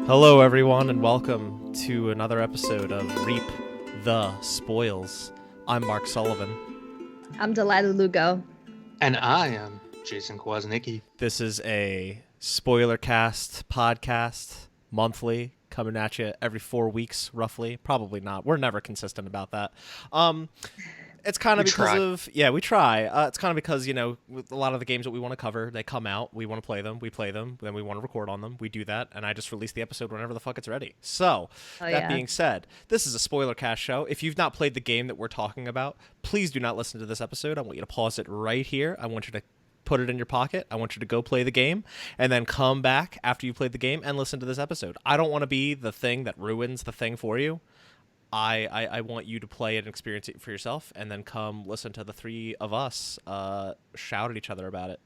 Hello, everyone, and welcome to another episode of Reap the Spoils. I'm Mark Sullivan. I'm Delaila Lugo. And I am Jason Kwasnicki. This is a Spoilercast podcast, monthly, coming at you every 4 weeks, roughly. Probably not. We're never consistent about that. It's kind of we try. It's kind of because, with a lot of the games that we want to cover, they come out, we want to play them, then we want to record on them, we do that, and I just release the episode whenever the fuck it's ready. So, being said, this is a Spoilercast show. If you've not played the game that we're talking about, please do not listen to this episode. I want you to pause it right here. I want you to put it in your pocket. I want you to go play the game, and then come back after you played the game and listen to this episode. I don't want to be the thing that ruins the thing for you. I want you to play it and experience it for yourself, and then come listen to the three of us shout at each other about it.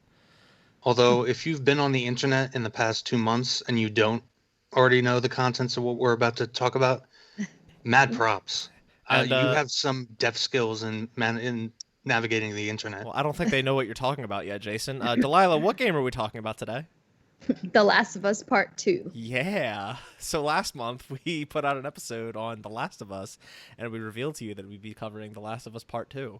Although, if you've been on the internet in the past 2 months and you don't already know the contents of what we're about to talk about, mad props. You have some depth skills in navigating the internet. Well, I don't think they know what you're talking about yet, Jason. Delaila, what game are we talking about today? The Last of Us Part 2. Yeah. So last month we put out an episode on The Last of Us, and we revealed to you that we'd be covering The Last of Us Part 2.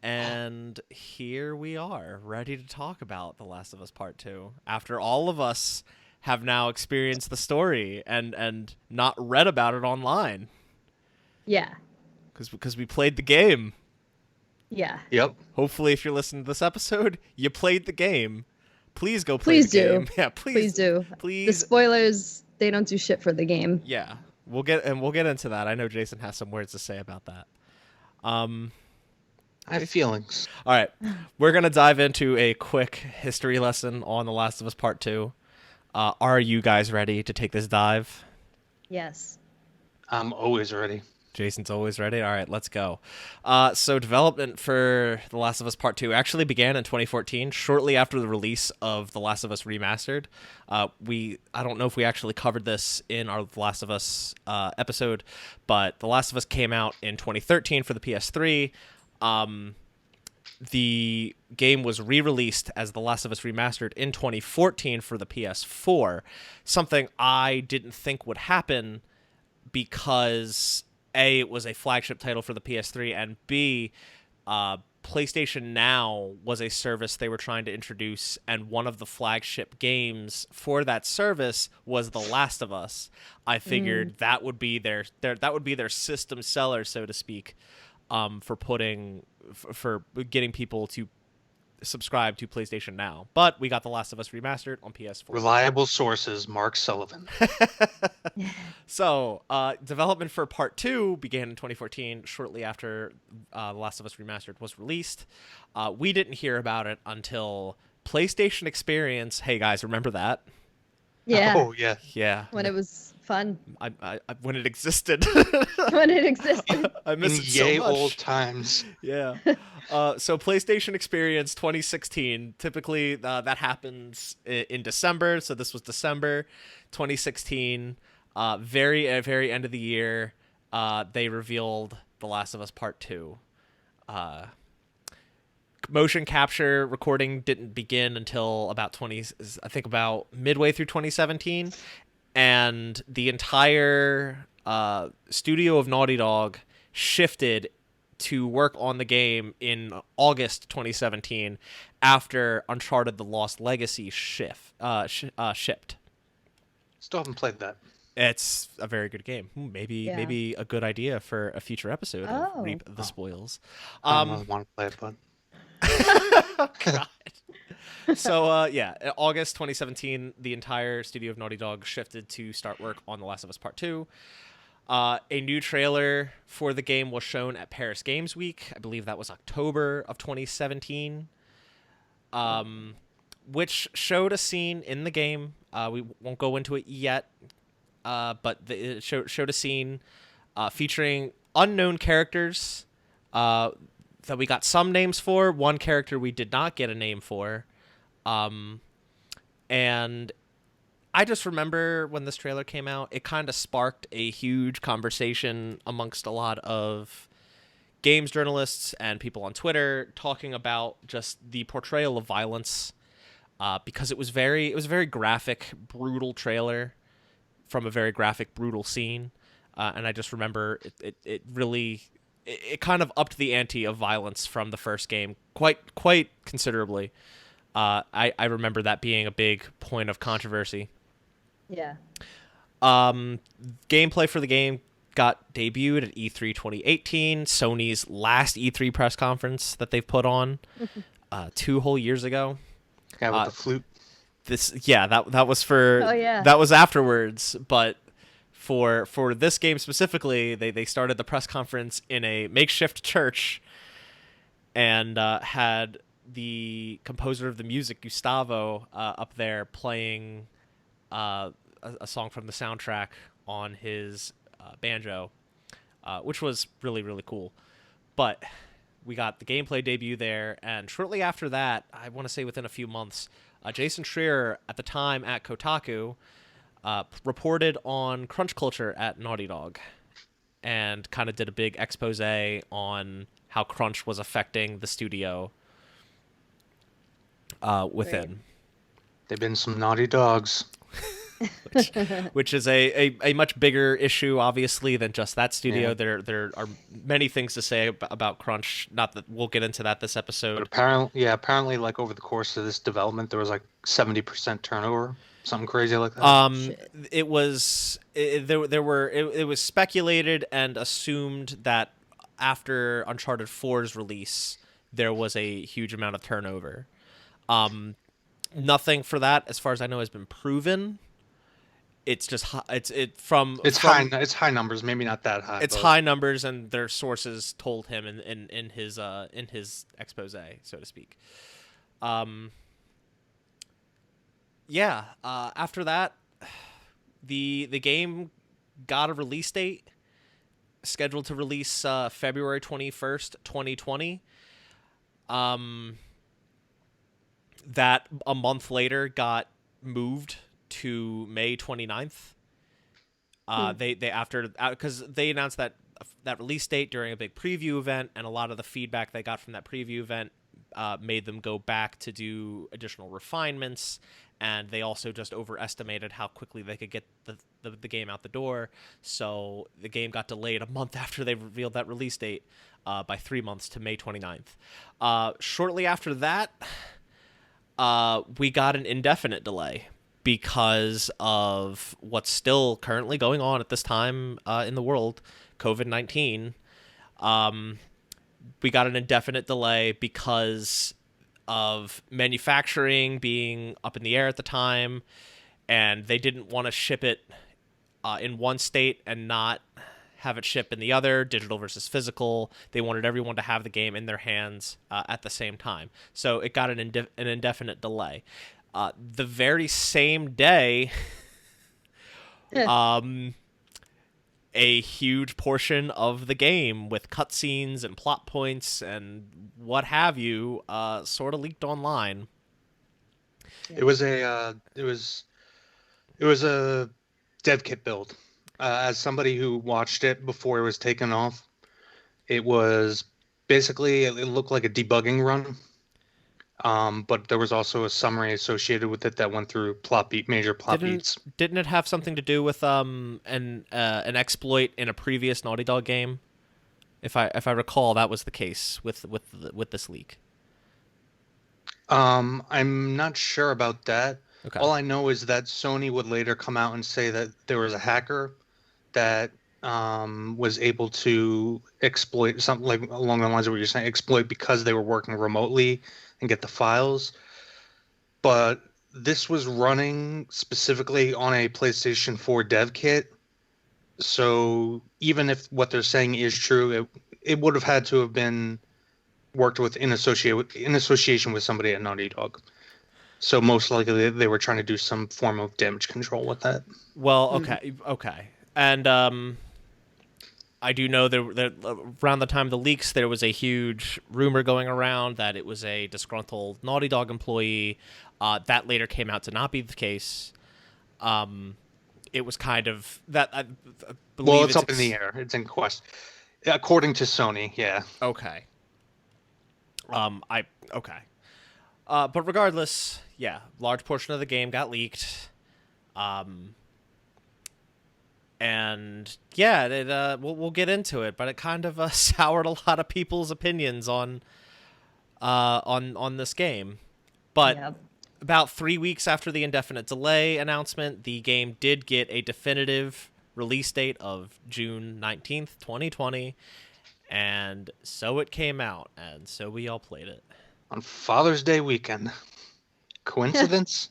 And here we are, ready to talk about The Last of Us Part 2. After all of us have now experienced the story and not read about it online. Yeah. Because we played the game. Yeah. Yep. Hopefully, if you're listening to this episode, you played the game. Please go play the game. Yeah, please do. Please. The spoilers, they don't do shit for the game. Yeah. We'll get into that. I know Jason has some words to say about that. I have feelings. All right. We're going to dive into a quick history lesson on The Last of Us Part 2. Are you guys ready to take this dive? Yes. I'm always ready. Jason's always ready. All right, let's go. So development for The Last of Us Part 2 actually began in 2014, shortly after the release of The Last of Us Remastered. I don't know if we actually covered this in our The Last of Us episode, but The Last of Us came out in 2013 for the PS3. The game was re-released as The Last of Us Remastered in 2014 for the PS4, something I didn't think would happen because A, it was a flagship title for the PS3, and B, PlayStation Now was a service they were trying to introduce, and one of the flagship games for that service was The Last of Us. I figured that would be their system seller, so to speak, for getting people to subscribe to PlayStation Now. But we got The Last of Us Remastered on PS4. Reliable sources, Mark Sullivan. So, development for Part 2 began in 2014, shortly after The Last of Us Remastered was released. We didn't hear about it until PlayStation Experience. Hey, guys, remember that? Yeah. Oh, yeah. Yeah. When it was fun. When it existed. When it existed. I miss it so Yay much. old times. Yeah. So PlayStation Experience 2016, typically that happens in December. So this was December 2016. Very end of the year, they revealed The Last of Us Part 2. Motion capture recording didn't begin until about midway through 2017, and the entire studio of Naughty Dog shifted to work on the game in August 2017 after Uncharted: The Lost Legacy shipped. Still haven't played that. It's a very good game. Maybe a good idea for a future episode of Reap the Spoils. I don't want to play it, but God. So, August 2017, the entire studio of Naughty Dog shifted to start work on The Last of Us Part 2. A new trailer for the game was shown at Paris Games Week. I believe that was October of 2017, which showed a scene in the game. We won't go into it yet, but it showed a scene featuring unknown characters that we got some names for. One character we did not get a name for. And I just remember when this trailer came out, it kind of sparked a huge conversation amongst a lot of games journalists and people on Twitter talking about just the portrayal of violence, because it was a very graphic, brutal trailer from a very graphic, brutal scene, and I just remember it really it kind of upped the ante of violence from the first game quite considerably. I remember that being a big point of controversy. Yeah. Gameplay for the game got debuted at E3 2018, Sony's last E3 press conference that they've put on 2 whole years ago. Yeah, with the flute. That was for that was afterwards, but for this game specifically, they started the press conference in a makeshift church and had the composer of the music, Gustavo, up there playing a song from the soundtrack on his banjo, which was really, really cool. But we got the gameplay debut there, and shortly after that, I want to say within a few months, Jason Schreier, at the time at Kotaku, reported on crunch culture at Naughty Dog and kind of did a big expose on how crunch was affecting the studio within. Right. They've been some naughty dogs. which is a much bigger issue, obviously, than just that studio. Yeah. There are many things to say about crunch. Not that we'll get into that this episode. But apparently, like over the course of this development, there was like 70% turnover, something crazy like that. It was it was speculated and assumed that after Uncharted 4's release, there was a huge amount of turnover. Nothing for that, as far as I know, has been proven. It's just it's high numbers, maybe not that high. It's high numbers, and their sources told him in his expose, so to speak. After that, the game got a release date, scheduled to release February 21st, 2020. That a month later got moved to May 29th. Because they announced that release date during a big preview event, and a lot of the feedback they got from that preview event made them go back to do additional refinements, and they also just overestimated how quickly they could get the game out the door. So the game got delayed a month after they revealed that release date by 3 months to May 29th. Shortly after that, we got an indefinite delay because of what's still currently going on at this time in the world, COVID-19. We got an indefinite delay because of manufacturing being up in the air at the time, and they didn't want to ship it in one state and not have it ship in the other, digital versus physical. They wanted everyone to have the game in their hands at the same time. So it got an indefinite delay. The very same day, a huge portion of the game with cutscenes and plot points and what have you sort of leaked online. It was a dev kit build. As somebody who watched it before it was taken off, it was basically, it looked like a debugging run. But there was also a summary associated with it that went through major plot beats. Didn't it have something to do with an exploit in a previous Naughty Dog game? If I recall, that was the case with this leak. I'm not sure about that. Okay. All I know is that Sony would later come out and say that there was a hacker that was able to exploit something like along the lines of what you're saying, exploit because they were working remotely and get the files. But this was running specifically on a PlayStation 4 dev kit. So even if what they're saying is true, it would have had to have been worked with in association with somebody at Naughty Dog. So most likely they were trying to do some form of damage control with that. Well, okay. And I do know that around the time of the leaks, there was a huge rumor going around that it was a disgruntled Naughty Dog employee. That later came out to not be the case. It was kind of that. I believe well, it's up in the air. It's in quest, according to Sony. Yeah. Okay. But regardless, yeah, large portion of the game got leaked. And yeah, we'll get into it, but it kind of soured a lot of people's opinions on this game. But Yep. about 3 weeks after the indefinite delay announcement, the game did get a definitive release date of June 19th, 2020. And so it came out, and so we all played it. On Father's Day weekend. Coincidence?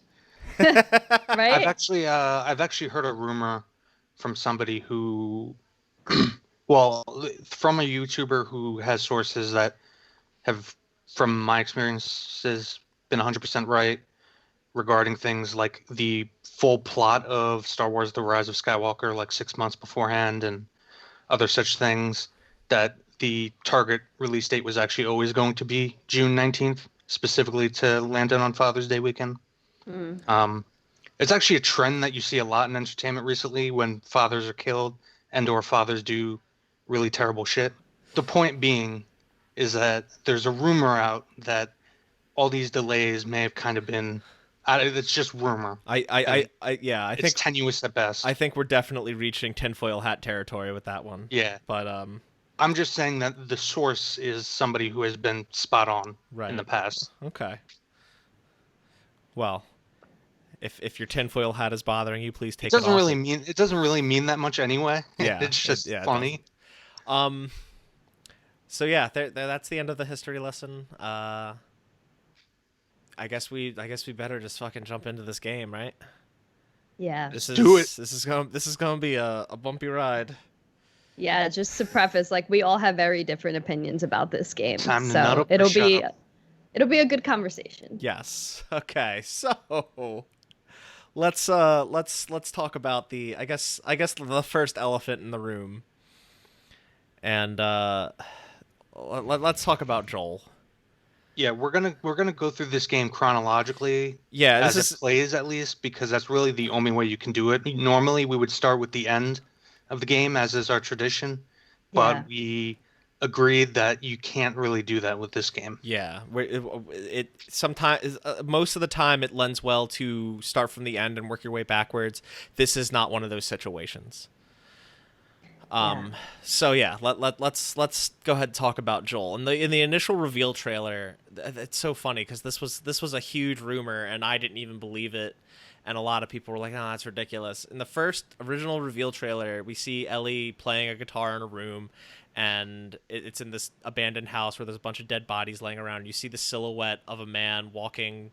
Right? I've actually heard a rumor from somebody who, well, from a YouTuber who has sources that have, from my experiences, been 100% right regarding things like the full plot of Star Wars: The Rise of Skywalker, like 6 months beforehand, and other such things, that the target release date was actually always going to be June 19th, specifically to land in on Father's Day weekend. It's actually a trend that you see a lot in entertainment recently when fathers are killed and or fathers do really terrible shit. The point being is that there's a rumor out that all these delays may have kind of been it's just rumor. I It's think tenuous at best. I think we're definitely reaching tinfoil hat territory with that one. Yeah. But I'm just saying that the source is somebody who has been spot on right. in the past. Okay. Well, if your tinfoil hat is bothering you, please take it off. It doesn't really mean that much anyway. Yeah, It's just funny. So yeah, that's the end of the history lesson. I guess we better just fucking jump into this game, right? Yeah. This is going to be a bumpy ride. Yeah, just to preface, like, we all have very different opinions about this game. Time to so nut up or it'll shut be up. a good conversation. Yes. Okay. So let's talk about I guess the first elephant in the room. And let's talk about Joel. Yeah, we're gonna go through this game chronologically. Yeah, as it plays, at least, because that's really the only way you can do it. Normally, we would start with the end of the game, as is our tradition, but we agreed that you can't really do that with this game. Yeah, it sometimes most of the time it lends well to start from the end and work your way backwards. This is not one of those situations. So yeah, let's go ahead and talk about Joel. In the initial reveal trailer, it's so funny because this was a huge rumor and I didn't even believe it, and a lot of people were like, "Oh, that's ridiculous." In the first original reveal trailer, we see Ellie playing a guitar in a room, and it's in this abandoned house where there's a bunch of dead bodies laying around. You see the silhouette of a man walking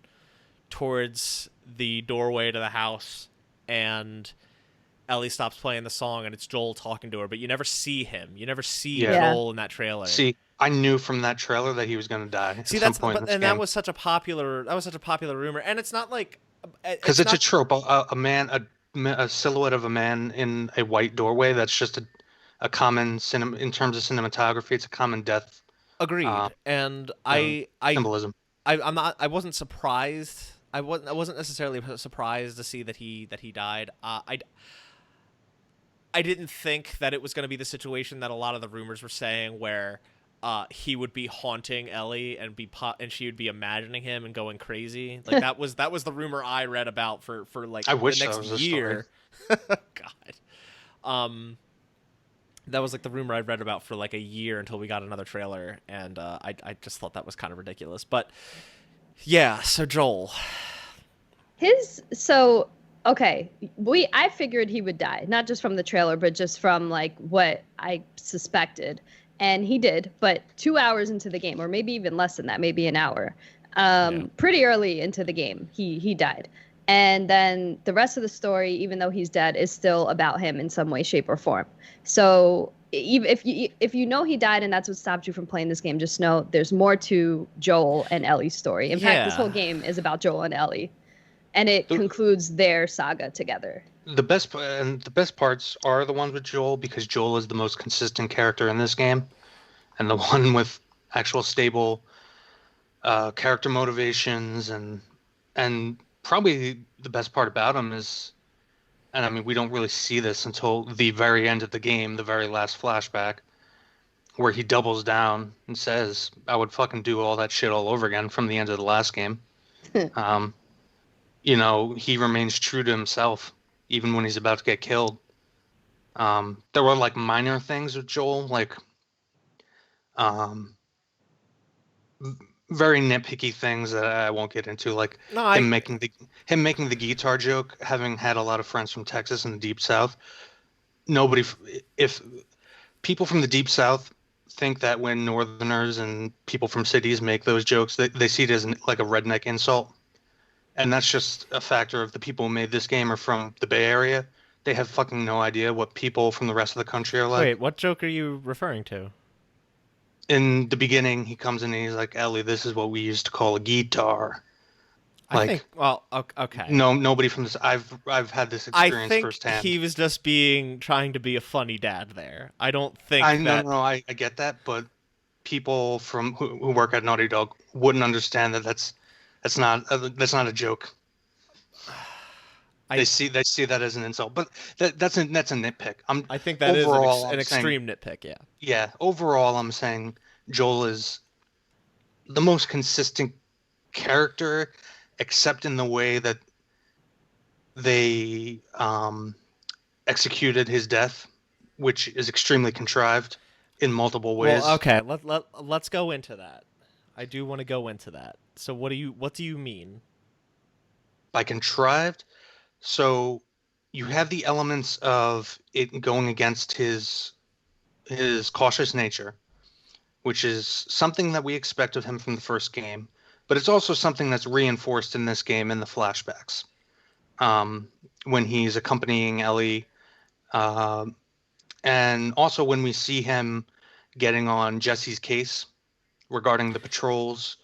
towards the doorway to the house, and Ellie stops playing the song, and it's Joel talking to her, but you never see him. You never see Joel in that trailer. See, I knew from that trailer that he was going to die. See, that was such a popular rumor, and it's not like because it's a trope. A silhouette of a man in a white doorway. That's just a common in terms of cinematography. It's a common death. Agreed, and symbolism. I wasn't surprised. I wasn't necessarily surprised to see that he died. I didn't think that it was going to be the situation that a lot of the rumors were saying, where he would be haunting Ellie and she would be imagining him and going crazy. Like that was the rumor I read about for like the next year. God. That was like the rumor I read about for like a year until we got another trailer, and I just thought that was kind of ridiculous. But yeah, so Joel. Okay, I figured he would die, not just from the trailer, but just from like what I suspected, and he did. But 2 hours into the game, or maybe even less than that, maybe an hour, pretty early into the game, he died. And then the rest of the story, even though he's dead, is still about him in some way, shape, or form. So even if you know he died and that's what stopped you from playing this game, just know there's more to Joel and Ellie's story. In fact, this whole game is about Joel and Ellie. And it concludes their saga together. The best parts are the ones with Joel, because Joel is the most consistent character in this game, and the one with actual stable character motivations, and probably the best part about him is, and I mean, we don't really see this until the very end of the game, the very last flashback, where he doubles down and says, "I would fucking do all that shit all over again," from the end of the last game. He remains true to himself, even when he's about to get killed. There were like minor things with Joel, like um, very nitpicky things that I won't get into, like No, him making the guitar joke. Having had a lot of friends from Texas and the Deep South, nobody, if people from the Deep South think that when Northerners and people from cities make those jokes, they see it as like a redneck insult. And that's just a factor of the people who made this game are from the Bay Area. They have fucking no idea what people from the rest of the country are like. wait, what joke are you referring to? In the beginning, he comes in and he's like, Ellie, this is what we used to call a guitar. I think, well, okay. No, nobody from this. I've had this I experience think firsthand. he was just trying to be a funny dad there. I don't think I get that, but people from who work at Naughty Dog wouldn't understand that that's not a joke. They see that as an insult, but that's a nitpick. I think that overall, is an extreme nitpick. Yeah. Yeah. Overall, I'm saying Joel is the most consistent character, except in the way that they executed his death, which is extremely contrived in multiple ways. Well, okay. Let's go into that. I do want to go into that. So what do you mean by contrived? So you have the elements of it going against his cautious nature, which is something that we expect of him from the first game, but it's also something that's reinforced in this game in the flashbacks. When he's accompanying Ellie, and also when we see him getting on Jesse's case regarding the patrols.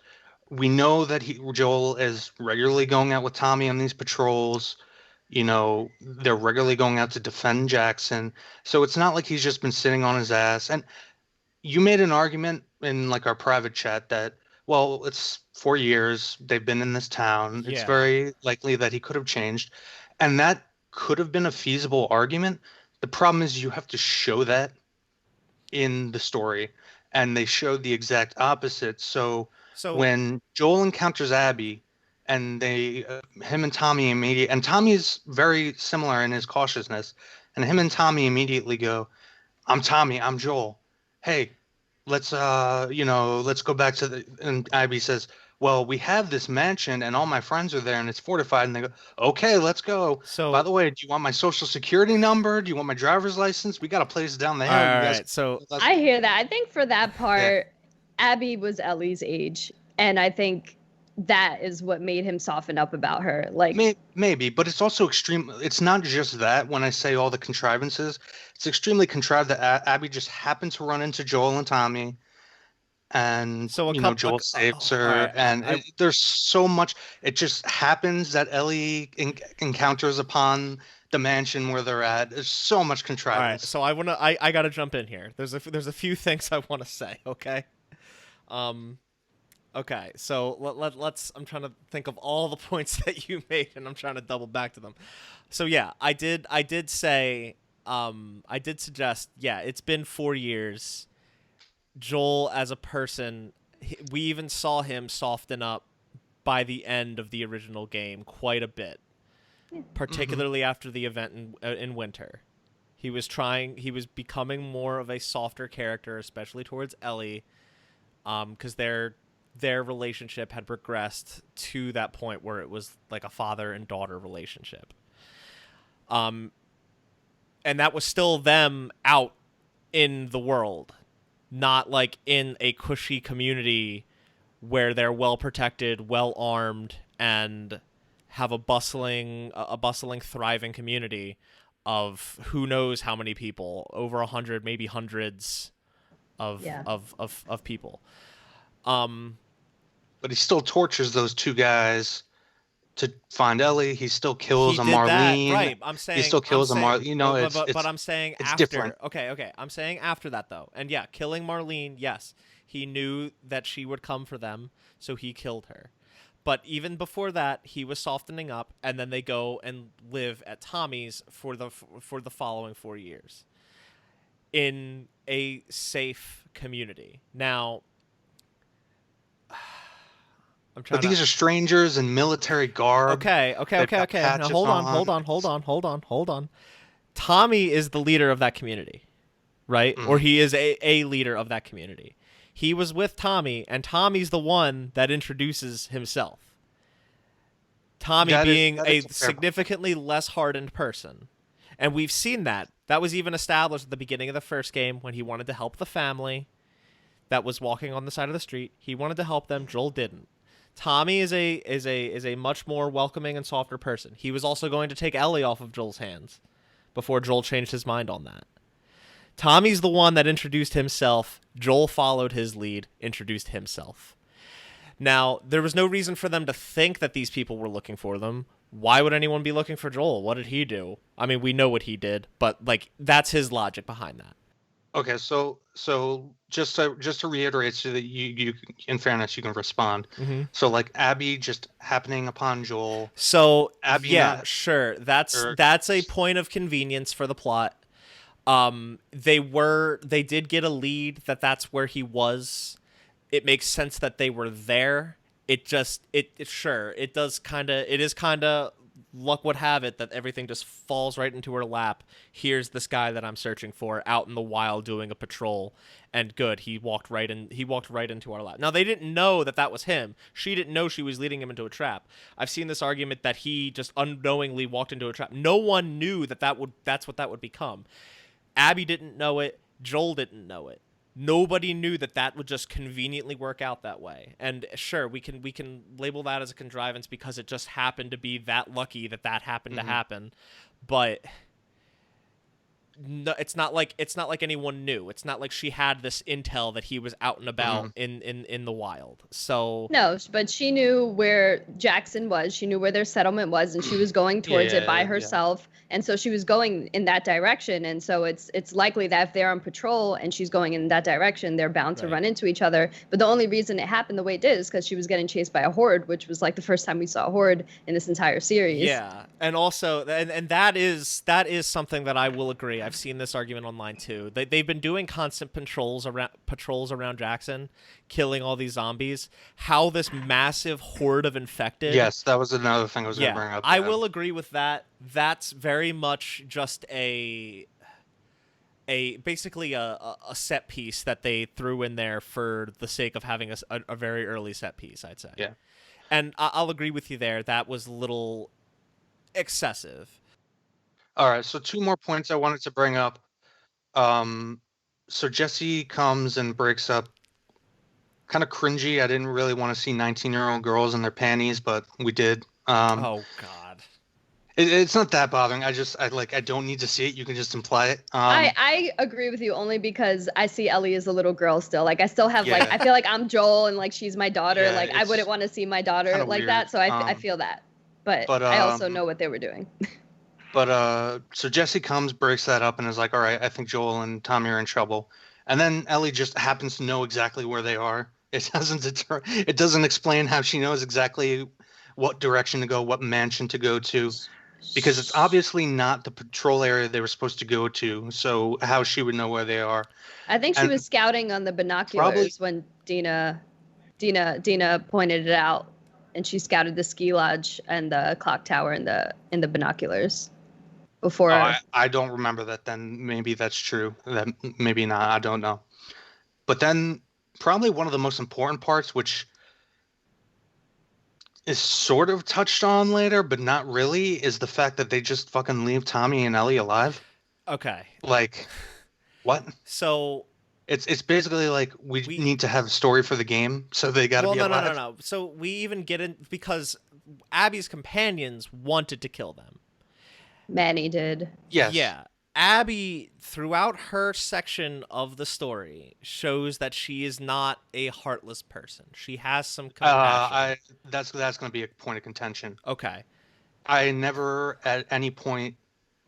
We know that Joel is regularly going out with Tommy on these patrols. You know, they're regularly going out to defend Jackson. So it's not like he's just been sitting on his ass. And you made an argument in like our private chat that, well, it's 4 years. They've been in this town. It's very likely that he could have changed. And that could have been a feasible argument. The problem is you have to show that in the story. And they showed the exact opposite. So when Joel encounters Abby, and him and Tommy and Tommy's very similar in his cautiousness, and him and Tommy immediately go, "I'm Tommy, I'm Joel. Hey, let's go back to and Abby says, well, we have this mansion and all my friends are there and it's fortified. And they go, okay, let's go. So, by the way, do you want my social security number? Do you want my driver's license? We got a place down the hill. All right. So I hear that. I think for that part, Abby was Ellie's age. And I think that is what made him soften up about her. Like maybe, but it's also extreme. It's not just that. When I say all the contrivances, it's extremely contrived that Abby just happened to run into Joel and Tommy. And so Joel saves her, and there's so much. It just happens that Ellie encounters upon the mansion where they're at. There's so much contrivance. All right, so I gotta jump in here. There's a few things I want to say. Okay. Okay, so let's. I'm trying to think of all the points that you made, and I'm trying to double back to them. So yeah, I did say. I did suggest. Yeah, it's been 4 years. Joel as a person, we even saw him soften up by the end of the original game quite a bit, particularly after the event in Winter. He was becoming more of a softer character, especially towards Ellie, because their relationship had progressed to that point where it was like a father and daughter relationship. And that was still them out in the world. Not like in a cushy community where they're well protected, well armed, and have a bustling, thriving community of who knows how many people, over 100, maybe hundreds of people. But he still tortures those two guys to find Ellie. He still kills a Marlene. That, right. I'm saying he still kills a Marlene. You know, but I'm saying it's after. Different. Okay. I'm saying after that though, and yeah, killing Marlene. Yes, he knew that she would come for them, so he killed her. But even before that, he was softening up, and then they go and live at Tommy's for the following 4 years in a safe community. Now. But these are strangers in military garb. Okay. Now hold on. Tommy is the leader of that community, right? Or he is a leader of that community. He was with Tommy, and Tommy's the one that introduces himself. Tommy being a significantly less hardened person. And we've seen that. That was even established at the beginning of the first game when he wanted to help the family that was walking on the side of the street. He wanted to help them. Joel didn't. Tommy is a much more welcoming and softer person. He was also going to take Ellie off of Joel's hands before Joel changed his mind on that. Tommy's the one that introduced himself. Joel followed his lead, introduced himself. Now, there was no reason for them to think that these people were looking for them. Why would anyone be looking for Joel? What did he do? I mean, we know what he did, but like that's his logic behind that. Okay, so just to reiterate, so that you in fairness you can respond. Mm-hmm. So like Abby just happening upon Joel. So Abby, yeah, sure. That's a point of convenience for the plot. They did get a lead that's where he was. It makes sense that they were there. It is kind of luck would have it that everything just falls right into her lap. Here's this guy that I'm searching for out in the wild doing a patrol, and good, he walked right into our lap. Now they didn't know that was him. She didn't know she was leading him into a trap. I've seen this argument that he just unknowingly walked into a trap. No one knew that's what that would become. Abby didn't know it. Joel didn't know it. Nobody knew that would just conveniently work out that way. And sure, we can label that as a contrivance because it just happened to be that lucky that happened to happen. But no, it's not like anyone knew. It's not like she had this intel that he was out and about in the wild. So no, but she knew where Jackson was. She knew where their settlement was, and she was going towards it by herself. And so she was going in that direction. And so it's likely that if they're on patrol and she's going in that direction, they're bound to run into each other. But the only reason it happened the way it did is because she was getting chased by a horde, which was like the first time we saw a horde in this entire series. Yeah, and also, and that is something that I will agree. I've seen this argument online too. They've been doing constant patrols around Jackson, killing all these zombies. How this massive horde of infected. Yes, that was another thing I was going to bring up. I will agree with that. That's very much just basically a set piece that they threw in there for the sake of having a very early set piece, I'd say. Yeah. And I'll agree with you there. That was a little excessive. All right, so two more points I wanted to bring up. So Jesse comes and breaks up. Kind of cringy. I didn't really want to see 19-year-old girls in their panties, but we did. Oh God. It's not that bothering. I don't need to see it. You can just imply it. I agree with you only because I see Ellie as a little girl still. Like I still have I feel like I'm Joel and like she's my daughter. Yeah, like I wouldn't want to see my daughter like weird. that. So I feel that. But I also know what they were doing. But so Jesse comes, breaks that up, and is like, all right, I think Joel and Tommy are in trouble. And then Ellie just happens to know exactly where they are. It doesn't explain how she knows exactly what direction to go, what mansion to go to. Because it's obviously not the patrol area they were supposed to go to, so how she would know where they are. I think she was scouting on the binoculars when Dina pointed it out, and she scouted the ski lodge and the clock tower in the binoculars before. I don't remember that. Then maybe that's true. That maybe not. I don't know. But then probably one of the most important parts, which is sort of touched on later, but not really, is the fact that they just fucking leave Tommy and Ellie alive. Okay. Like, what? So it's basically like we need to have a story for the game, so they gotta be alive. No. So we even get in because Abby's companions wanted to kill them. Manny did. Yes. Yeah. Abby, throughout her section of the story, shows that she is not a heartless person. She has some compassion. That's going to be a point of contention. Okay. I never at any point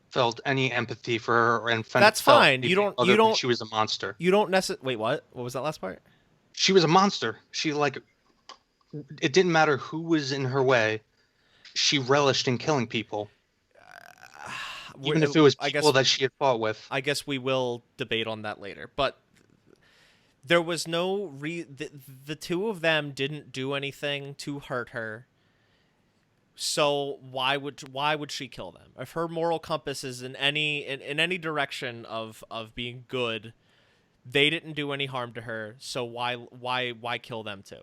felt any empathy for her, and that's fine. You don't. She was a monster. You don't necessarily. Wait, what? What was that last part? She was a monster. It didn't matter who was in her way. She relished in killing people. Even if it was people that she had fought with. I guess we will debate on that later. But there was no the two of them didn't do anything to hurt her. So why would she kill them? If her moral compass is in any direction of being good, they didn't do any harm to her. So why kill them too?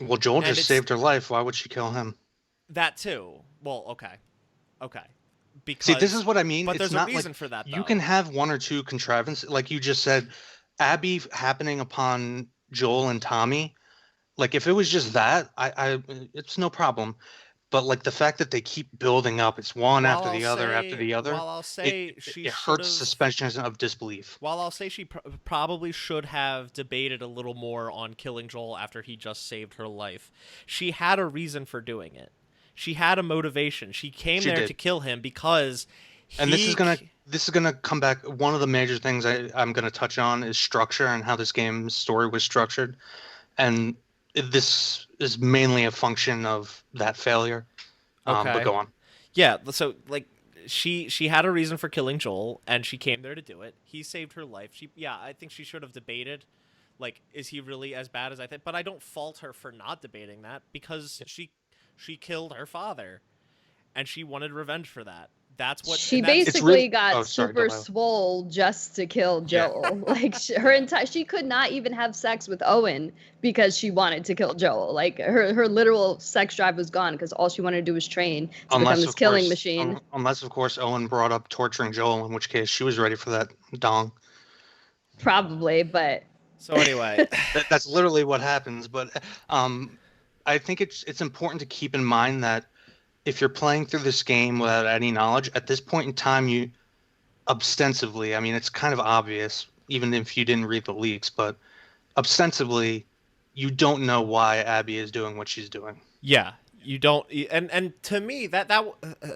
Well, Joel And just it's saved her life. Why would she kill him? that too. Well, okay, See, this is because what I mean. but It's there's a not reason like for that you though. can have one or two contrivances, like you just said, Abby happening upon Joel and Tommy. Like if it was just that, it's no problem. But like the fact that they keep building up, it's one While after I'll the other after say the other. while I'll It say it, she it should hurts have suspension of disbelief. While I'll say she probably should have debated a little more on killing Joel after he just saved her life, she had a reason for doing it. She had a motivation. She came She there did. to kill him because And he. this is gonna come back. One of the major things I'm gonna touch on is structure and how this game's story was structured, and this is mainly a function of that failure. But Okay. go on. Yeah, so like she had a reason for killing Joel and she came there to do it. He saved her life. I think she should have debated like is he really as bad as I think? But I don't fault her for not debating that because she killed her father and she wanted revenge for that. That's what She and that's It's really. basically got Oh, sorry, super Delilah. swole just to kill Yeah. Joel. Like her entire, she could not even have sex with Owen because she wanted to kill Joel. Like her literal sex drive was gone because all she wanted to do was train to become this killing machine. Unless of course Owen brought up torturing Joel, in which case she was ready for that dong. Probably, but So anyway, That's literally what happens. But I think it's important to keep in mind that if you're playing through this game without any knowledge, at this point in time, you ostensibly, I mean, it's kind of obvious, even if you didn't read the leaks, but ostensibly, you don't know why Abby is doing what she's doing. yeah, you don't and to me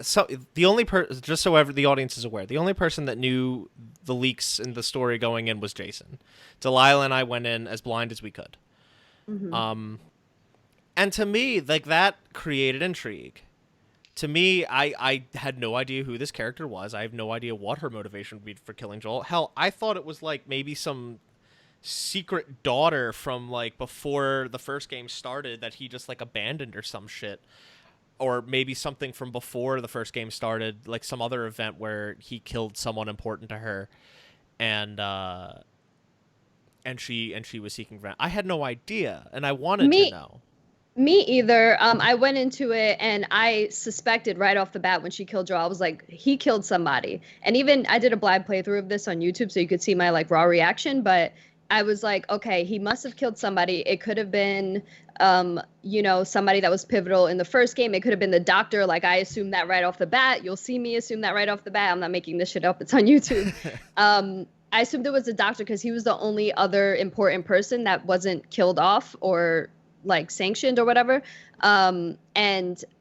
so the only just so the audience is aware, the only person that knew the leaks in the story going in was Jason. Delilah and I went in as blind as we could. mhm. And to me, like that created intrigue. To me, I had no idea who this character was. I have no idea what her motivation would be for killing Joel. Hell, I thought it was like maybe some secret daughter from like before the first game started that he just like abandoned or some shit. Or maybe something from before the first game started, like some other event where he killed someone important to her and she was seeking revenge. I had no idea and I wanted to me know. Me either. I went into it and I suspected right off the bat when she killed Joel. I was like, he killed somebody. And even I did a blind playthrough of this on YouTube so you could see my like raw reaction. But I was like, okay, he must have killed somebody. It could have been, somebody that was pivotal in the first game. It could have been the doctor. Like I assumed that right off the bat. You'll see me assume that right off the bat. I'm not making this shit up. It's on YouTube. I assumed it was the doctor because he was the only other important person that wasn't killed off or like sanctioned or whatever. And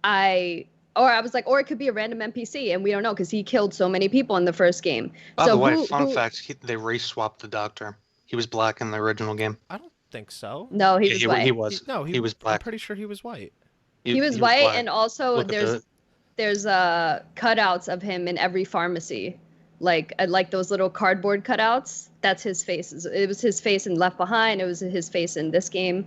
I was like, or it could be a random NPC and we don't know because he killed so many people in the first game. By So the way, fun fact: they race swapped the Doctor. He was black in the original game. I don't think so. No, he Yeah, was white. he was. He was I'm black. pretty sure he was white. He was white, black. and also Look at there's cutouts of him in every pharmacy, like those little cardboard cutouts. That's his face. It was his face in Left Behind. It was his face in this game.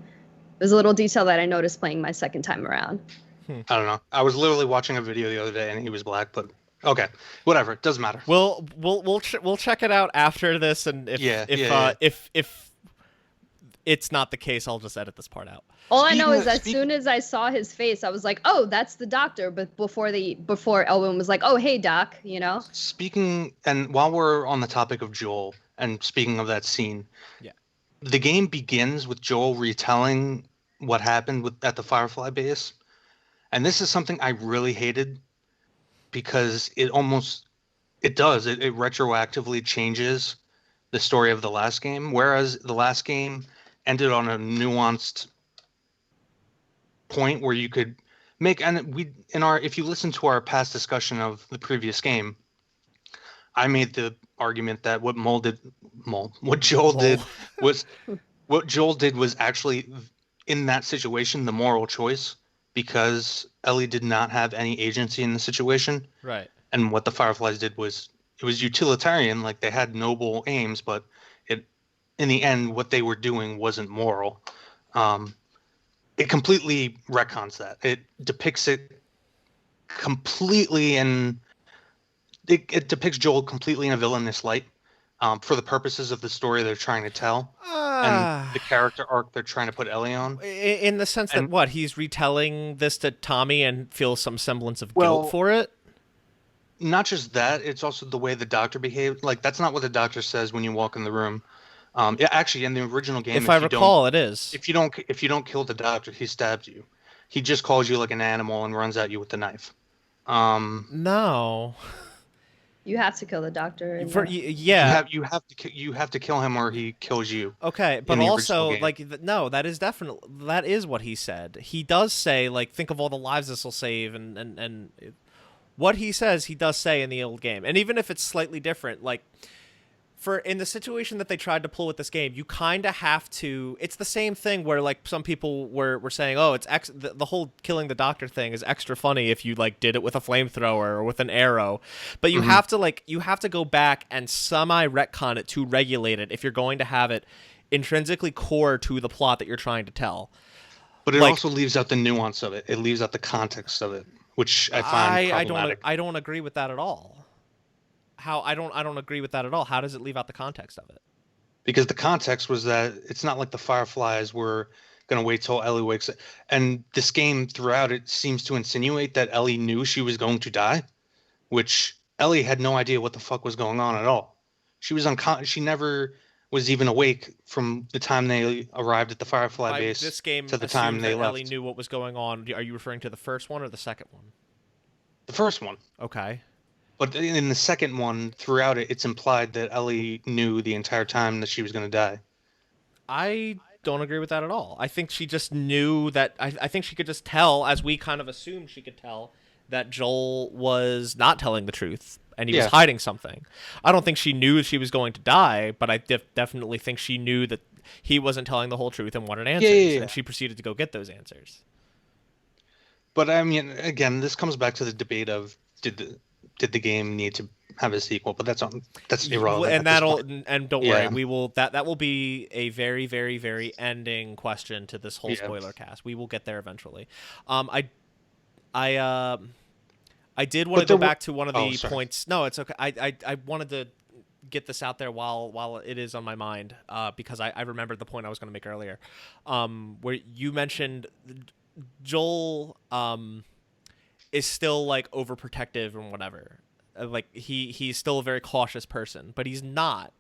There's a little detail that I noticed playing my second time around. I don't know. I was literally watching a video the other day and he was black, but okay, whatever. It doesn't matter. We'll check it out after this, and if it's not the case, I'll just edit this part out. All I know is as soon as I saw his face, I was like, "Oh, that's the doctor." But before Elwin was like, "Oh, hey, doc," you know. Speaking, and while we're on the topic of Joel, and speaking of that scene, yeah, the game begins with Joel retelling what happened at the Firefly base, and this is something I really hated because it retroactively changes the story of the last game, whereas the last game ended on a nuanced point where you could make, and if you listen to our past discussion of the previous game, I made the argument that what Joel did was actually in that situation the moral choice, because Ellie did not have any agency in the situation. Right. And what the Fireflies did was it was utilitarian, like they had noble aims, but in the end what they were doing wasn't moral. It completely retcons that. It depicts it completely and it depicts Joel completely in a villainous light, for the purposes of the story they're trying to tell, and the character arc they're trying to put Ellie on. In the sense that he's retelling this to Tommy and feels some semblance of Well, guilt for it. Not just that, it's also the way the doctor behaved. Like, that's not what the doctor says when you walk in the room. Yeah, actually, in the original game, if I recall, it is. If you don't kill the doctor, he stabs you. He just calls you like an animal and runs at you with the knife. No. You have to kill the doctor. Yeah. You have to kill him or he kills you. Okay, but also no, that is what he said. He does say, like, think of all the lives this will save, and what he says, he does say in the old game. And even if it's slightly different, like, in the situation that they tried to pull with this game, you kind of have to. It's the same thing where, like, some people were saying, oh, the whole killing the doctor thing is extra funny if you, like, did it with a flamethrower or with an arrow. But you have to go back and semi-retcon it to regulate it if you're going to have it intrinsically core to the plot that you're trying to tell. But it also leaves out the nuance of it. It leaves out the context of it, which I find problematic. I don't agree with that at all. I don't agree with that at all. How does it leave out the context of it? Because the context was that it's not like the Fireflies were going to wait till Ellie wakes up. And this game throughout it seems to insinuate that Ellie knew she was going to die, which Ellie had no idea what the fuck was going on at all. She was she never was even awake from the time they arrived at the Firefly base this game to the time they left. Ellie knew what was going on. Are you referring to the first one or the second one? The first one. Okay. But in the second one, throughout it, it's implied that Ellie knew the entire time that she was going to die. I don't agree with that at all. I think she just knew that. I think she could just tell, as we kind of assumed she could tell, that Joel was not telling the truth and he was hiding something. I don't think she knew she was going to die, but I definitely think she knew that he wasn't telling the whole truth and wanted answers, and she proceeded to go get those answers. But I mean, again, this comes back to the debate of did the game need to have a sequel? But that's irrelevant. And don't worry, we will that will be a very, very, very ending question to this whole spoiler cast. We will get there eventually. I did want to go back to one of the points. No, it's okay. I wanted to get this out there while it is on my mind, because I remembered the point I was going to make earlier, where you mentioned Joel is still, like, overprotective and whatever. Like, he's still a very cautious person, but he's not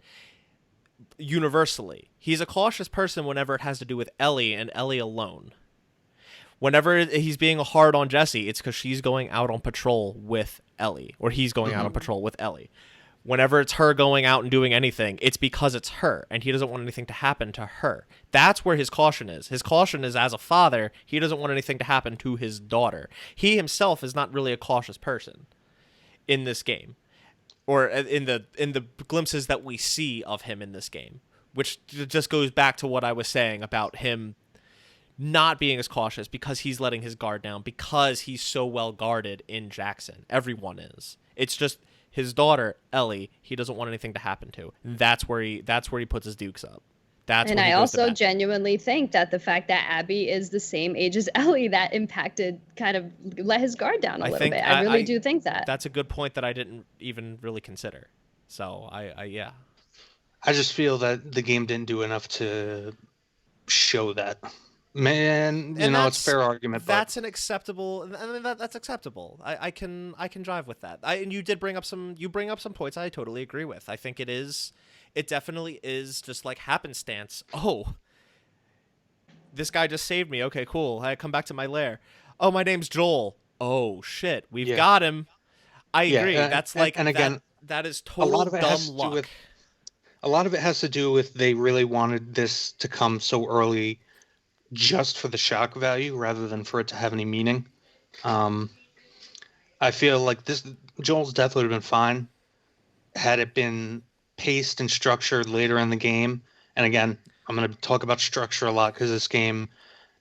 universally. He's a cautious person whenever it has to do with Ellie and Ellie alone. Whenever he's being hard on Jesse, it's because she's going out on patrol with Ellie, or he's going out on patrol with Ellie. Whenever it's her going out and doing anything, it's because it's her, and he doesn't want anything to happen to her. That's where his caution is. His caution is, as a father, he doesn't want anything to happen to his daughter. He himself is not really a cautious person in this game, or in the glimpses that we see of him in this game, which just goes back to what I was saying about him not being as cautious because he's letting his guard down, because he's so well guarded in Jackson. Everyone is. It's just his daughter, Ellie, he doesn't want anything to happen to. That's where he puts his dukes up. And I also genuinely think that the fact that Abby is the same age as Ellie, that impacted, kind of let his guard down a little bit. I really do think that. That's a good point that I didn't even really consider. So I just feel that the game didn't do enough to show that. Man, it's a fair argument. That's an acceptable. I mean, that's acceptable. I can drive with that. And you did bring up some points I totally agree with. I think it definitely is just like happenstance. Oh, this guy just saved me. Okay, cool. I come back to my lair. Oh, my name's Joel. Oh shit, we've got him. I agree. That's that is total dumb luck. A lot of it has to do with they really wanted this to come so early, just for the shock value rather than for it to have any meaning. I feel like Joel's death would have been fine had it been paced and structured later in the game. And again, I'm going to talk about structure a lot because this game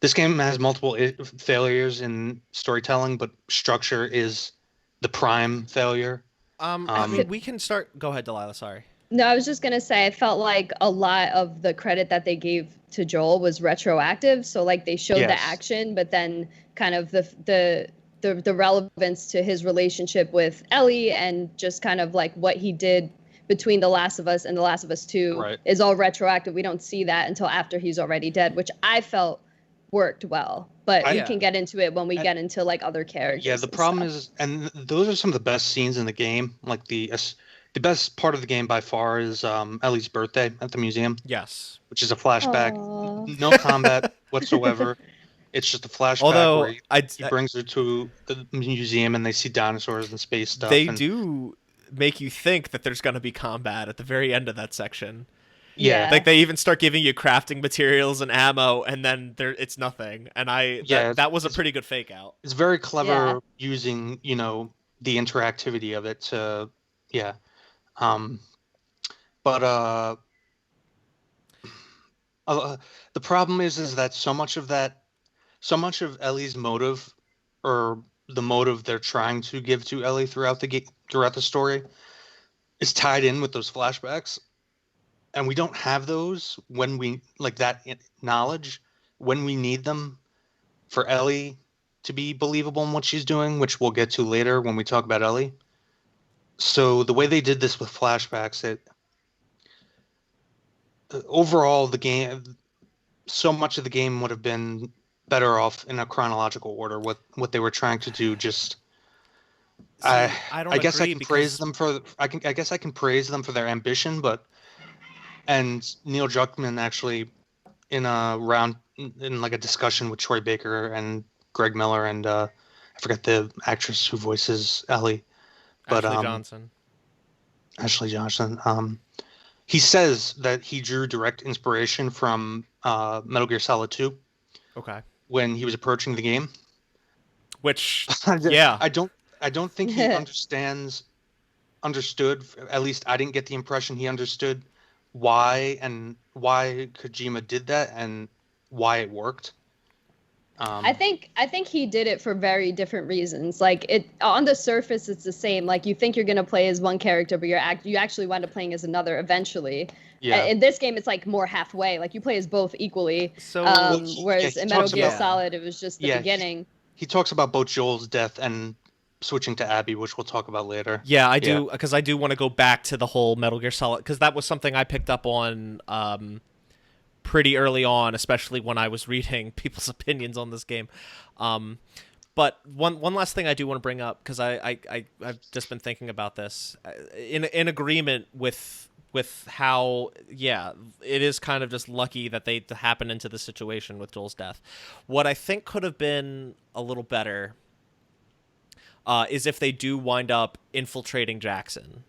has multiple failures in storytelling, but structure is the prime failure. I mean, we can start. Go ahead, Delaila. Sorry. No, I was just going to say, I felt like a lot of the credit that they gave to Joel was retroactive. So, like, they showed the action, but then kind of the the relevance to his relationship with Ellie and just kind of like what he did between The Last of Us and The Last of Us 2 is all retroactive. We don't see that until after he's already dead, which I felt worked well. But we can get into it when we get into like other characters. Yeah, the problem is, and those are some of the best scenes in the game. Like the best part of the game by far is Ellie's birthday at the museum. Yes, which is a flashback. Aww. No combat whatsoever. It's just a flashback where he brings her to the museum and they see dinosaurs and space stuff. They do make you think that there's going to be combat at the very end of that section. Yeah. Like they even start giving you crafting materials and ammo, and then it's nothing. And that was a pretty good fake out. It's very clever using, the interactivity of it to, but the problem is that so much of Ellie's motive, or the motive they're trying to give to Ellie throughout the story, is tied in with those flashbacks, and we don't have those when we like that knowledge when we need them for Ellie to be believable in what she's doing, which we'll get to later when we talk about Ellie. So the way they did this with flashbacks, overall the game, so much of the game would have been better off in a chronological order. What they were trying to do, just I guess I can praise them for I guess I can praise them for their ambition, and Neil Druckmann actually in like a discussion with Troy Baker and Greg Miller and I forget the actress who voices Ellie, but Ashley Johnson. He says that he drew direct inspiration from Metal Gear Solid 2. Okay. When he was approaching the game. Which, yeah. I don't think he understood, at least I didn't get the impression he understood why Kojima did that and why it worked. I think he did it for very different reasons. Like it on the surface, it's the same. Like you think you're gonna play as one character, but you actually wind up playing as another eventually. Yeah. In this game, it's like more halfway. Like you play as both equally. So whereas in Metal Gear Solid, it was just the beginning. He talks about both Joel's death and switching to Abby, which we'll talk about later. Yeah, I do, because I do want to go back to the whole Metal Gear Solid, because that was something I picked up on pretty early on, especially when I was reading people's opinions on this game. But one last thing I do want to bring up, because I've just been thinking about this, in agreement with how, it is kind of just lucky that they happened into the situation with Joel's death. What I think could have been a little better is if they do wind up infiltrating Jackson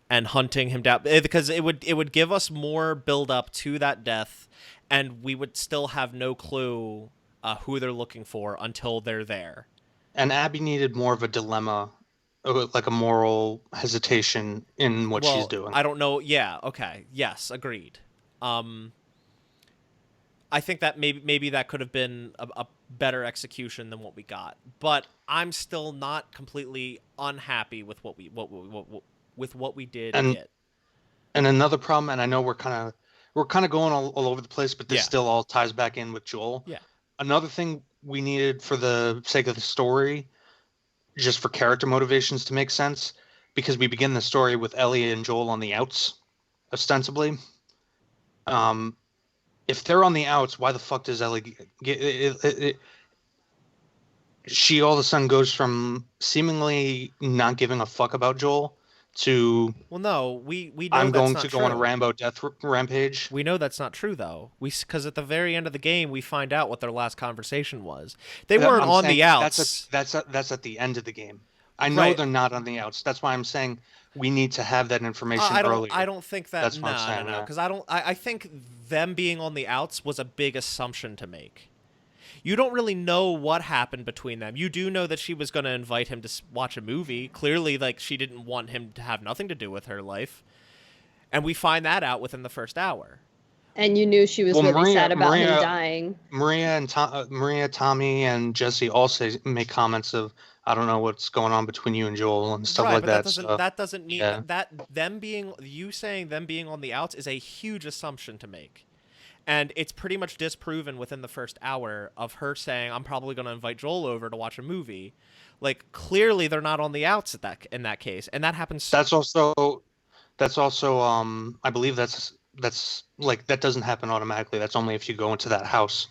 and hunting him down, because it would give us more build up to that death, and we would still have no clue who they're looking for until they're there. And Abby needed more of a dilemma, like a moral hesitation in what she's doing. I don't know. Yeah. Okay. Yes. Agreed. I think that maybe that could have been a better execution than what we got, but I'm still not completely unhappy with what we did. And another problem, and I know we're kind of going all over the place, but this still all ties back in with Joel. Yeah. Another thing we needed for the sake of the story, just for character motivations to make sense, because we begin the story with Ellie and Joel on the outs, ostensibly. If they're on the outs, why the fuck does Ellie get she all of a sudden goes from seemingly not giving a fuck about Joel to, well, no, we know I'm that's going not to true. go on a Rambo death rampage. We know that's not true, though. Because at the very end of the game, we find out what their last conversation was. They weren't on the outs. That's at the end of the game. I know they're not on the outs. That's why I'm saying we need to have that information earlier. I don't think that. That's what I'm saying. No, because I think them being on the outs was a big assumption to make. You don't really know what happened between them. You do know that she was going to invite him to watch a movie. Clearly, like, she didn't want him to have nothing to do with her life. And we find that out within the first hour. And you knew she was really sad about him dying. Maria, Tommy, and Jesse all make comments of, I don't know what's going on between you and Joel and stuff like that. That doesn't mean that them being on the outs is a huge assumption to make. And it's pretty much disproven within the first hour of her saying, I'm probably going to invite Joel over to watch a movie. Like, clearly they're not on the outs in that case. And that happens. That's also I believe that's like that doesn't happen automatically. That's only if you go into that house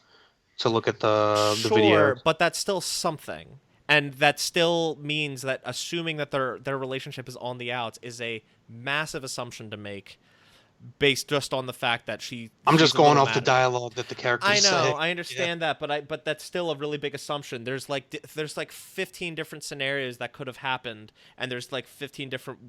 to look at the video. Sure, but that's still something. And that still means that assuming that their relationship is on the outs is a massive assumption to make based just on the fact that I'm she's just a going little off the mad at him. dialogue that the characters I know, say. I understand that, but that's still a really big assumption. There's like 15 different scenarios that could have happened, and there's like 15 different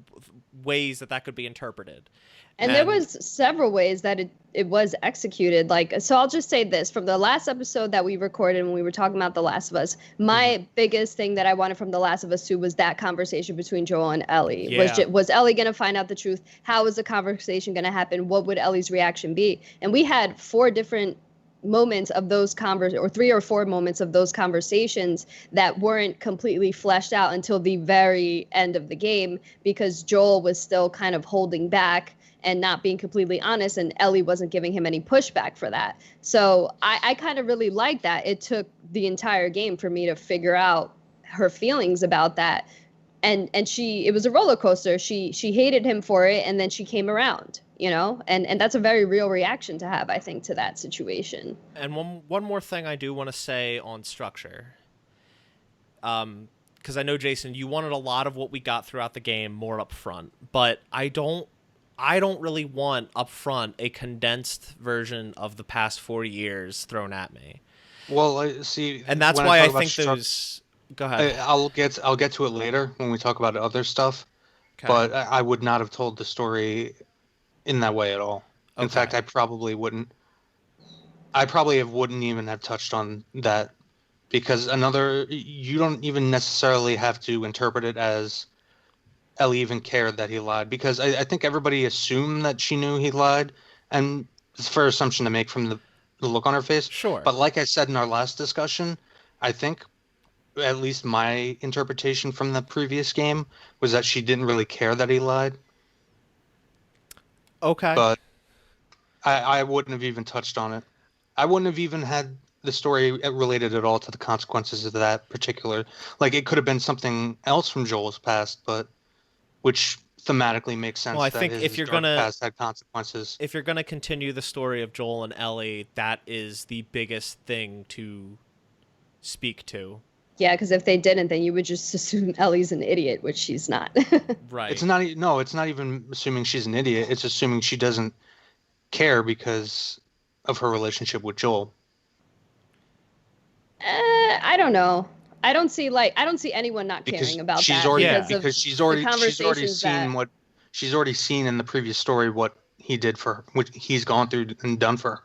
ways that could be interpreted. And there was several ways that it was executed. Like, so I'll just say this from the last episode that we recorded when we were talking about The Last of Us, my biggest thing that I wanted from The Last of Us 2 was that conversation between Joel and Ellie. Yeah. Was Ellie going to find out the truth? How was the conversation going to happen? What would Ellie's reaction be? And we had 4 different moments of those or 3 or 4 moments of those conversations that weren't completely fleshed out until the very end of the game, because Joel was still kind of holding back and not being completely honest, and Ellie wasn't giving him any pushback for that. So I kind of really like that. It took the entire game for me to figure out her feelings about that. And it was a roller coaster. She hated him for it, and then she came around, you know? And that's a very real reaction to have, I think, to that situation. And one more thing I do want to say on structure. Because I know, Jason, you wanted a lot of what we got throughout the game more up front, but I don't really want up front a condensed version of the past 4 years thrown at me. Well, I see, and that's why I think those. Go ahead. I'll get to it later when we talk about other stuff. Okay. But I would not have told the story in that way at all. Okay. In fact, I probably wouldn't. I probably wouldn't even have touched on that, because you don't even necessarily have to interpret it as Ellie even cared that he lied, because I think everybody assumed that she knew he lied, and it's a fair assumption to make from the look on her face. Sure. But like I said in our last discussion, I think at least my interpretation from the previous game was that she didn't really care that he lied. Okay. But I wouldn't have even touched on it. I wouldn't have even had the story related at all to the consequences of that particular. Like, it could have been something else from Joel's past, but which thematically makes sense. Well, I think if you're gonna past had consequences. If you're gonna continue the story of Joel and Ellie, that is the biggest thing to speak to. Yeah, because if they didn't, then you would just assume Ellie's an idiot, which she's not. Right. It's not even assuming she's an idiot. It's assuming she doesn't care because of her relationship with Joel. I don't know. I don't see anyone not caring about that. Because she's already seen in the previous story what he did for her, what he's gone through and done for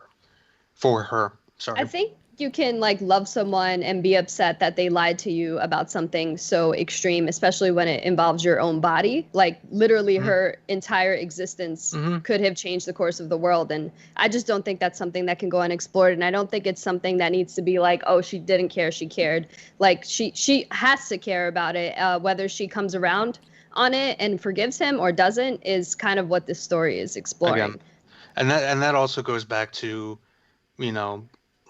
her. Sorry. I think you can love someone and be upset that they lied to you about something so extreme, especially when it involves your own body. Like, literally her entire existence could have changed the course of the world. And I just don't think that's something that can go unexplored. And I don't think it's something that needs to be like, oh, she didn't care, she cared. Like, she has to care about it. Whether she comes around on it and forgives him or doesn't is kind of what this story is exploring. Again. And that also goes back to,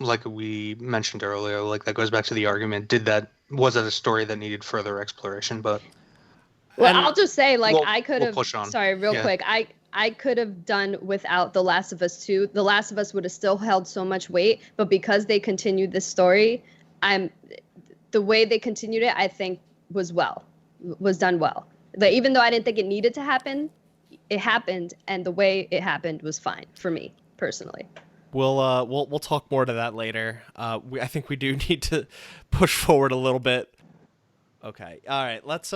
like we mentioned earlier, like that goes back to the argument, was it a story that needed further exploration? But I'll just say, I could have push on. Sorry, real quick. I could have done without The Last of Us 2. The Last of Us would have still held so much weight, but because they continued this story, the way they continued it, I think was done well. Like, even though I didn't think it needed to happen, it happened, and the way it happened was fine for me personally. We'll talk more to that later. I think we do need to push forward a little bit. Okay. All right. Let's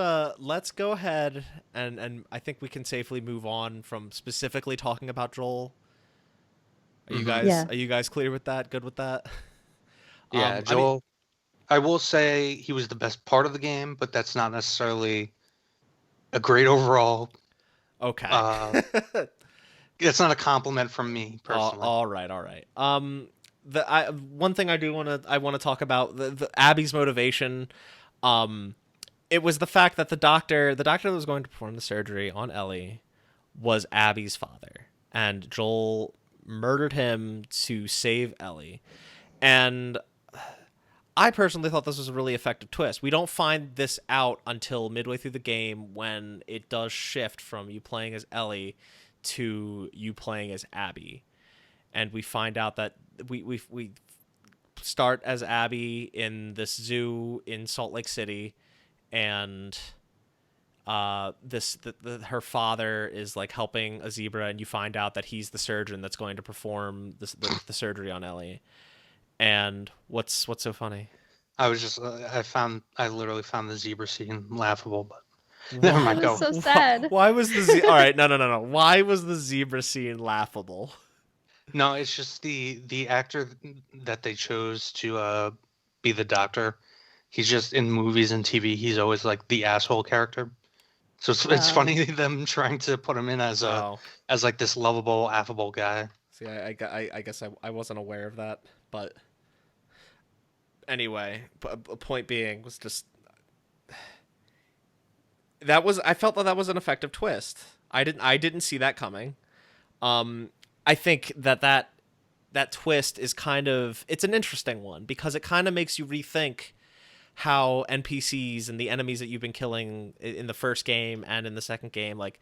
go ahead and I think we can safely move on from specifically talking about Joel. Are you guys clear with that? Good with that? Yeah, Joel. I will say he was the best part of the game, but that's not necessarily a great overall. Okay. It's not a compliment from me personally. All right. One thing I want to talk about the Abby's motivation. It was the fact that the doctor that was going to perform the surgery on Ellie was Abby's father, and Joel murdered him to save Ellie. And I personally thought this was a really effective twist. We don't find this out until midway through the game when it does shift from you playing as Ellie to you playing as Abby. And we find out that we start as Abby in this zoo in Salt Lake City, and her father is like helping a zebra, and you find out that he's the surgeon that's going to perform the surgery on Ellie. And what's so funny? I was just I literally found the zebra scene laughable, but never mind. It was so sad. Why was the all right? No. Why was the zebra scene laughable? No, it's just the actor that they chose to be the doctor. He's just in movies and TV. He's always like the asshole character. So it's funny them trying to put him in as like this lovable, affable guy. See, I guess I wasn't aware of that, but anyway, point being was just I felt that was an effective twist. I didn't see that coming. I think that twist is it's an interesting one because it kind of makes you rethink how NPCs and the enemies that you've been killing in the first game and in the second game, like,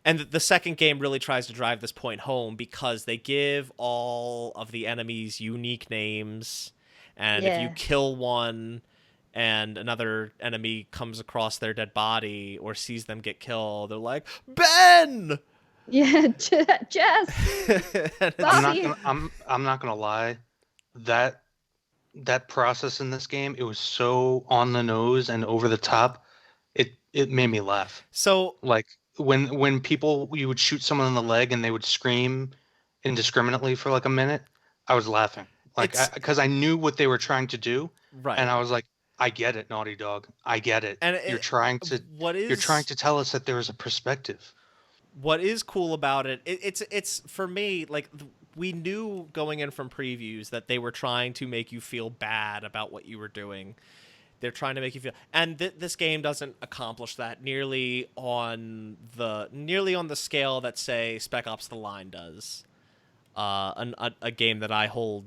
and the second game really tries to drive this point home because they give all of the enemies unique names, and if you kill one and another enemy comes across their dead body or sees them get killed, they're like, Ben! Yeah, Jess. I'm not gonna lie, that process in this game, it was so on the nose and over the top. It made me laugh. So like when people, you would shoot someone in the leg and they would scream indiscriminately for like a minute, I was laughing because I knew what they were trying to do, right? And I was like, I get it, Naughty Dog, I get it. And you're trying to tell us that there is a perspective. What is cool about it's for me, like, we knew going in from previews that they were trying to make you feel bad about what you were doing. They're trying to make you feel, and this game doesn't accomplish that nearly on the scale that, say, Spec Ops: The Line does. A game that I hold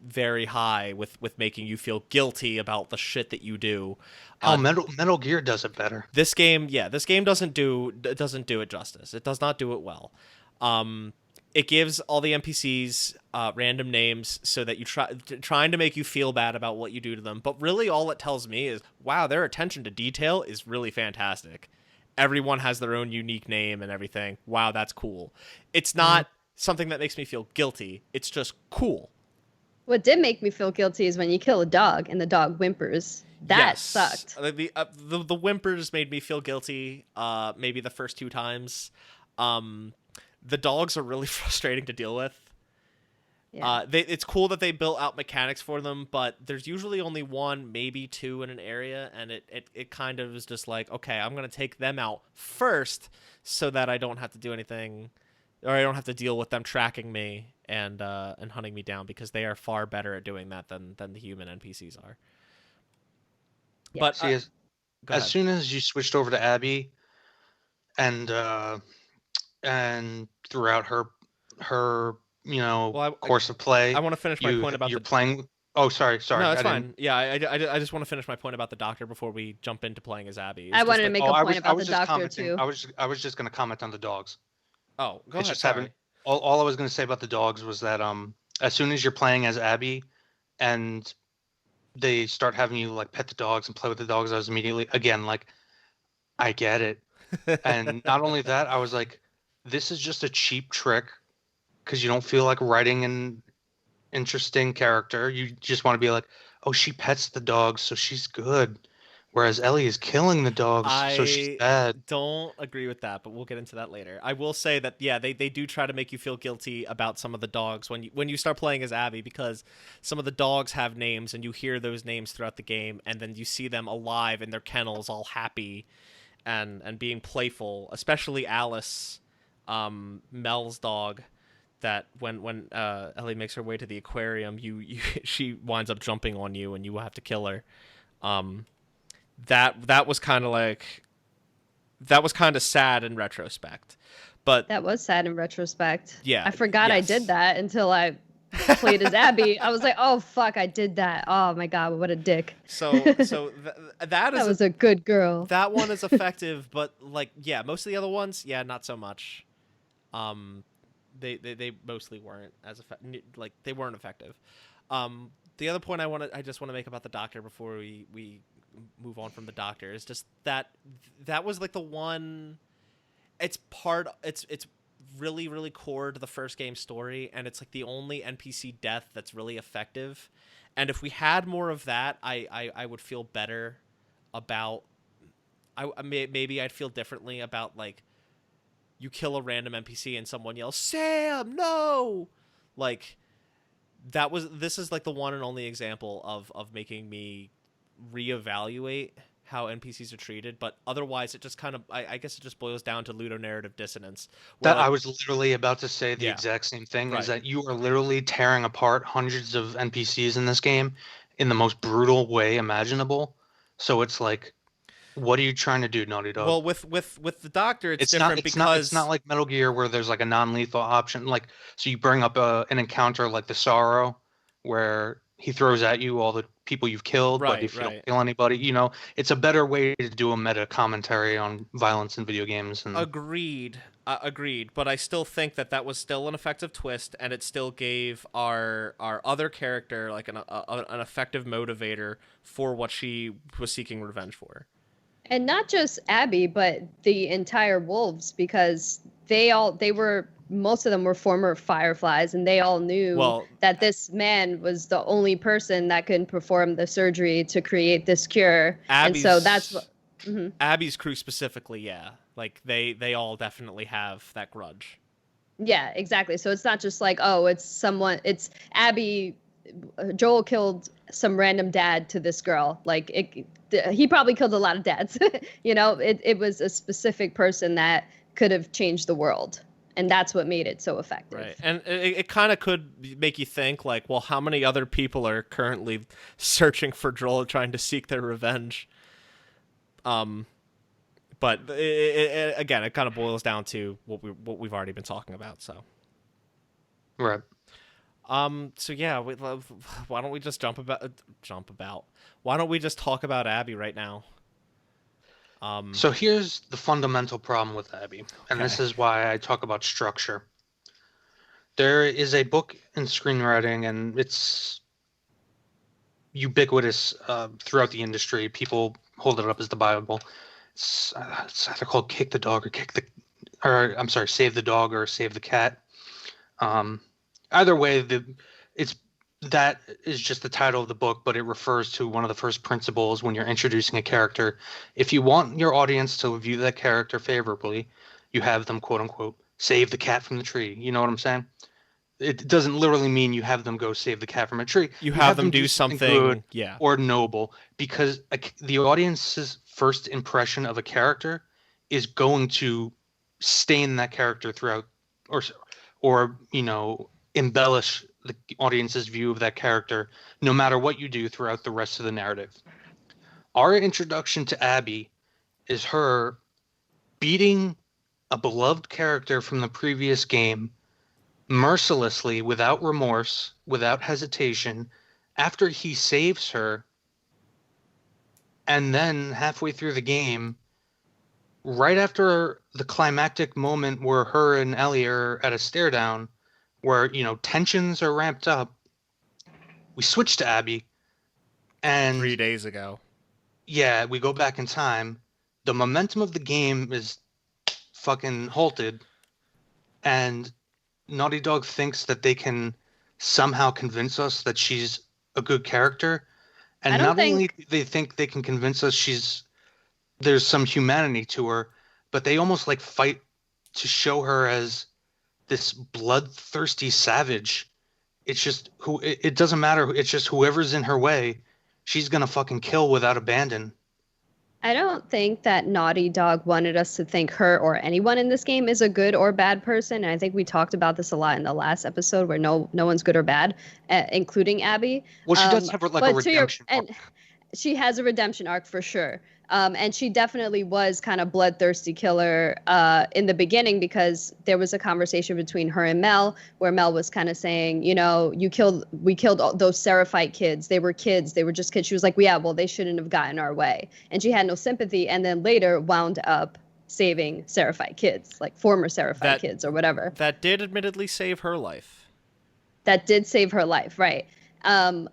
very high with making you feel guilty about the shit that you do. Metal Gear does it better. This game doesn't do it justice. It does not do it well. It gives all the NPCs random names so that you trying to make you feel bad about what you do to them. But really, all it tells me is, wow, their attention to detail is really fantastic. Everyone has their own unique name and everything. Wow, that's cool. It's not something that makes me feel guilty. It's just cool. What did make me feel guilty is when you kill a dog and the dog whimpers. That sucked. The whimpers made me feel guilty. Maybe the first 2 times. The dogs are really frustrating to deal with. Yeah. It's cool that they built out mechanics for them, but there's usually only 1, maybe 2 in an area, and it kind of is just like, okay, I'm going to take them out first so that I don't have to do anything, or I don't have to deal with them tracking me and hunting me down, because they are far better at doing that than the human NPCs are. Yeah. But see, as soon as you switched over to Abby, and throughout her course of play, I want to finish my point about playing. Oh, sorry. No, it's fine. Yeah, I just want to finish my point about the doctor before we jump into playing as Abby. I wanted to make a point about the doctor too. I was just going to comment on the dogs. Oh, go ahead. All I was going to say about the dogs was that as soon as you're playing as Abby, and they start having you like pet the dogs and play with the dogs, I was immediately, again, like, I get it. And not only that, I was like, this is just a cheap trick because you don't feel like writing an interesting character. You just want to be like, oh, she pets the dogs, so she's good. Whereas Ellie is killing the dogs, so she's bad. I don't agree with that, but we'll get into that later. I will say that, yeah, they do try to make you feel guilty about some of the dogs when you start playing as Abby, because some of the dogs have names, and you hear those names throughout the game, and then you see them alive in their kennels, all happy and being playful, especially Alice, Mel's dog, that when Ellie makes her way to the aquarium, she winds up jumping on you and you have to kill her. That was kind of like, that was kind of sad in retrospect. But that was sad in retrospect. Yeah, I forgot I did that until I played as Abby. I was like, oh fuck, I did that. Oh my god, what a dick. That was a good girl. That one is effective, but like, yeah, most of the other ones, yeah, not so much. They mostly weren't as effective. Like, they weren't effective. The other point I just want to make about the Doctor before we move on from the Doctor is just that was like the one. It's really, really core to the first game story, and it's like the only NPC death that's really effective. And if we had more of that, I would feel better about. Maybe I'd feel differently about, like, you kill a random NPC and someone yells, "Sam, no!" Like, this is like the one and only example of making me reevaluate how NPCs are treated, but otherwise it just kind of, I guess it just boils down to ludonarrative dissonance. That, like, I was literally about to say the exact same thing, is that you are literally tearing apart hundreds of NPCs in this game in the most brutal way imaginable. So it's like, what are you trying to do, Naughty Dog? Well, with the Doctor, it's different because it's not like Metal Gear where there's like a non-lethal option. Like, so you bring up an encounter like the Sorrow, where he throws at you all the people you've killed, but if you don't kill anybody, it's a better way to do a meta commentary on violence in video games. And agreed. But I still think that was still an effective twist, and it still gave our other character like an effective motivator for what she was seeking revenge for. And not just Abby, but the entire wolves, because most of them were former Fireflies, and they all knew that this man was the only person that could perform the surgery to create this cure. And so that's what Abby's crew specifically, yeah. Like, they all definitely have that grudge. Yeah, exactly. So it's not just like, oh, it's Abby. Joel killed some random dad to this girl. Like, he probably killed a lot of dads. It was a specific person that could have changed the world. And that's what made it so effective. Right. And it kind of could make you think, like, well, how many other people are currently searching for Joel, trying to seek their revenge? But again, it kind of boils down to what we've already been talking about. So. Right. So yeah, why don't we just jump about? Why don't we just talk about Abby right now? So here's the fundamental problem with Abby, and this is why I talk about structure. There is a book in screenwriting, and it's ubiquitous throughout the industry. People hold it up as the Bible. It's either called "Kick the Dog" or "Save the Dog" or "Save the Cat." Either way, that is just the title of the book, but it refers to one of the first principles when you're introducing a character. If you want your audience to view that character favorably, you have them, quote unquote, save the cat from the tree. You know what I'm saying? It doesn't literally mean you have them go save the cat from a tree. You have them do something good or noble, because the audience's first impression of a character is going to stain that character throughout, or embellish the audience's view of that character, no matter what you do throughout the rest of the narrative. Our introduction to Abby is her beating a beloved character from the previous game mercilessly, without remorse, without hesitation, after he saves her, and then halfway through the game, right after the climactic moment where her and Ellie are at a stare down, where tensions are ramped up, we switch to Abby, and 3 days ago, we go back in time. The momentum of the game is fucking halted, and Naughty Dog thinks that they can somehow convince us that she's a good character, and only they think they can convince us there's some humanity to her, but they almost like fight to show her as this bloodthirsty savage. It's just it doesn't matter. It's just whoever's in her way, she's gonna fucking kill without abandon. I don't think that Naughty Dog wanted us to think her or anyone in this game is a good or bad person. And I think we talked about this a lot in the last episode, where no one's good or bad, including Abby. Well, she does have like a redemption. she has a redemption arc for sure. And she definitely was kind of bloodthirsty killer in the beginning, because there was a conversation between her and Mel where Mel was kind of saying, you know, we killed all those Seraphite kids. They were kids. They were just kids. She was like, well, yeah, well, they shouldn't have gotten our way. And she had no sympathy, and then later wound up saving Seraphite kids, like former Seraphite kids or whatever. That did admittedly save her life. That did save her life, right. And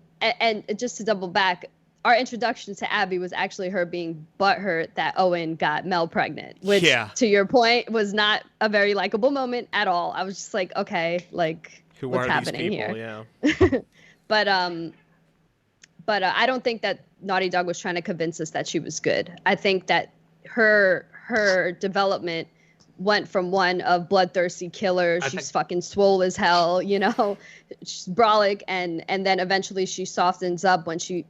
just to double back, our introduction to Abby was actually her being butthurt that Owen got Mel pregnant, which, to your point, was not a very likable moment at all. I was just like, okay, like, what's happening here? Yeah. But I don't think that Naughty Dog was trying to convince us that she was good. I think that her development went from one of bloodthirsty killer, she's fucking swole as hell, you know, she's brolic, and then eventually she softens up when she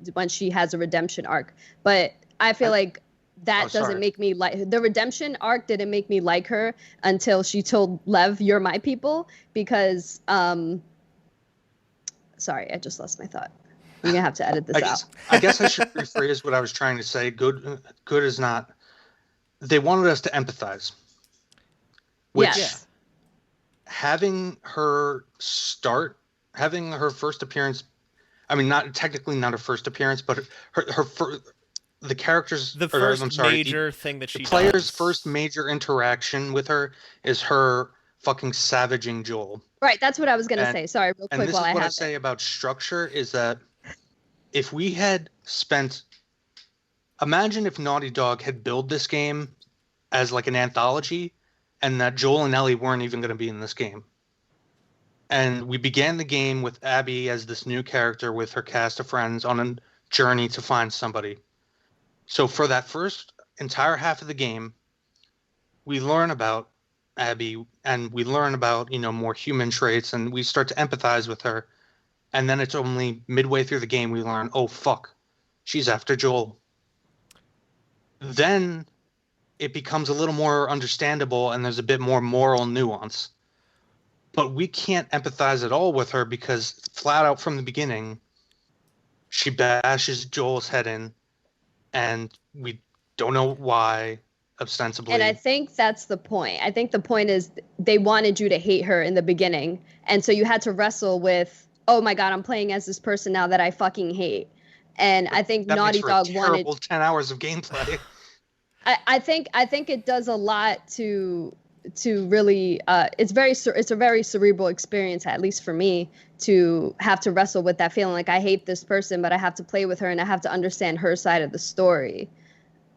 has a redemption arc. But I feel like that doesn't make me like the redemption arc. Didn't make me like her until she told Lev, "You're my people," because sorry, I just lost my thought. You're gonna have to edit this out. I guess I should rephrase what I was trying to say. Good is not. They wanted us to empathize. Which, having her first appearance, I mean, not her first appearance, but the character's the first major thing that she does. The player's first major interaction with her is her fucking savaging Joel. Right, that's what I was gonna say. Sorry, real quick. And this is what I say about structure is that if we had imagine if Naughty Dog had built this game as like an anthology, and that Joel and Ellie weren't even going to be in this game. And we began the game with Abby as this new character with her cast of friends on a journey to find somebody. So for that first entire half of the game, we learn about Abby, and we learn about, you know, more human traits, and we start to empathize with her. And then it's only midway through the game we learn, oh, fuck, she's after Joel. Then it becomes a little more understandable, and there's a bit more moral nuance. But we can't empathize at all with her because flat out from the beginning, she bashes Joel's head in, and we don't know why, ostensibly. And I think that's the point. I think the point is they wanted you to hate her in the beginning, and so you had to wrestle with, oh my god, I'm playing as this person now that I fucking hate. And I think Naughty Dog wanted 10 hours of gameplay. I think it does a lot to really it's a very cerebral experience, at least for me, to have to wrestle with that feeling like I hate this person, but I have to play with her and I have to understand her side of the story.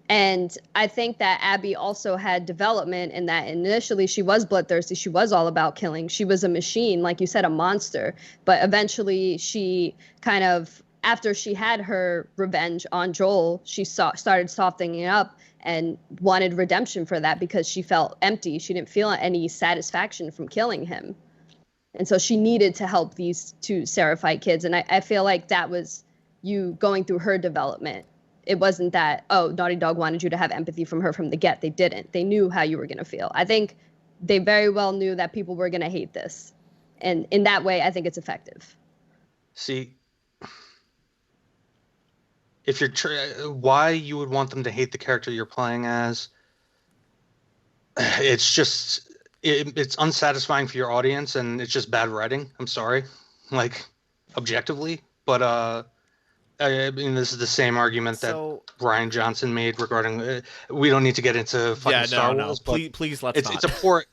And I think that Abby also had development in that initially she was bloodthirsty. She was all about killing. She was a machine, like you said, a monster. But eventually she kind of, after she had her revenge on Joel, she started softening up and wanted redemption for that because she felt empty. She didn't feel any satisfaction from killing him. And so she needed to help these two Seraphite kids. And I feel like that was you going through her development. It wasn't that, oh, Naughty Dog wanted you to have empathy from her from the get. They didn't. They knew how you were going to feel. I think they very well knew that people were going to hate this. And in that way, I think it's effective. See, if you're why you would want them to hate the character you're playing as, it's just it's unsatisfying for your audience, and it's just bad writing. I'm sorry, like objectively, but I mean, this is the same argument that Rian Johnson made regarding. We don't need to get into fucking Star Wars. No. Please let's not.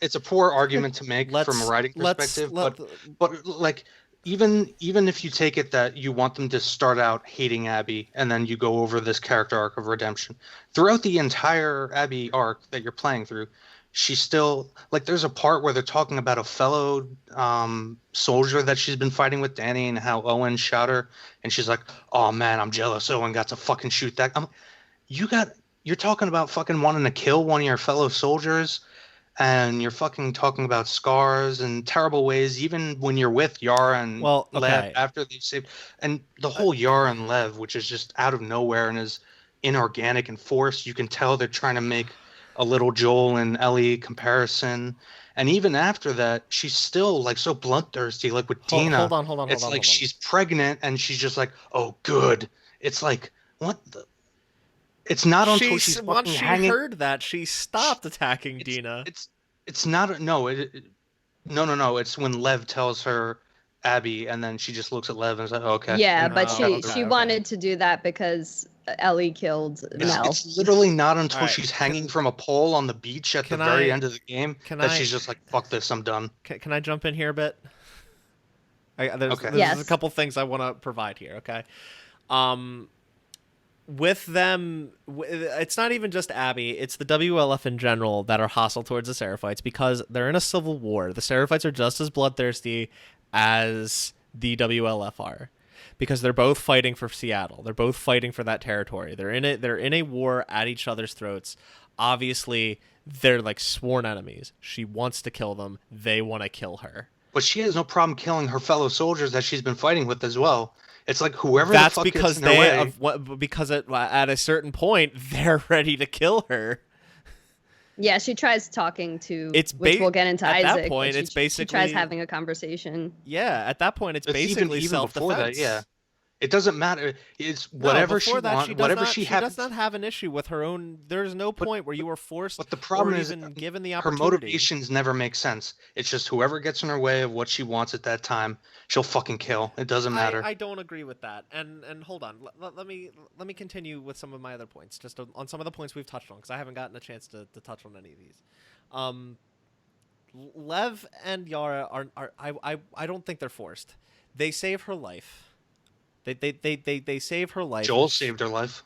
It's a poor argument to make from a writing perspective. But like even if you take it that you want them to start out hating Abby and then you go over this character arc of redemption throughout the entire Abby arc that you're playing through, she's still like there's a part where they're talking about a fellow soldier that she's been fighting with, Danny, and how Owen shot her, and she's like, oh man, I'm jealous Owen got to fucking shoot that. You're talking about fucking wanting to kill one of your fellow soldiers, and you're fucking talking about scars and terrible ways, even when you're with Yara and Lev after they've saved, and the whole Yara and Lev, which is just out of nowhere and is inorganic and forced. You can tell they're trying to make a little Joel and Ellie comparison. And even after that, she's still like so bloodthirsty, like with Dina. Hold on. It's like she's pregnant and she's just like, oh, good. It's like, what the? It's not until she's once fucking she hanging. heard that, she stopped attacking Dina. It's not no. No. It's when Lev tells her Abby, and then she just looks at Lev and is like, oh, okay. Yeah, And but okay. she wanted to do that because Ellie killed Mel. It's literally not until right, she's hanging from a pole on the beach at the very end of the game that she's just like, fuck this, I'm done. Can I jump in here a bit? There's Yes. a couple things I want to provide here, okay? With them, it's not even just Abby, it's the WLF in general that are hostile towards the Seraphites because they're in a civil war. The Seraphites are just as bloodthirsty as the WLF are because they're both fighting for Seattle. They're both fighting for that territory. They're in a war at each other's throats. Obviously, they're like sworn enemies. She wants to kill them. They want to kill her. But she has no problem killing her fellow soldiers that she's been fighting with as well. It's like whoever That's the fuck because gets in her way. Because at a certain point they're ready to kill her. Yeah, she tries talking to. It's which we'll get into at Isaac. that point. It's basically she tries having a conversation. Yeah, at that point it's basically even self-defense. before that, yeah. It doesn't matter. It's whatever she wants. Whatever she happens. She does not have an issue with her own. There's no point where you were forced. But the problem or is, even given the her opportunity. motivations never make sense. It's just whoever gets in her way of what she wants at that time, she'll fucking kill. It doesn't matter. I don't agree with that. And hold on. Let me continue with some of my other points, just on some of the points we've touched on, because I haven't gotten a chance to touch on any of these. Lev and Yara are I don't think they're forced. They save her life. They save her life. Joel saved her life.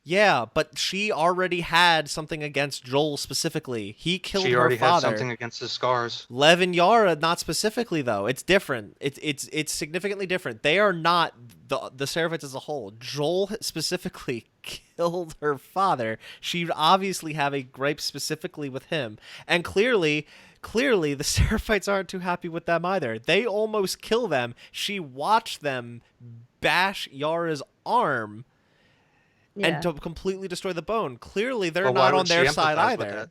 Yeah, but she already had something against Joel specifically. He killed her father. She already had something against his scars. Lev and Yara, not specifically though. It's different. It's significantly different. They are not the Seraphites as a whole. Joel specifically killed her father. She obviously have a gripe specifically with him, and clearly the Seraphites aren't too happy with them either. They almost kill them. She watched them bash Yara's arm and to completely destroy the bone. Clearly, they're not on their side either.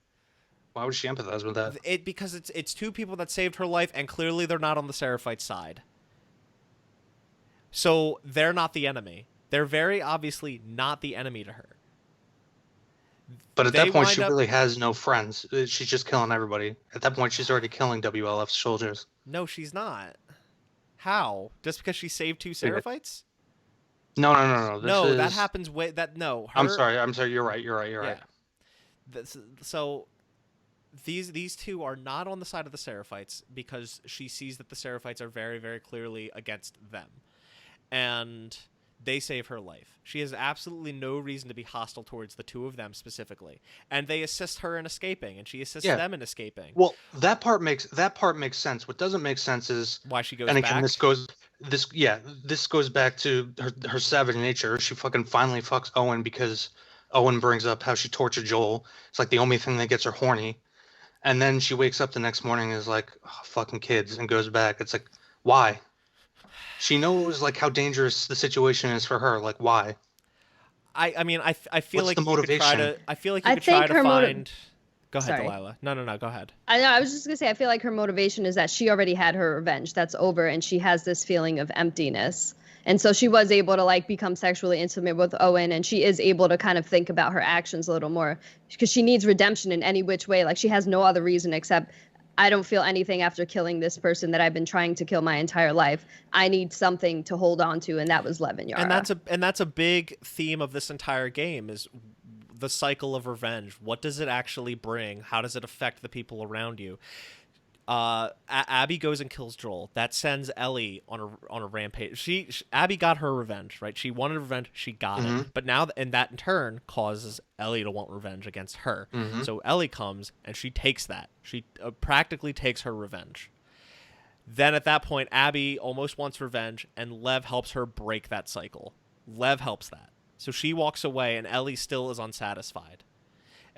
Why would she empathize with that? Because it's two people that saved her life, and clearly they're not on the Seraphite side. So they're not the enemy. They're very obviously not the enemy to her. But at that point, she really has no friends. She's just killing everybody. At that point, she's already killing WLF soldiers. No, she's not. How? Just because she saved two Seraphites? No. That happens way I'm sorry. You're right. Yeah. So these two are not on the side of the Seraphites because she sees that the Seraphites are very, very clearly against them. And they save her life. She has absolutely no reason to be hostile towards the two of them specifically. And they assist her in escaping, and she assists them in escaping. Well, that part makes sense. What doesn't make sense is why she goes back. And again, back. this goes back to her savage nature. She fucking finally fucks Owen because Owen brings up how she tortured Joel. It's like the only thing that gets her horny. And then she wakes up the next morning and is like, oh, fucking kids, and goes back. It's like, why? She knows like how dangerous the situation is for her. Like, why? I mean, I feel What's like the motivation? I feel like you could try to find. Go ahead, Delaila. No, go ahead. I was just gonna say I feel like her motivation is that she already had her revenge. That's over, and she has this feeling of emptiness. And so she was able to like become sexually intimate with Owen, and she is able to kind of think about her actions a little more because she needs redemption in any which way. Like she has no other reason except I don't feel anything after killing this person that I've been trying to kill my entire life. I need something to hold on to, and that was Lev and Yara. And that's a big theme of this entire game is the cycle of revenge. What does it actually bring? How does it affect the people around you? Abby goes and kills Joel. That sends Ellie on a rampage. Abby got her revenge, right? She wanted revenge. She got it. But now, and that in turn causes Ellie to want revenge against her. So Ellie comes and she takes that. She practically takes her revenge. Then at that point, Abby almost wants revenge, and Lev helps her break that cycle. Lev helps that. So she walks away, and Ellie still is unsatisfied.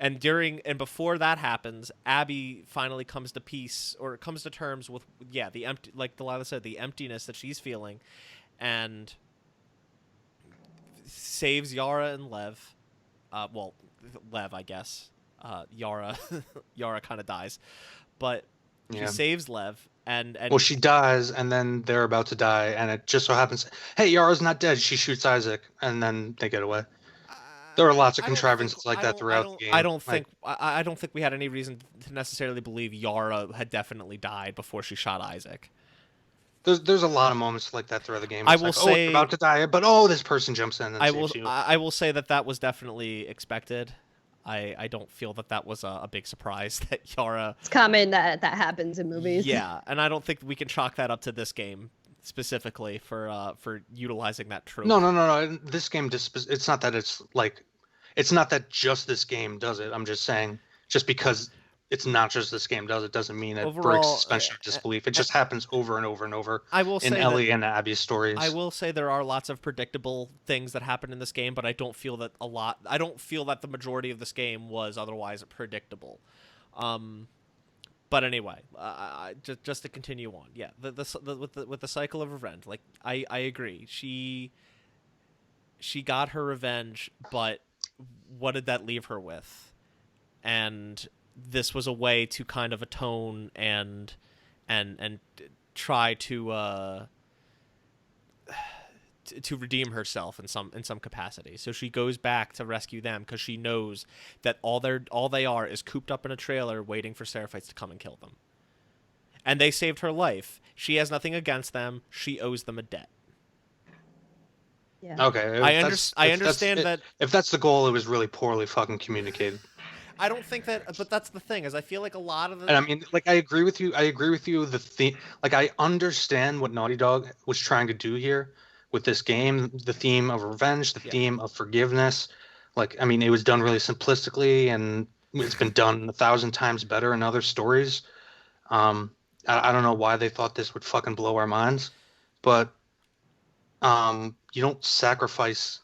And before that happens, Abby finally comes to peace or comes to terms with the empty, like Delaila said, the emptiness that she's feeling, and saves Yara and Lev. Lev, I guess. Yara kind of dies, but she saves Lev. And she dies, and then they're about to die, and it just so happens, hey, Yara's not dead. She shoots Isaac, and then they get away. There are lots of contrivances like that throughout the game. I don't think we had any reason to necessarily believe Yara had definitely died before she shot Isaac. There's a lot of moments like that throughout the game. I will say, you're about to die, but this person jumps in and saves you. I will say that was definitely expected. I don't feel that was a big surprise that Yara. It's common that happens in movies. Yeah, and I don't think we can chalk that up to this game specifically for utilizing that trope. No. This game it's not that it's not that just this game does it. I'm just saying, just because it's not just this game does it doesn't mean it breaks suspension of disbelief. It just happens over and over and over. I will say in Ellie and Abby's stories. I will say there are lots of predictable things that happen in this game, but I don't feel that I don't feel that the majority of this game was otherwise predictable. But anyway, just to continue on, yeah, with the cycle of revenge, like I agree. She got her revenge, but what did that leave her with? And this was a way to kind of atone and try to redeem herself in some capacity. So she goes back to rescue them because she knows that all they are is cooped up in a trailer waiting for Seraphites to come and kill them. And they saved her life. She has nothing against them. She owes them a debt. Yeah. Okay. I understand that if that's the goal, it was really poorly fucking communicated. I don't think that, but that's the thing, is I feel like a lot of the... And I mean, like, I agree with you. The theme, like, I understand what Naughty Dog was trying to do here with this game, the theme of revenge, the theme of forgiveness. Like, I mean, it was done really simplistically, and it's been done 1,000 times better in other stories. I don't know why they thought this would fucking blow our minds, but you don't sacrifice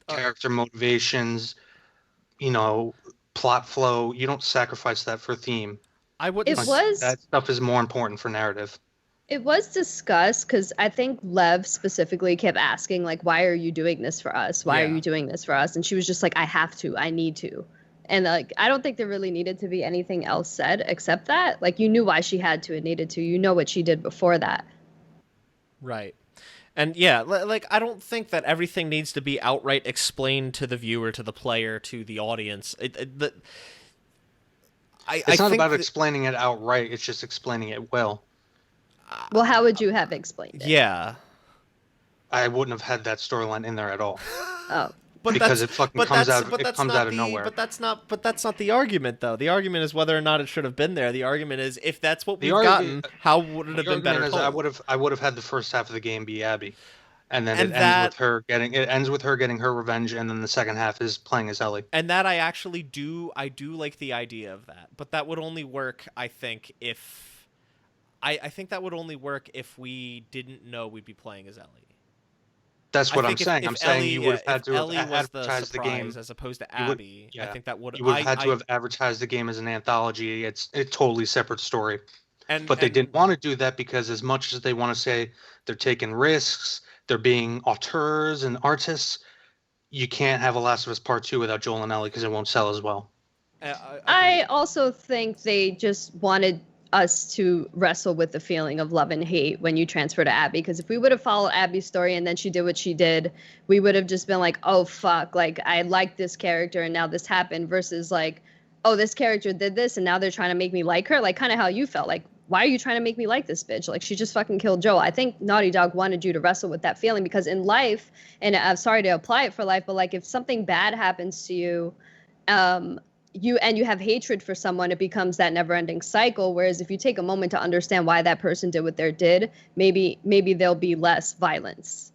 character motivations, plot flow. You don't sacrifice that for theme. That stuff is more important for narrative. It was discussed because I think Lev specifically kept asking, like, why are you doing this for us? Why are you doing this for us? And she was just like, I have to, I need to. And like, I don't think there really needed to be anything else said except that. Like, you knew why she had to and needed to. You know what she did before that. Right. And yeah, like, I don't think that everything needs to be outright explained to the viewer, to the player, to the audience. It's not about explaining it outright. It's just explaining it well. Well, how would you have explained it? Yeah. I wouldn't have had that storyline in there at all. Oh. Because it fucking comes out of nowhere. But that's not the argument, though. The argument is whether or not it should have been there. The argument is, if that's what we've gotten, how would it have been better told? I would have had the first half of the game be Abby, and then it ends with her getting her revenge, and then the second half is playing as Ellie. And that I actually do like the idea of that, but that would only work, I think, if we didn't know we'd be playing as Ellie. That's what I'm saying. I'm saying you would have had to have advertised the game as opposed to Abby. I think that would. You would have had to have advertised the game as an anthology. It's a totally separate story. But they didn't want to do that because, as much as they want to say they're taking risks, they're being auteurs and artists, you can't have a Last of Us Part 2 without Joel and Ellie because it won't sell as well. I also think they just wanted us to wrestle with the feeling of love and hate when you transfer to Abby, because if we would have followed Abby's story and then she did what she did, we would have just been like, oh fuck, like I like this character and now this happened, versus like, oh, this character did this and now they're trying to make me like her, like kind of how you felt, like why are you trying to make me like this bitch, like she just fucking killed Joel. I think Naughty Dog wanted you to wrestle with that feeling, because in life, and I'm sorry to apply it for life, but like if something bad happens to you, you have hatred for someone, it becomes that never-ending cycle. Whereas if you take a moment to understand why that person did what they did, maybe there'll be less violence.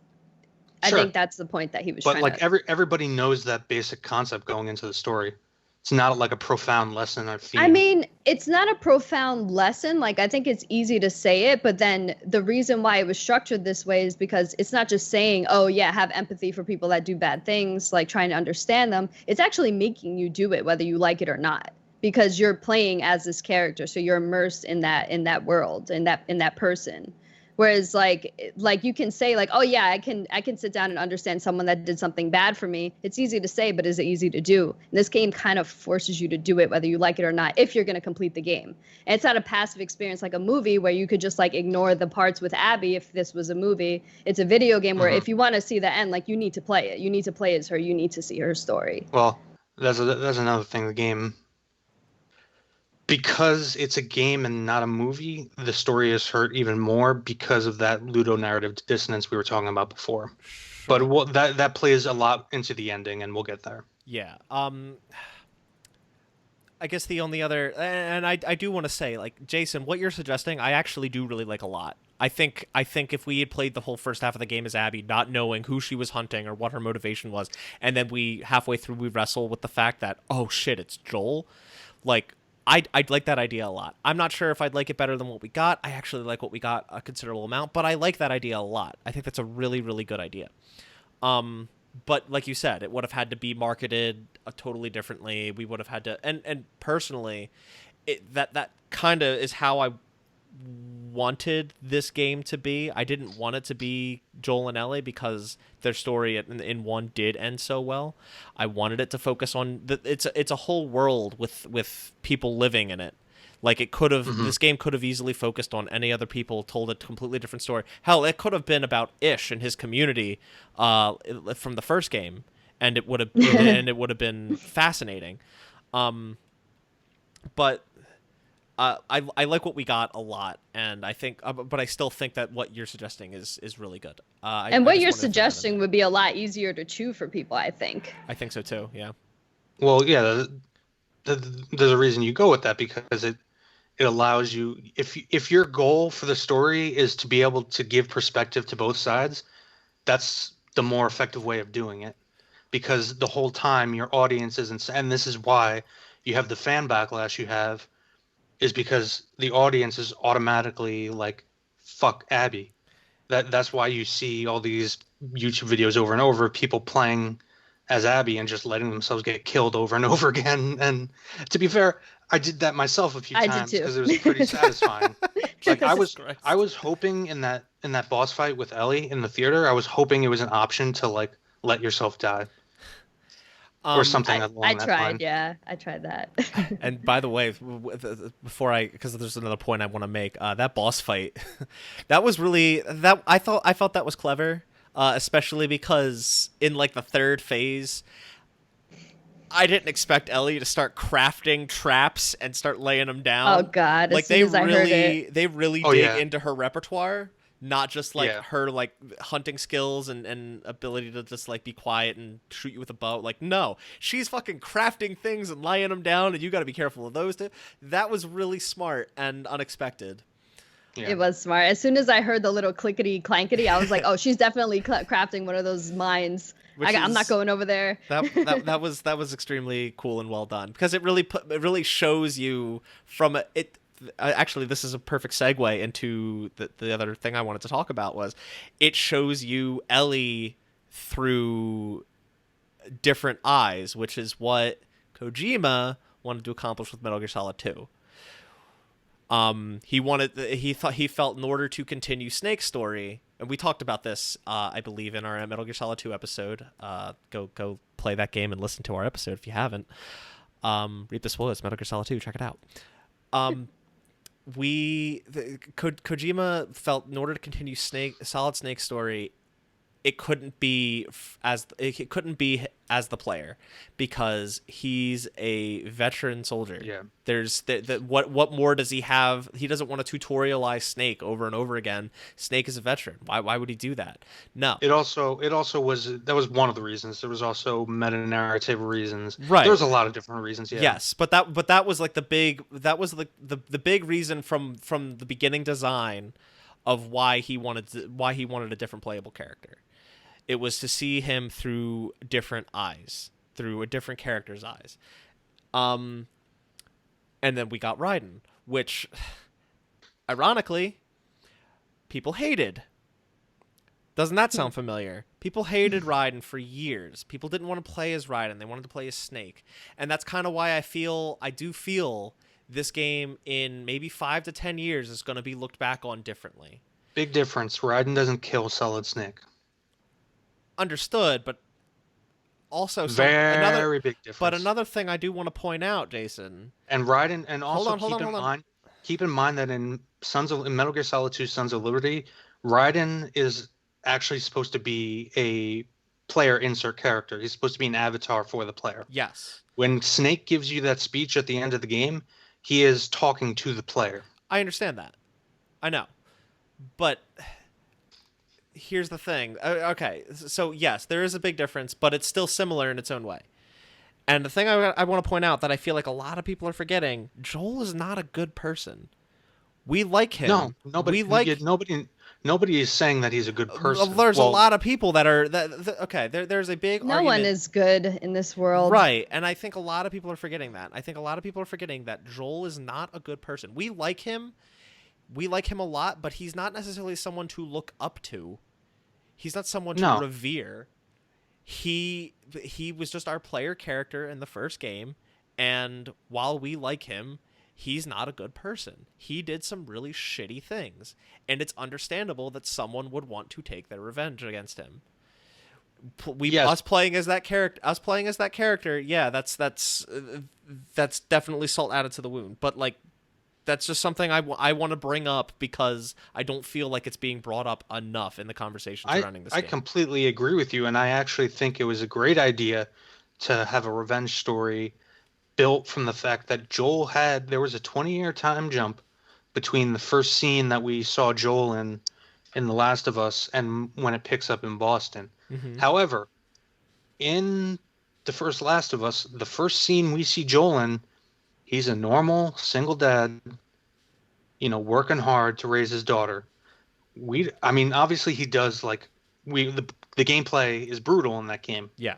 Sure. I think that's the point that he was trying to... But like everybody knows that basic concept going into the story. It's not like a profound lesson or theme. I mean, it's not a profound lesson. Like, I think it's easy to say it, but then the reason why it was structured this way is because it's not just saying, oh yeah, have empathy for people that do bad things, like trying to understand them. It's actually making you do it, whether you like it or not, because you're playing as this character. So you're immersed in that world, in that person. Whereas like you can say like, oh yeah, I can sit down and understand someone that did something bad for me. It's easy to say, but is it easy to do? And this game kind of forces you to do it whether you like it or not, if you're going to complete the game. And it's not a passive experience like a movie where you could just like ignore the parts with Abby if this was a movie. It's a video game where if you want to see the end, like you need to play it. You need to play as her. You need to see her story. Well, that's another thing. The game, because it's a game and not a movie, the story is hurt even more because of that ludonarrative dissonance we were talking about before. Sure. But that plays a lot into the ending, and we'll get there. Yeah. I guess the only other, and I do want to say, like, Jason, what you're suggesting, I actually do really like a lot. I think if we had played the whole first half of the game as Abby, not knowing who she was hunting or what her motivation was, and then halfway through we wrestle with the fact that, oh shit, it's Joel, like, I'd like that idea a lot. I'm not sure if I'd like it better than what we got. I actually like what we got a considerable amount, but I like that idea a lot. I think that's a really, really good idea. But like you said, it would have had to be marketed totally differently. We would have had to, and personally, that kind of is how I wanted this game to be. I didn't want it to be Joel and Ellie because their story in one did end so well. I wanted it to focus on it's a whole world with people living in it. Like it could have, this game could have easily focused on any other people, told a completely different story. Hell, it could have been about Ish and his community from the first game, and it would have been fascinating. But I like what we got a lot, and I think, but I still think that what you're suggesting is really good. And what you're suggesting would be a lot easier to chew for people, I think. I think so too. Yeah. Well, yeah. There's a reason you go with that, because it allows you, if your goal for the story is to be able to give perspective to both sides, that's the more effective way of doing it. Because the whole time your audience isn't, and this is why you have the fan backlash you have, is because the audience is automatically like, fuck Abby. That's why you see all these YouTube videos over and over, people playing as Abby and just letting themselves get killed over and over again. And to be fair, I did that myself a few times because it was pretty satisfying. Like I was hoping in that boss fight with Ellie in the theater, I was hoping it was an option to like let yourself die. Or something along that line. Yeah, I tried that. And by the way, because there's another point I want to make, that boss fight, that was really, I felt that was clever, especially because in like the third phase, I didn't expect Ellie to start crafting traps and start laying them down. Oh God! Like they really dig into her repertoire. Not just like her like hunting skills and ability to just like be quiet and shoot you with a bow. Like no, she's fucking crafting things and laying them down, and you got to be careful of those two. That was really smart and unexpected. Yeah. It was smart. As soon as I heard the little clickety clankety, I was like, oh, she's definitely crafting one of those mines. I'm not going over there. That was extremely cool and well done, because it really shows you from it. Actually, this is a perfect segue into the other thing I wanted to talk about. Was it shows you Ellie through different eyes, which is what Kojima wanted to accomplish with Metal Gear Solid 2. He felt in order to continue Snake's story, and we talked about this, I believe, in our Metal Gear Solid 2 episode. Go play that game and listen to our episode if you haven't. Read the spoilers, Metal Gear Solid 2, check it out. Kojima felt in order to continue Solid Snake's story, it couldn't be as the player, because he's a veteran soldier. Yeah. There's what more does he have? He doesn't want to tutorialize Snake over and over again. Snake is a veteran. Why would he do that? No. It also was one of the reasons. There was also meta-narrative reasons. Right. There was a lot of different reasons. Yeah. Yes, but that was like the big reason from the beginning design of why he wanted a different playable character. It was to see him through different eyes, through a different character's eyes. And then we got Raiden, which, ironically, people hated. Doesn't that sound familiar? People hated Raiden for years. People didn't want to play as Raiden. They wanted to play as Snake. And that's kind of why I do feel this game in maybe 5 to 10 years is going to be looked back on differently. Big difference. Raiden doesn't kill Solid Snake. Understood, but also Very big difference. But another thing I do want to point out, Jason. And Raiden, and also keep in mind that in Metal Gear Solid 2 Sons of Liberty, Raiden is actually supposed to be a player insert character. He's supposed to be an avatar for the player. Yes. When Snake gives you that speech at the end of the game, he is talking to the player. I understand that. I know. But here's the thing. Okay, so yes, there is a big difference, but it's still similar in its own way. And the thing I want to point out that I feel like a lot of people are forgetting, Joel is not a good person. We like him. No, nobody is saying that he's a good person. There's a lot of people that are okay. There's a big no argument. one is good in this world, right? And I think a lot of people are forgetting that. I think a lot of people are forgetting that Joel is not a good person. We like him a lot, but he's not necessarily someone to look up to. He's not someone to revere. He was just our player character in the first game, and while we like him, he's not a good person. He did some really shitty things, and it's understandable that someone would want to take their revenge against him. Us playing as that character, yeah, that's definitely salt added to the wound. But like, that's just something I want to bring up because I don't feel like it's being brought up enough in the conversation surrounding this game. I completely agree with you, and I actually think it was a great idea to have a revenge story built from the fact that there was a 20-year time jump between the first scene that we saw Joel in The Last of Us and when it picks up in Boston. Mm-hmm. However, in the first Last of Us, the first scene we see Joel in, he's a normal single dad, working hard to raise his daughter. Obviously he does the gameplay is brutal in that game. Yeah.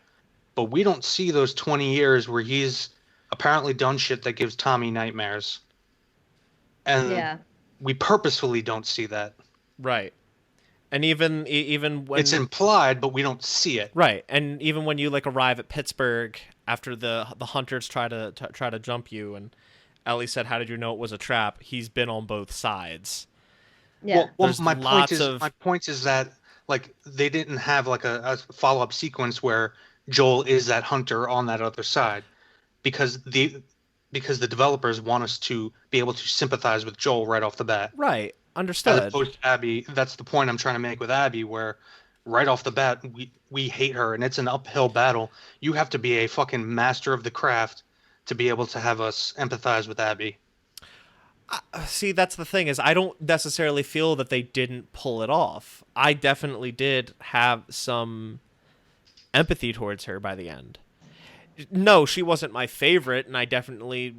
But we don't see those 20 years where he's apparently done shit that gives Tommy nightmares. And we purposefully don't see that. Right. And even when it's implied, but we don't see it. Right. And even when you arrive at Pittsburgh after the hunters try to jump you, and Ellie said, "How did you know it was a trap?" He's been on both sides. Yeah. Well, my point is that they didn't have a follow-up sequence where Joel is that hunter on that other side, because the developers want us to be able to sympathize with Joel right off the bat. Right. Understood. As opposed to Abby. That's the point I'm trying to make with Abby, where right off the bat we hate her, and it's an uphill battle. You have to be a fucking master of the craft to be able to have us empathize with Abby. See, that's the thing, is I don't necessarily feel that they didn't pull it off. I definitely did have some empathy towards her by the end. No, she wasn't my favorite, and I definitely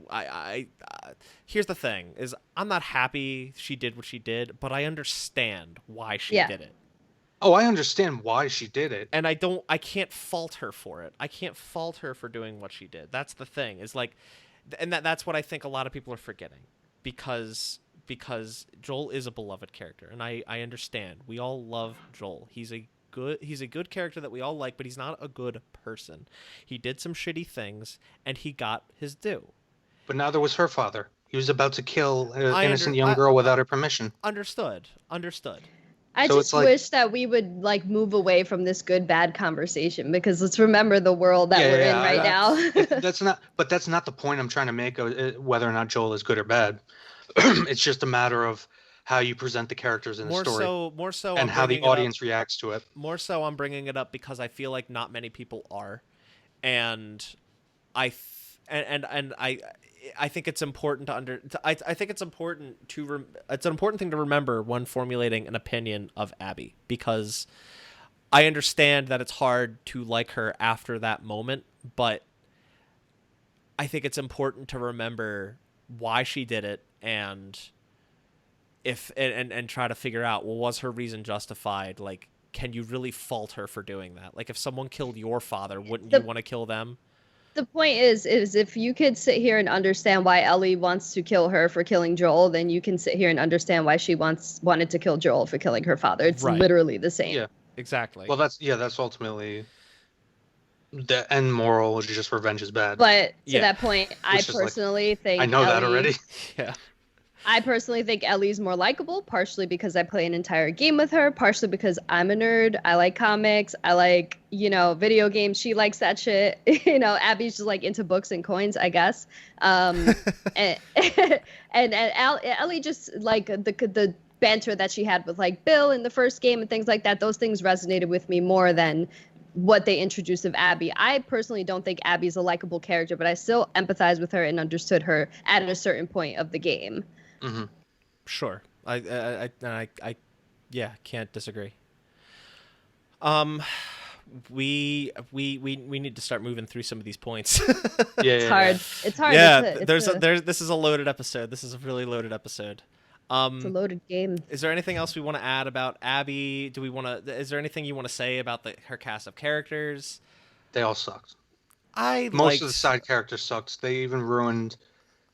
here's the thing, is I'm not happy she did what she did, but I understand why she did it. Oh, I understand why she did it. And I can't fault her for it. I can't fault her for doing what she did. That's the thing, is and that's what I think a lot of people are forgetting, because Joel is a beloved character, and I understand. We all love Joel. He's a good character that we all like, but he's not a good person. He did some shitty things, and he got his due. But now there was her father. He was about to kill an innocent young girl without her permission. Understood. I just wish that we would move away from this good-bad conversation, because let's remember the world that we're in right now. That's not the point I'm trying to make, whether or not Joel is good or bad. It's just a matter of how you present the characters in the story. More so, and how the audience reacts to it. More so, I'm bringing it up because I feel like not many people are, and I think it's important I think it's important it's an important thing to remember when formulating an opinion of Abby, because I understand that it's hard to like her after that moment, but I think it's important to remember why she did it, and and try to figure out, well, was her reason justified? Can you really fault her for doing that? If someone killed your father, wouldn't you want to kill them? The point is if you could sit here and understand why Ellie wants to kill her for killing Joel, then you can sit here and understand why she wanted to kill Joel for killing her father. It's literally the same. Yeah, exactly. Well, that's ultimately the end moral, is just revenge is bad. But to that point, I personally think I know that already. Yeah. I personally think Ellie's more likable, partially because I play an entire game with her, partially because I'm a nerd. I like comics. I like, video games. She likes that shit. Abby's just like into books and coins, I guess. And, and Ellie just like the banter that she had with like Bill in the first game and things like that. Those things resonated with me more than what they introduced of Abby. I personally don't think Abby's a likable character, but I still empathize with her and understood her at a certain point of the game. Mm-hmm. Sure. I can't disagree. We need to start moving through some of these points. It's hard. It's hard. Yeah, this is a loaded episode. This is a really loaded episode. It's a loaded game. Is there anything else we want to add about Abby? Is there anything you want to say about her cast of characters? They all sucked. Most of the side characters sucked. They even ruined.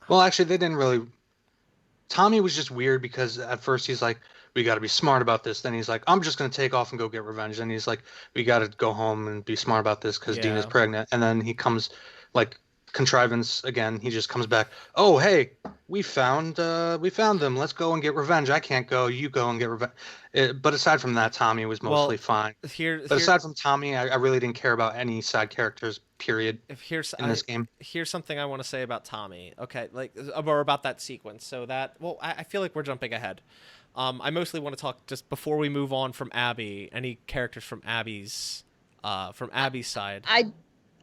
Well, actually, they didn't really. Tommy was just weird because at first he's like, "We got to be smart about this." Then he's like, "I'm just gonna take off and go get revenge." And he's like, "We got to go home and be smart about this because Dina's pregnant." And then he comes like. Contrivance again. He just comes back. Oh, hey, we found them. Let's go and get revenge. I can't go. You go and get revenge. But aside from that, Tommy was mostly fine. Aside from Tommy, I really didn't care about any side characters. Period. In this game, here's something I want to say about Tommy. Okay, or about that sequence. So I feel like we're jumping ahead. I mostly want to talk just before we move on from Abby. Any characters from Abby's side?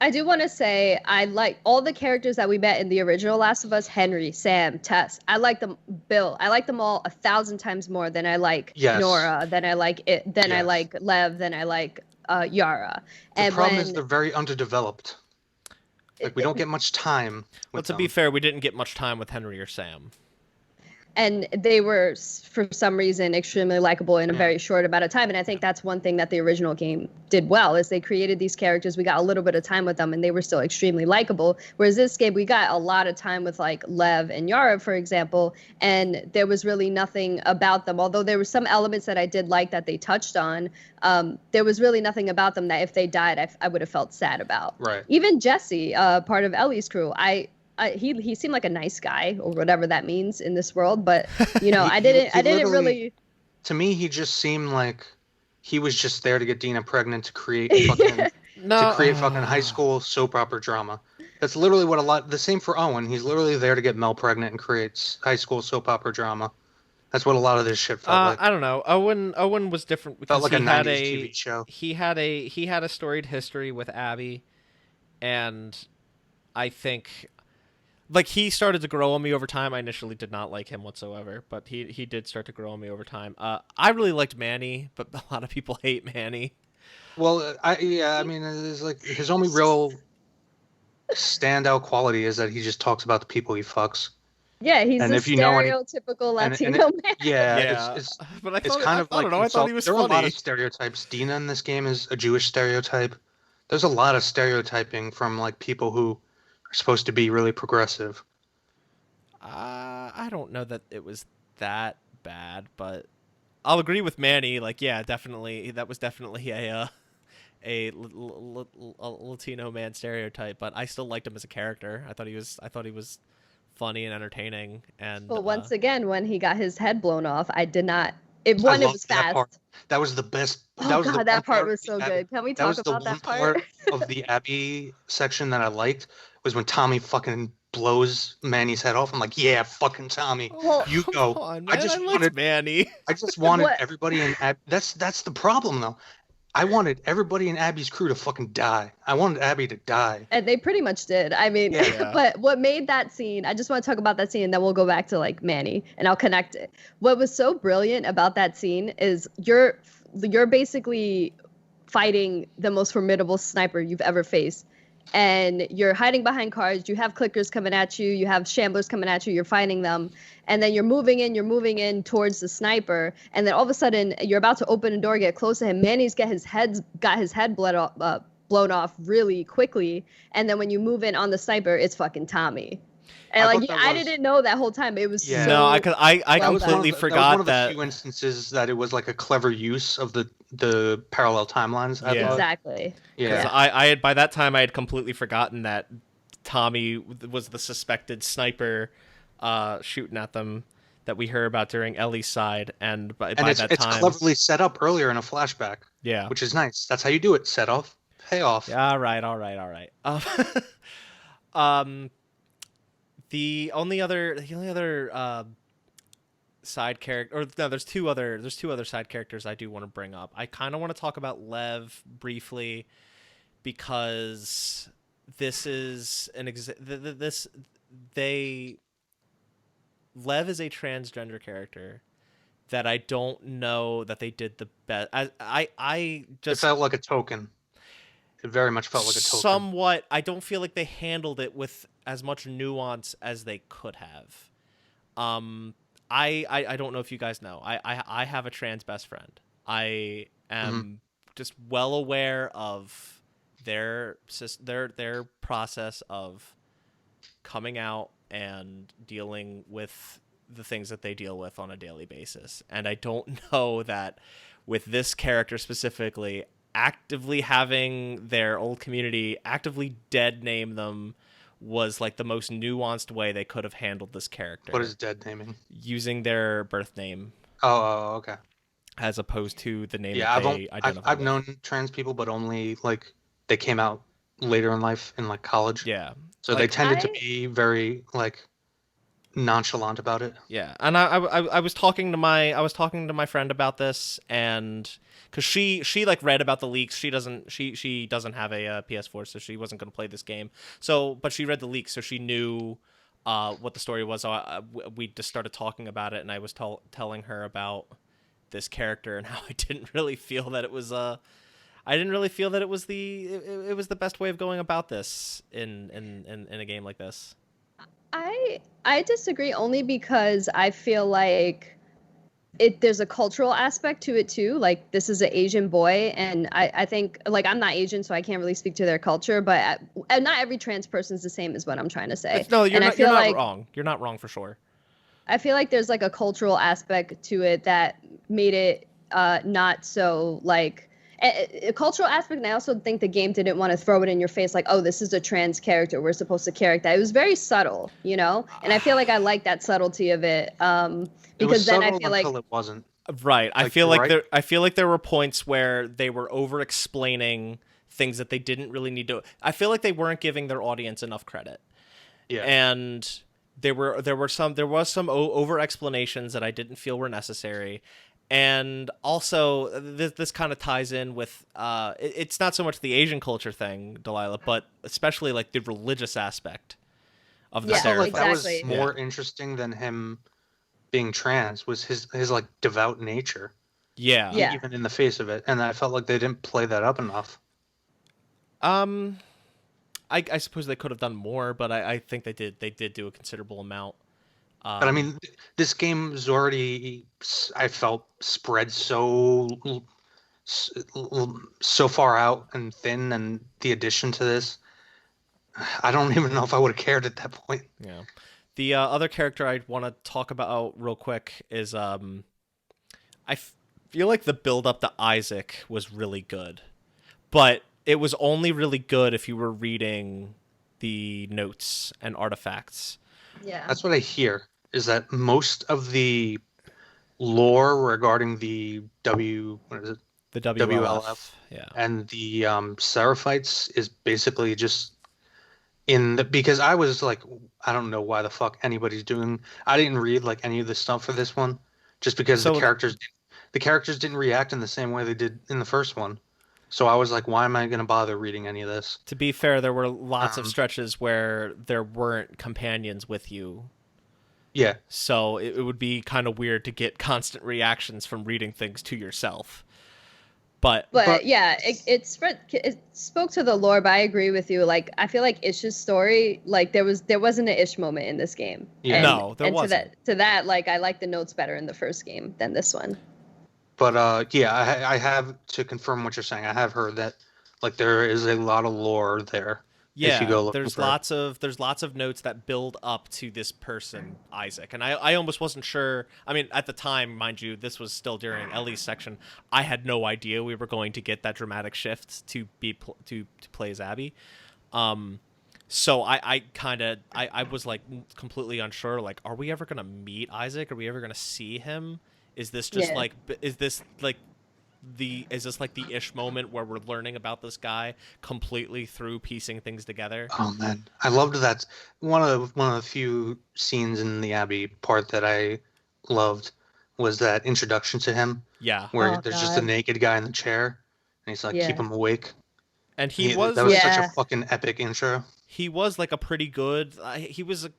I do want to say I like all the characters that we met in the original Last of Us: Henry, Sam, Tess. I like them, Bill. I like them all 1,000 times more than I like Nora, than I like I like Lev, than I like Yara. The problem is they're very underdeveloped. Like we don't get much time. To be fair, we didn't get much time with Henry or Sam. And they were, for some reason, extremely likable in a very short amount of time. And I think that's one thing that the original game did well, is they created these characters. We got a little bit of time with them, and they were still extremely likable. Whereas this game, we got a lot of time with, like, Lev and Yara, for example, and there was really nothing about them. Although there were some elements that I did like that they touched on, there was really nothing about them that if they died, I would have felt sad about. Right. Even Jesse, part of Ellie's crew, he seemed like a nice guy, or whatever that means in this world, but I didn't really. To me, he just seemed like he was just there to get Dina pregnant to create fucking high school soap opera drama. That's literally what the same for Owen. He's literally there to get Mel pregnant and creates high school soap opera drama. That's what a lot of this shit felt like. I don't know. Owen was different because felt like a 90s TV show. He had a storied history with Abby, and I think. Like, he started to grow on me over time. I initially did not like him whatsoever, but he did start to grow on me over time. I really liked Manny, but a lot of people hate Manny. Well, I mean, it's like his only real standout quality is that he just talks about the people he fucks. Yeah, he's a stereotypical Latino man. Yeah. But it's kind of like I thought he was there funny. are a lot of stereotypes. Dina in this game is a Jewish stereotype. There's a lot of stereotyping from like people who supposed to be really progressive. I don't know that it was that bad, but I'll agree with Manny. Like, yeah, definitely, that was definitely a Latino man stereotype. But I still liked him as a character. I thought he was funny and entertaining. And once again, when he got his head blown off, I did not. It was fast. That was the best. That part was so good. Can we talk about that part? Of the Abby section that I liked was when Tommy fucking blows Manny's head off. I'm like, yeah, fucking Tommy, you go. On, I wanted Manny. I just wanted everybody in Abby. That's the problem though. I wanted everybody in Abby's crew to fucking die. I wanted Abby to die. And they pretty much did. I mean, but what made that scene, I just want to talk about that scene, and then we'll go back to like Manny and I'll connect it. What was so brilliant about that scene is you're basically fighting the most formidable sniper you've ever faced. And you're hiding behind cars, you have clickers coming at you, you have shamblers coming at you, you're fighting them, and then you're moving in towards the sniper, and then all of a sudden you're about to open a door, get close to him. Manny's got his head blown off really quickly, and then when you move in on the sniper, it's fucking Tommy. And I didn't know that whole time. It was I completely forgot that. That was one of the few instances that it was like a clever use of the parallel timelines. Exactly. Yeah. I had by that time I had completely forgotten that Tommy was the suspected sniper shooting at them. that we hear about during Ellie's side, and by it's that time, cleverly set up earlier in a flashback. Yeah, which is nice. That's how you do it. Set off, pay off. Yeah, all right. Um, the only other side character, or no, there's two other side characters I do want to bring up. I kind of want to talk about Lev briefly because this is Lev is a transgender character that I don't know that they did the best. I just, it felt like a token. It very much felt like a token. Somewhat. I don't feel like they handled it with as much nuance as they could have. I don't know if you guys know. I have a trans best friend. I am just well aware of their process of coming out and dealing with the things that they deal with on a daily basis. And I don't know that with this character specifically, actively having their old community actively dead name them was like the most nuanced way they could have handled this character. What is dead naming? Using their birth name. Oh, okay. As opposed to the name that they identify I've known trans people, but only like they came out later in life in like college. Yeah. So like, they tended to be very like nonchalant about it. Yeah, and I was talking to my friend about this, and because she like read about the leaks. She doesn't have a PS4, so she wasn't going to play this game. So, but she read the leaks, so she knew what the story was. So we just started talking about it, and I was telling her about this character and how I didn't really feel that it was the best way of going about this in a game like this. I disagree only because I feel like there's a cultural aspect to it too. Like, this is an Asian boy, and I think, like, I'm not Asian, so I can't really speak to their culture, but not every trans person's the same is what I'm trying to say. No, you're not wrong. You're not wrong for sure. I feel like there's like a cultural aspect to it that made it not so like a cultural aspect. And I also think the game didn't want to throw it in your face like, oh, this is a trans character, we're supposed to character that. It was very subtle, you know, and I feel like I like that subtlety of it, because then I feel like it wasn't right. I feel like there were points where they were over explaining things that they didn't really need to. I feel like they weren't giving their audience enough credit. Yeah. And there was some over explanations that I didn't feel were necessary. And also, this kind of ties in with it's not so much the Asian culture thing, Delaila, but especially like the religious aspect of the stereotype. That was more interesting than him being trans, was his like devout nature. Yeah. Even in the face of it, and I felt like they didn't play that up enough. I suppose they could have done more, but I think they did do a considerable amount. But I mean, this game's already, I felt, spread so far out and thin, and the addition to this, I don't even know if I would have cared at that point. Yeah. The other character I want to talk about real quick is I feel like the build up to Isaac was really good, but it was only really good if you were reading the notes and artifacts. Yeah. That's what I hear, is that most of the lore regarding the The WLF. Yeah. And the Seraphites is basically just because I was like, I don't know why the fuck anybody's doing. I didn't read like any of the stuff for this one, just because the characters didn't react in the same way they did in the first one. So I was like, why am I going to bother reading any of this? To be fair, there were lots of stretches where there weren't companions with you. Yeah. So it would be kind of weird to get constant reactions from reading things to yourself. But yeah, it spoke to the lore, but I agree with you. Like, I feel like Ish's story, like there wasn't an Ish moment in this game. Yeah. And, there wasn't. To that, like, I like the notes better in the first game than this one. But I have to confirm what you're saying. I have heard that like there is a lot of lore there. Yeah, if you go there's lots of notes that build up to this person, Isaac. And I almost wasn't sure. I mean, at the time, mind you, this was still during Ellie's section. I had no idea we were going to get that dramatic shift to play as Abby. So I was like completely unsure. Like, are we ever gonna meet Isaac? Are we ever gonna see him? Is this just Yeah. is this like the ish moment where we're learning about this guy completely through piecing things together? Oh man, I loved that. One of the few scenes in the Abbey part that I loved was that introduction to him, Yeah. where Oh there's just a God. naked guy in the chair, and he's like, "Keep Yeah. him awake." And That was such a Yeah. fucking epic intro. he was like a pretty good he was a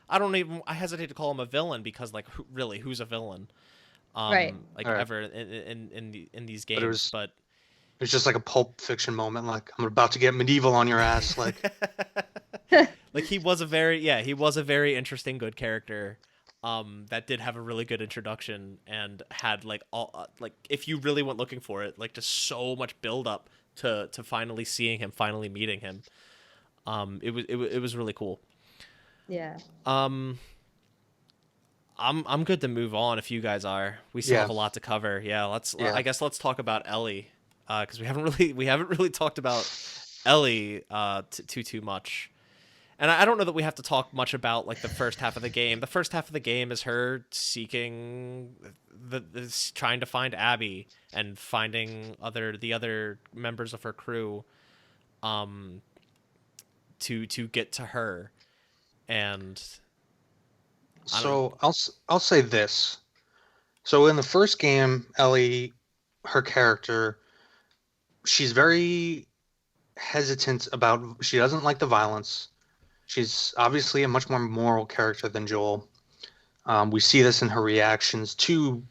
I don't even I hesitate to call him a villain because like really who's a villain Right. like All right. ever in these But it games was but it was just like a Pulp Fiction moment, like I'm about to get medieval on your ass, like. like he was a very interesting good character that did have a really good introduction and had like all like if you really went looking for it like just so much build up to finally seeing him, finally meeting him. It was really cool. Yeah. I'm good to move on if you guys are. We still have a lot to cover. Yeah, I guess let's talk about Ellie, because we haven't really talked about Ellie too much. And I don't know that we have to talk much about like the first half of the game. The first half of the game is her seeking trying to find Abby and finding the other members of her crew, to get to her. And So I'll say this. So in the first game, Ellie, her character, she's very hesitant about. She doesn't like the violence. She's obviously a much more moral character than Joel. We see this in her reactions to,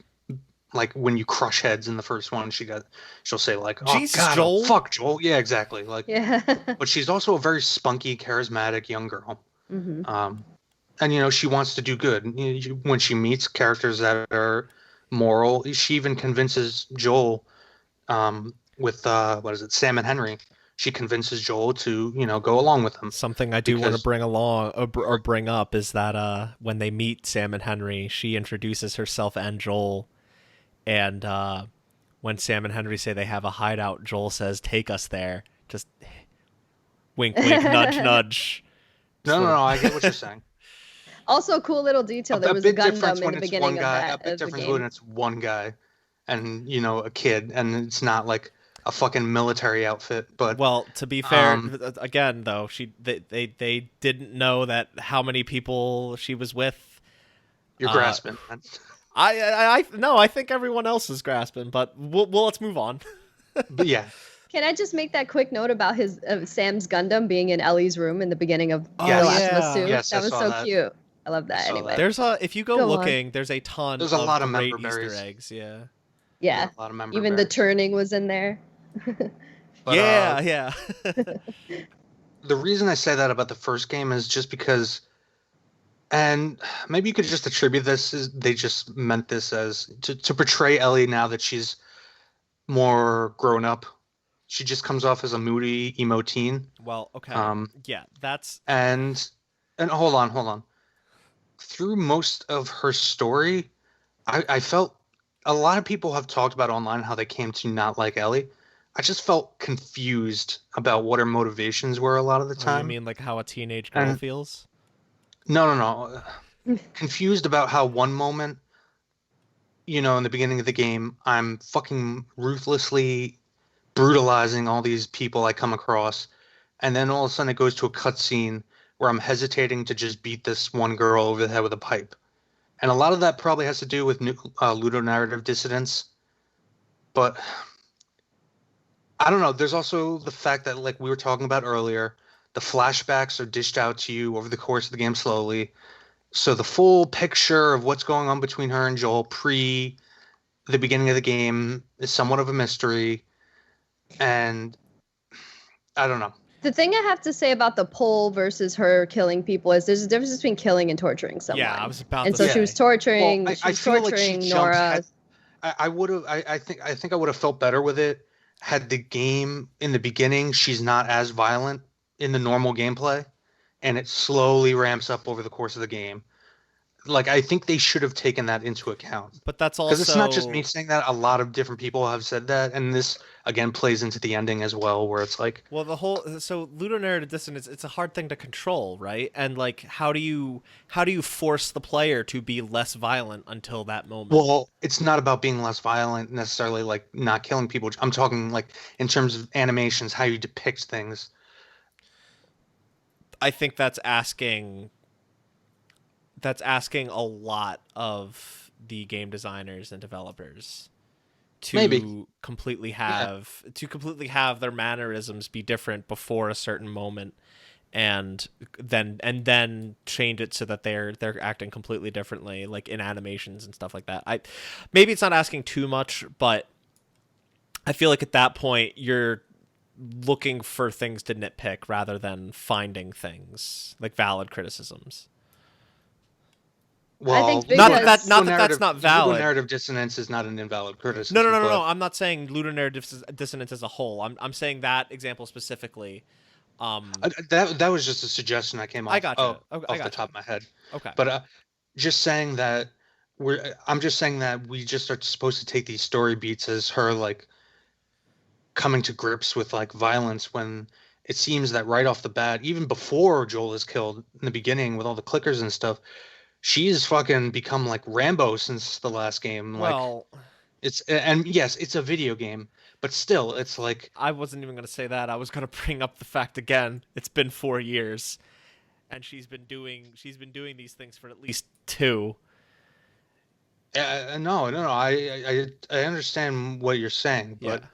like when you crush heads in the first one. She'll say like, "Oh Jesus, God, Joel." oh, fuck Joel." Yeah, exactly. Like, Yeah. but she's also a very spunky, charismatic young girl. Hmm. And she wants to do good. When she meets characters that are moral, she even convinces Joel, with what is it, Sam and Henry. She convinces Joel to go along with them. something I do want to bring along or bring up is that when they meet Sam and Henry, she introduces herself and Joel, and when Sam and Henry say they have a hideout, Joel says, "Take us there." Just wink, wink, nudge, nudge. No, I get what you're saying. Also, cool little detail. There was a Gundam in the beginning of that. A bit different when it's one guy, and a kid, and it's not like a fucking military outfit. But well, to be fair, again though, they didn't know that how many people she was with. You're grasping. I think everyone else is grasping, but let's move on. But yeah. Can I just make that quick note about his Sam's Gundam being in Ellie's room in the beginning of The Last of Us 2? Yes, that was so cute. I love that. Anyway, there's if you go looking, there's a ton. There's a lot of great member Easter berries. eggs. Yeah. Yeah. A lot of member Even berries. the turning was in there. But, yeah. The reason I say that about the first game is just because, and maybe you could just attribute this as they just meant this as to portray Ellie now that she's more grown up. She just comes off as a moody emo teen. Well, okay. Yeah, that's and hold on. Through most of her story, I felt a lot of people have talked about online how they came to not like Ellie. I just felt confused about what her motivations were a lot of the time. You mean like how a teenage girl feels? No. Confused about how one moment, in the beginning of the game, I'm fucking ruthlessly brutalizing all these people I come across, and then all of a sudden it goes to a cutscene where I'm hesitating to just beat this one girl over the head with a pipe. And a lot of that probably has to do with ludonarrative dissidence. But I don't know. There's also the fact that, like we were talking about earlier, the flashbacks are dished out to you over the course of the game slowly. So the full picture of what's going on between her and Joel pre the beginning of the game is somewhat of a mystery. And I don't know. The thing I have to say about the poll versus her killing people is there's a difference between killing and torturing someone. Yeah, I was about and to so say. she was torturing. Well, she was torturing like Nora. I would have. I think I would have felt better with it had the game in the beginning. She's not as violent in the normal gameplay, and it slowly ramps up over the course of the game. Like, I think they should have taken that into account. But that's also... Because it's not just me saying that. A lot of different people have said that. And this, again, plays into the ending as well, where it's like... Well, so ludonarrative dissonance, it's a hard thing to control, right? And, like, how do you force the player to be less violent until that moment? Well, it's not about being less violent necessarily, like, not killing people. I'm talking, like, in terms of animations, how you depict things. I think that's asking a lot of the game designers and developers to completely have their mannerisms be different before a certain moment, and then change it so that they're acting completely differently, like in animations and stuff like that. Maybe it's not asking too much, but I feel like at that point you're looking for things to nitpick rather than finding things like valid criticisms. Well, I think not that that's not valid. Ludonarrative dissonance is not an invalid criticism. No. I'm not saying ludonarrative dissonance as a whole. I'm saying that example specifically. That was just a suggestion I came off, off the top of my head. Okay. But just saying that I'm just saying that we just are supposed to take these story beats as her like coming to grips with like violence, when it seems that right off the bat, even before Joel is killed in the beginning with all the clickers and stuff, she's fucking become like Rambo since the last game. Well, and yes, it's a video game, but still, it's like... I wasn't even going to say that. I was going to bring up the fact again. It's been 4 years, and she's been doing these things for at least 2. No. I understand what you're saying, but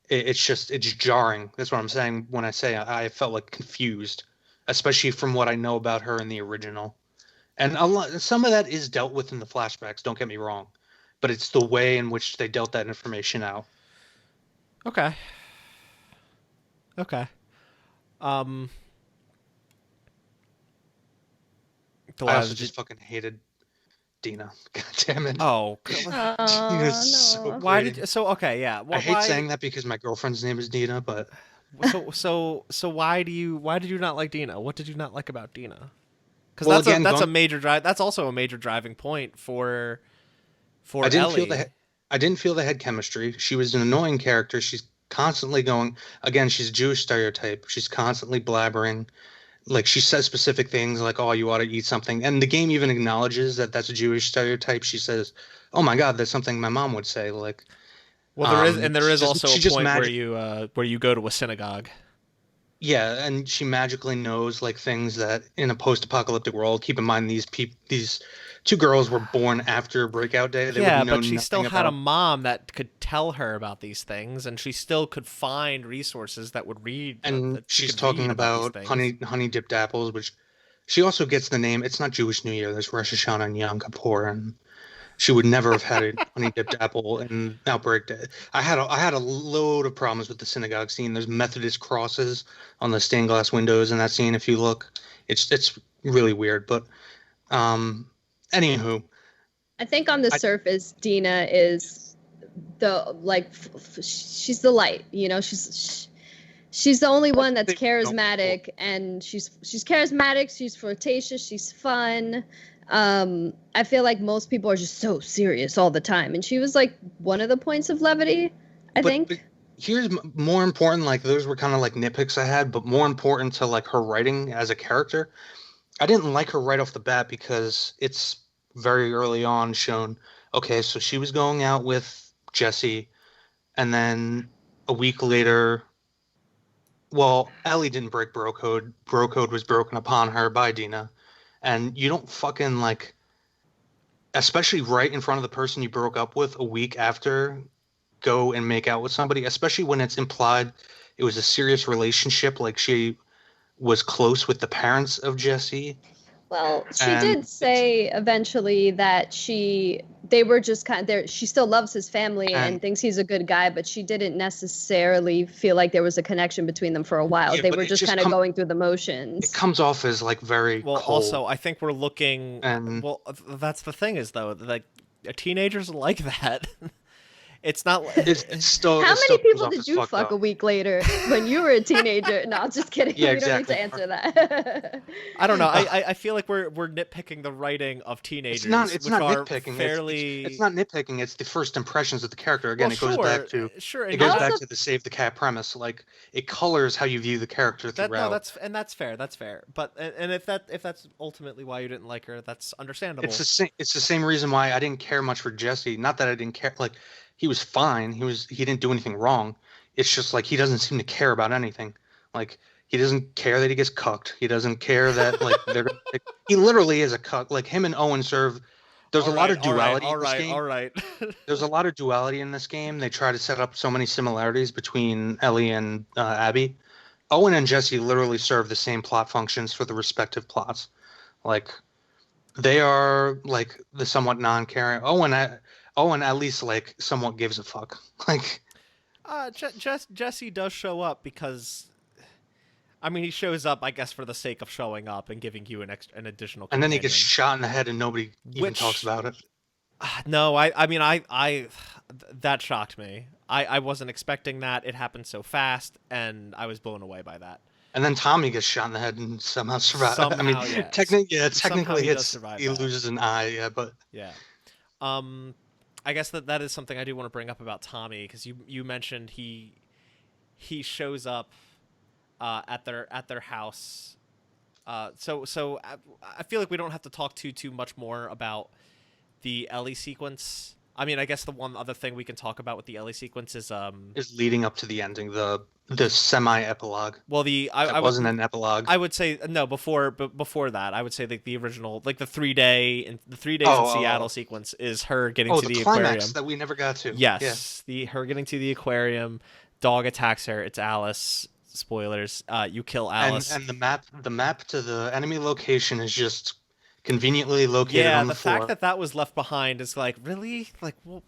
it's jarring. That's what I'm saying when I say I felt like confused, especially from what I know about her in the original. And some of that is dealt with in the flashbacks, don't get me wrong. But it's the way in which they dealt that information out. Okay. I also just fucking hated Dina. God damn it. Oh, Dina's so why great. did so okay, yeah. Well, I hate saying that because my girlfriend's name is Dina, but so why did you not like Dina? What did you not like about Dina? Because a major drive. That's also a major driving point for Ellie. I didn't feel they had chemistry. She was an annoying character. She's constantly going... Again, she's a Jewish stereotype. She's constantly blabbering. Like, she says specific things like, oh, you ought to eat something. And the game even acknowledges that that's a Jewish stereotype. She says, oh my God, that's something my mom would say. Like, well, there is also a point where you go to a synagogue. Yeah, and she magically knows like things that in a post-apocalyptic world. Keep in mind these 2 girls were born after Breakout Day. But she still had a mom that could tell her about these things, and she still could find resources that would read. And she's talking about honey dipped apples, which she also gets the name. It's not Jewish New Year. There's Rosh Hashanah and Yom Kippur, and she would never have had a honey dipped apple in Outbreak Day. I had a load of problems with the synagogue scene. There's Methodist crosses on the stained glass windows in that scene. If you look, it's really weird. But anywho, I think on the surface, Dina is she's the light. You know, she's the only one that's charismatic, and she's charismatic. She's flirtatious. She's fun. I feel like most people are just so serious all the time, and she was like one of the points of levity, I think. But here's more important, like those were kind of like nitpicks I had, but more important to like her writing as a character. I didn't like her right off the bat because it's very early on shown, okay, so she was going out with Jesse, and then a week later, well, Ellie didn't break bro code. Bro code was broken upon her by Dina. And you don't fucking like, especially right in front of the person you broke up with a week after, go and make out with somebody, especially when it's implied it was a serious relationship. Like she was close with the parents of Jesse. Well, she did say eventually that they were just kind of there. She still loves his family and thinks he's a good guy, but she didn't necessarily feel like there was a connection between them for a while. They were just kind of going through the motions. It comes off as like very cold. Also, I think we're looking. Well, that's the thing is though, like teenagers like that. It's not. It's still. How it still many comes people off did as you fucked fuck up. a week later when you were a teenager? No, just kidding. Yeah, We don't need exactly. to answer that. I don't know. I feel like we're nitpicking the writing of teenagers, It's which not are nitpicking. fairly. It's not nitpicking. It's the first impressions of the character. Again, Well, it goes back to sure. it And goes I back also to the save the cat premise. Like it colors how you view the character throughout. that's fair. That's fair. But and if that's ultimately why you didn't like her, that's understandable. It's the same reason why I didn't care much for Jesse. Not that I didn't care. Like he was fine. He didn't do anything wrong. It's just like he doesn't seem to care about anything. Like he doesn't care that he gets cucked. He doesn't care that like he literally is a cuck. Like him and Owen serve. There's a lot of duality in this game. All right. There's a lot of duality in this game. They try to set up so many similarities between Ellie and Abby. Owen and Jesse literally serve the same plot functions for the respective plots. Like they are like the somewhat non-caring. Owen at least like somewhat gives a fuck. Like Jesse does show up because, I mean, he shows up, I guess, for the sake of showing up and giving you an additional. and then he companion. gets shot in the head and nobody even talks about it. No, I mean, that shocked me. I wasn't expecting that. It happened so fast, and I was blown away by that. And then Tommy gets shot in the head and somehow survives. I mean, yeah. technically he loses an eye, yeah, but yeah. I guess that is something I do want to bring up about Tommy, because you mentioned he shows up at their house. So I feel like we don't have to talk too much more about the Ellie sequence. I mean, I guess the one other thing we can talk about with the Ellie sequence is leading up to the ending, the semi-epilogue. Well, I wasn't an epilogue. I would say no before that. I would say the original, like the 3 days in Seattle sequence is her getting to the climax aquarium that we never got to. Yes, her getting to the aquarium. Dog attacks her. It's Alice. Spoilers. You kill Alice. And the map to the enemy location is just conveniently located on the floor. Fact that was left behind is like, really, like, well,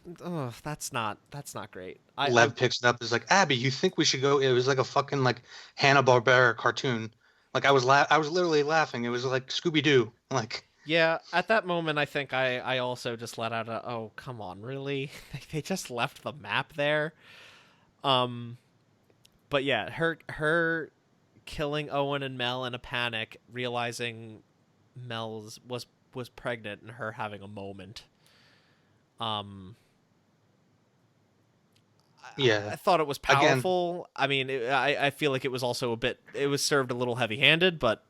that's not great. Lev picks it up. Is like, Abby, you think we should go? It was like a fucking like Hanna-Barbera cartoon. Like I was literally laughing. It was like Scooby Doo. Like yeah, at that moment, I think I also just let out a, oh come on, really? They just left the map there. But yeah, her killing Owen and Mel in a panic, realizing Mel was pregnant, and her having a moment. Yeah, I thought it was powerful. Again, I mean, I feel like it was also it was served a little heavy-handed, but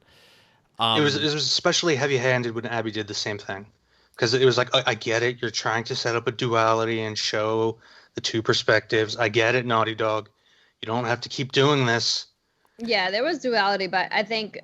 it was especially heavy-handed when Abby did the same thing, because it was like, I get it, you're trying to set up a duality and show the two perspectives. I get it, Naughty Dog. You don't have to keep doing this. Yeah, there was duality, but I think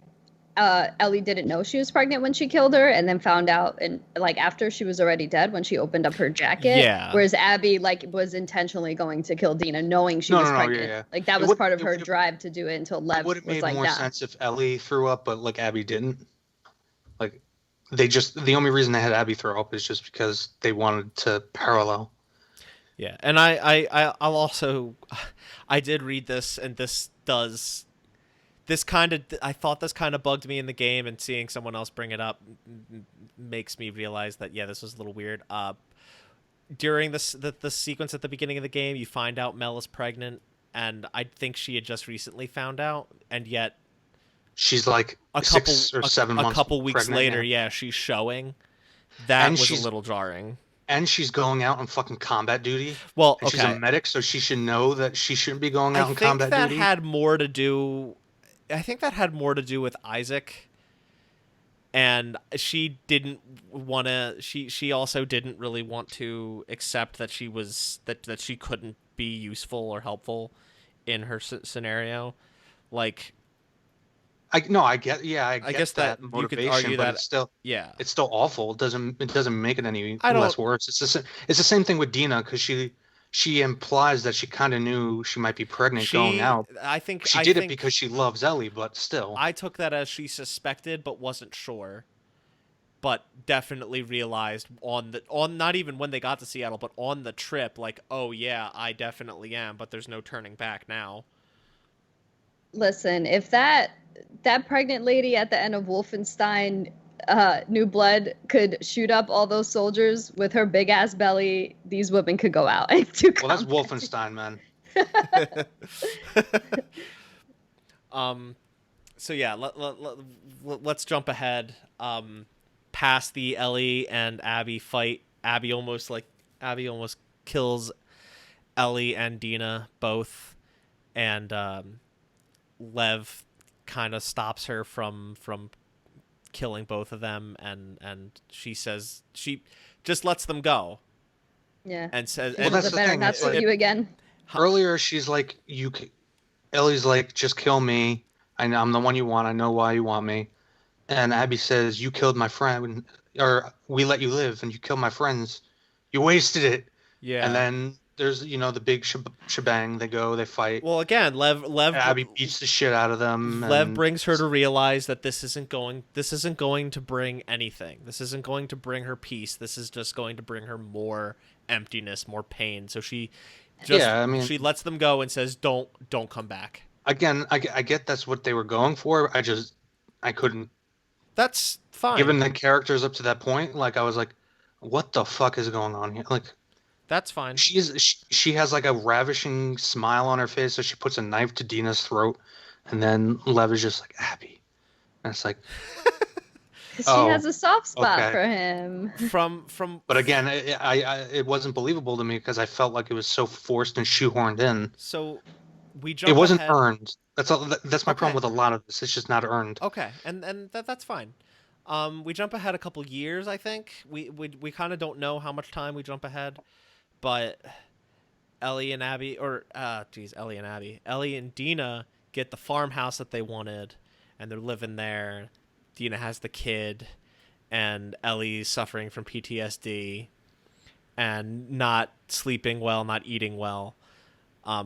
Ellie didn't know she was pregnant when she killed her, and then found out, and like after she was already dead when she opened up her jacket. Yeah. Whereas Abby like was intentionally going to kill Dina, knowing she was pregnant. Yeah. Like that was part of her drive to do it until Lev was like, it would have made more sense if Ellie threw up, but like Abby didn't. Like the only reason they had Abby throw up is just because they wanted to parallel. Yeah, and I'll also, I did read this, and I thought this kind of bugged me in the game, and seeing someone else bring it up makes me realize that, yeah, this was a little weird. During the sequence at the beginning of the game, you find out Mel is pregnant, and I think she had just recently found out, and yet she's like a couple 6 or 7 months. A couple weeks later, yeah, she's showing. That was a little jarring. And she's going out on fucking combat duty. Well, and she's a medic, so she should know that she shouldn't be going out on combat duty. I think that had more to do with Isaac. And she didn't want to. She also didn't really want to accept that she was that she couldn't be useful or helpful in her scenario. Like, I guess that motivation, you could argue but that it's still awful. It doesn't make it any less worse. It's the same thing with Dina, because she implies that she kind of knew she might be pregnant going out. I think she did it because she loves Ellie, but still. I took that as she suspected but wasn't sure. But definitely realized on not even when they got to Seattle, but on the trip, like, oh yeah, I definitely am, but there's no turning back now. Listen, if that pregnant lady at the end of Wolfenstein New Blood could shoot up all those soldiers with her big ass belly, these women could go out and do Well, that's combat. Wolfenstein, man. So yeah, let's jump ahead. Past the Ellie and Abby fight. Abby almost kills Ellie and Dina both, and Lev kind of stops her from killing both of them, and she says she just lets them go. Yeah. And says, well, that's the better thing. not shoot you again. Earlier, she's like, Ellie's like, just kill me. I'm the one you want. I know why you want me. And Abby says, you killed my friend, or we let you live, and you killed my friends. You wasted it. Yeah. And then there's, the big shebang. They go, they fight. Well, again, Lev Abby beats the shit out of them. Lev brings her to realize that this isn't going to bring anything. This isn't going to bring her peace. This is just going to bring her more emptiness, more pain. So she she lets them go and says, don't come back. Again, I get that's what they were going for. I couldn't. That's fine. Given the characters up to that point, like, I was like, what the fuck is going on here? Like, that's fine. She has like a ravishing smile on her face, so she puts a knife to Dina's throat, and then Lev is just like, Abby. And it's like, she has a soft spot for him. But again, it wasn't believable to me because I felt like it was so forced and shoehorned in. So we jump. It wasn't ahead. earned. That's my problem with a lot of this. It's just not earned. Okay, and that's fine. We jump ahead a couple years, I think. We kind of don't know how much time we jump ahead, but Ellie and Dina get the farmhouse that they wanted, and they're living there. Dina has the kid, and Ellie's suffering from PTSD, and not sleeping well, not eating well.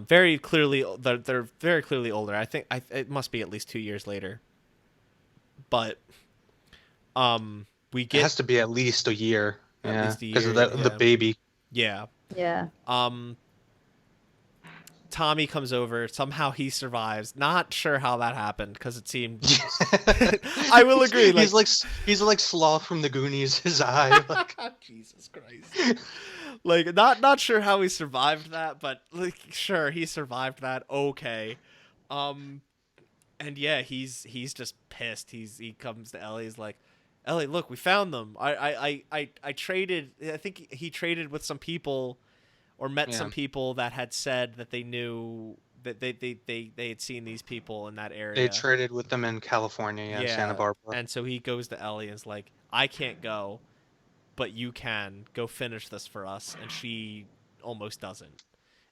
Very clearly, they're very clearly older. I think it must be at least 2 years later. But it has to be at least a year. Because of the baby. Yeah. Yeah. Tommy comes over. Somehow he survives. Not sure how that happened because it seemed. I will agree. He's like Sloth from the Goonies. His eye. Like... Jesus Christ. Like not sure how he survived that, but like sure he survived that. Okay. And yeah, he's just pissed. He comes to Ellie. He's like, Ellie, look, we found them. I traded. I think he traded with some people. Or met some people that had said that they knew that they had seen these people in that area. They traded with them in California, Santa Barbara. And so he goes to Ellie and is like, I can't go, but you can. Go finish this for us. And she almost doesn't.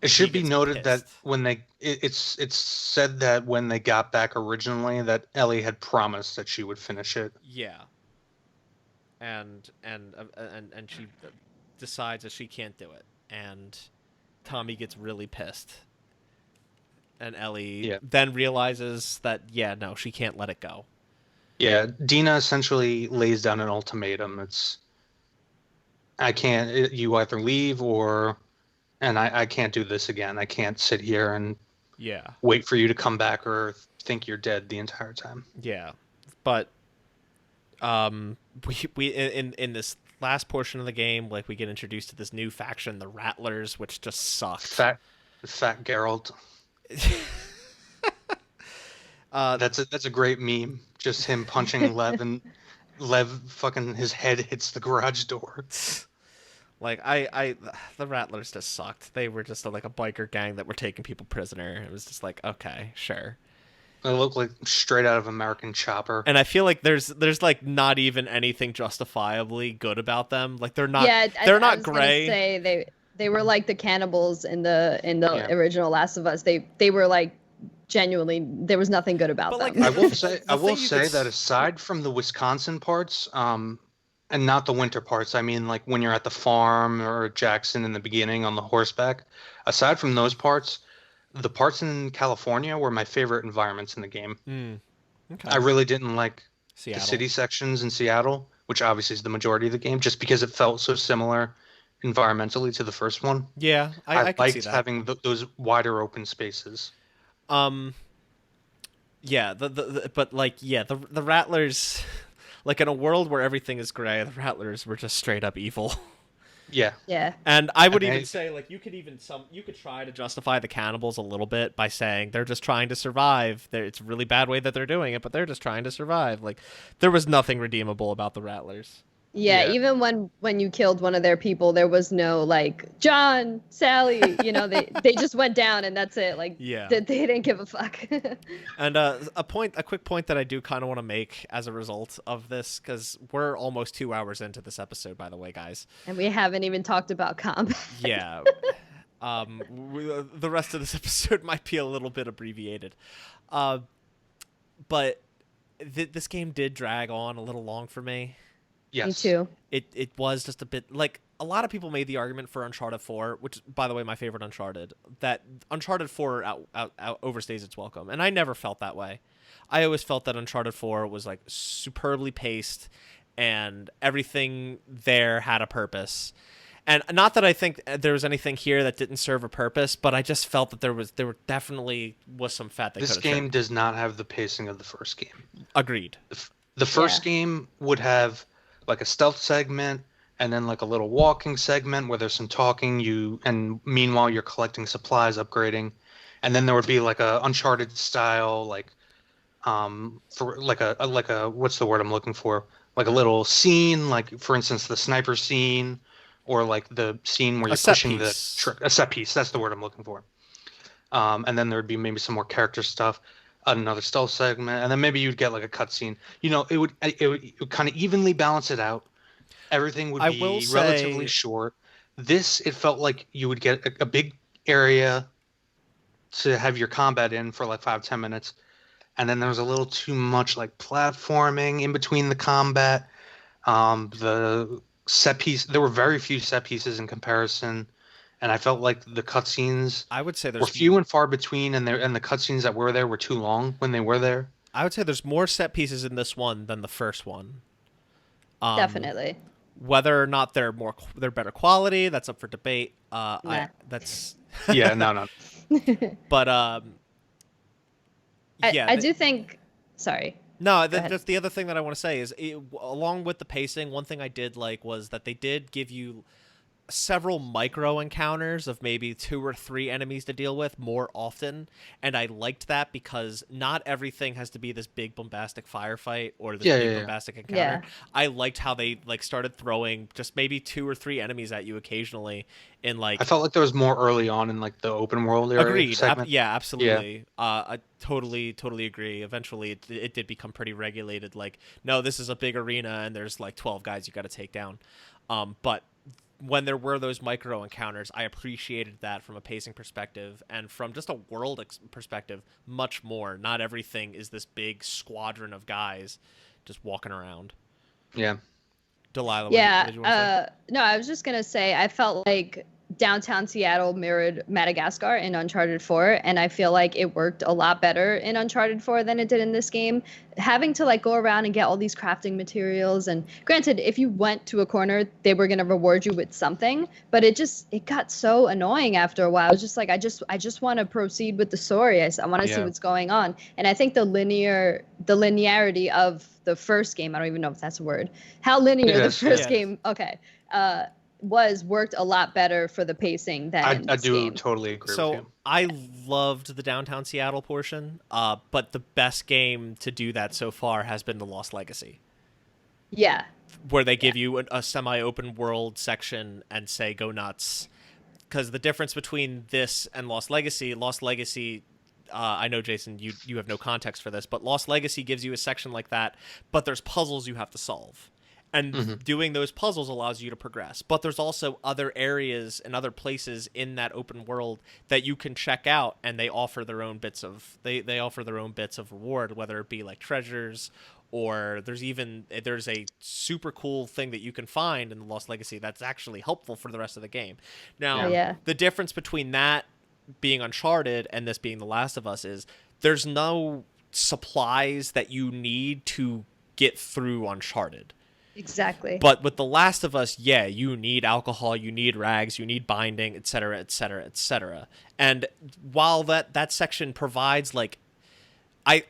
It should be noted that when it's said that when they got back originally that Ellie had promised that she would finish it. Yeah. And she decides that she can't do it. And Tommy gets really pissed. And Ellie then realizes that, she can't let it go. Yeah, Dina essentially lays down an ultimatum. It's, you either leave and I can't do this again. I can't sit here and wait for you to come back or think you're dead the entire time. Yeah. But we in this last portion of the game, like, we get introduced to this new faction, the Rattlers, which just sucked. Fat Geralt. That's a great meme. Just him punching Lev, and Lev fucking his head hits the garage door. Like the Rattlers just sucked. They were just like a biker gang that were taking people prisoner. It was just like, okay, sure. They look like straight out of American Chopper. And I feel like there's like not even anything justifiably good about them. Like they're not not gray. Say they were like the cannibals in the original Last of Us. They were like genuinely, there was nothing good about them. I will say that aside from the Wisconsin parts, and not the winter parts, I mean like when you're at the farm or Jackson in the beginning on the horseback, aside from those parts, the parts in California were my favorite environments in the game. Okay. I really didn't like Seattle. The city sections in Seattle, which obviously is the majority of the game, just because it felt so similar environmentally to the first one. Yeah, I could see liked that. having those wider open spaces. Yeah, the Rattlers, Like in a world where everything is gray, the Rattlers were just straight up evil. Yeah. Yeah. And I would even say, like, you could try to justify the cannibals a little bit by saying they're just trying to survive. It's a really bad way that they're doing it, but they're just trying to survive. Like, there was nothing redeemable about the Rattlers. Yeah, Yeah. even when you killed one of their people, there was no like John, Sally, they just went down and that's it. Like Yeah. they didn't give a fuck. And a quick point that I do kind of want to make as a result of this, because we're almost 2 hours into this episode, by the way, guys. And we haven't even talked about combat. Yeah. The rest of this episode might be a little bit abbreviated. But this game did drag on a little long for me. Yes. Me too. It was just a bit like a lot of people made the argument for Uncharted 4, which, by the way, my favorite Uncharted, that Uncharted 4 out overstays its welcome. And I never felt that way. I always felt that Uncharted 4 was like superbly paced and everything there had a purpose. And not that I think there was anything here that didn't serve a purpose, but I just felt that there definitely was some fat they could have This game trimmed. does not have the pacing of the first game. Agreed. The first game would have like a stealth segment and then like a little walking segment where there's some talking, and meanwhile you're collecting supplies, upgrading. And then there would be like a Uncharted style, like for like a what's the word I'm looking for? Like a little scene, like for instance the sniper scene, or like the scene where you're pushing a set piece. That's the word I'm looking for. And then there would be maybe some more character stuff, another stealth segment, and then maybe you'd get like a cutscene. It would kind of evenly balance it out. Everything would be relatively short. It felt like you would get a big area to have your combat in for like 5-10 minutes, and then there was a little too much like platforming in between the combat. The set piece, there were very few set pieces in comparison, and I felt like the cutscenes I would say were few and far between, and the cutscenes that were there were too long when they were there. I would say there's more set pieces in this one than the first one. Definitely. Whether or not they're better quality, that's up for debate. Nah. Yeah, no. But I do think. Sorry. No, that's the other thing that I want to say is, along with the pacing, one thing I did like was that they did give you several micro encounters of maybe 2 or 3 enemies to deal with more often, and I liked that because not everything has to be this big bombastic firefight or this big bombastic encounter. Yeah. I liked how they like started throwing just maybe 2 or 3 enemies at you occasionally in like. I felt like there was more early on in like the open world area. Agreed. Segment. Yeah, absolutely. I totally agree. Eventually it did become pretty regulated. Like, no, this is a big arena and there's like 12 guys you got to take down. But when there were those micro encounters, I appreciated that from a pacing perspective, and from just a world perspective, much more. Not everything is this big squadron of guys just walking around. Yeah. Delaila, Yeah. what did you want to say? No, I was just gonna say I felt like downtown Seattle mirrored Madagascar in Uncharted 4, and I feel like it worked a lot better in Uncharted 4 than it did in this game. Having to like go around and get all these crafting materials, and granted, if you went to a corner, they were gonna reward you with something, but it got so annoying after a while. I was just like, I just want to proceed with the story. I want to see what's going on, and I think the linearity of the first game, I don't even know if that's a word, how linear the first game, worked a lot better for the pacing than I do game. totally agree with So you. I loved the downtown Seattle portion, but the best game to do that so far has been the Lost Legacy. Yeah. Where they give you a semi-open world section and say, go nuts. Because the difference between this and Lost Legacy, I know, Jason, you have no context for this, but Lost Legacy gives you a section like that, but there's puzzles you have to solve. And doing those puzzles allows you to progress. But there's also other areas and other places in that open world that you can check out, and they offer their own bits of they offer their own bits of reward, whether it be like treasures, or there's a super cool thing that you can find in the Lost Legacy that's actually helpful for the rest of the game. Now, the difference between that being Uncharted and this being The Last of Us is there's no supplies that you need to get through Uncharted. Exactly. But with The Last of Us, you need alcohol, you need rags, you need binding, etc., etc., etc. And while that section provides like, I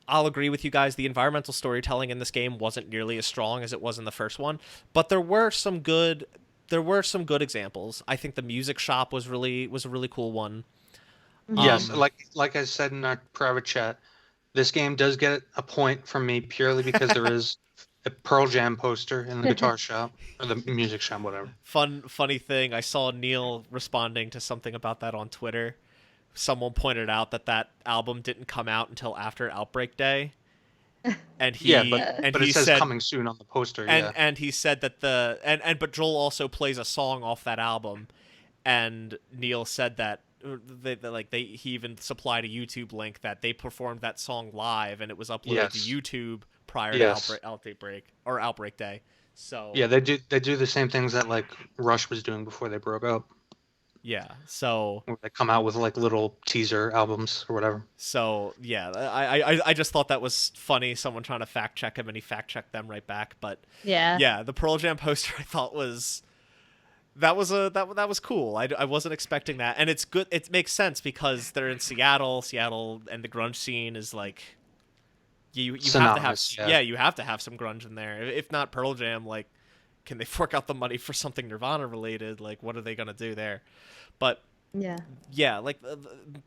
I'll agree with you guys. The environmental storytelling in this game wasn't nearly as strong as it was in the first one, but there were some good examples. I think the music shop was a really cool one. Yes, like I said in our private chat, this game does get a point from me purely because there is a Pearl Jam poster in the guitar shop or the music shop, whatever. Funny thing, I saw Neil responding to something about that on Twitter. Someone pointed out that album didn't come out until after Outbreak Day, and he but he it says said coming soon on the poster. and he said that but Joel also plays a song off that album, and Neil said that he even supplied a YouTube link that they performed that song live and it was uploaded to YouTube prior to Outbreak Day. So yeah, they do the same things that like Rush was doing before they broke up. Yeah, so Where they come out with like little teaser albums or whatever. So yeah, I just thought that was funny. Someone trying to fact check him and he fact checked them right back. But yeah, the Pearl Jam poster I thought was that was cool. I wasn't expecting that, and it's good. It makes sense because they're in Seattle, and the grunge scene is like you have to have you have to have some grunge in there. If not Pearl Jam, like can they fork out the money for something Nirvana related? Like what are they gonna do there? But yeah, like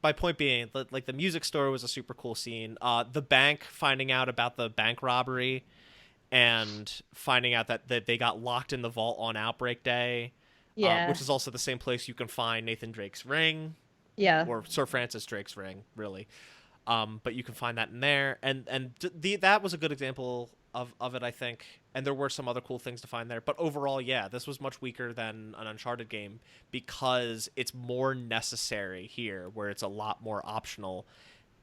my point being, like the music store was a super cool scene. The bank, finding out about the bank robbery, and finding out that they got locked in the vault on Outbreak Day. Which is also the same place you can find Nathan Drake's ring. Yeah. Or Sir Francis Drake's ring, really. But you can find that in there, and that was a good example of it, I think. And there were some other cool things to find there, but overall, yeah, this was much weaker than an Uncharted game because it's more necessary here, where it's a lot more optional,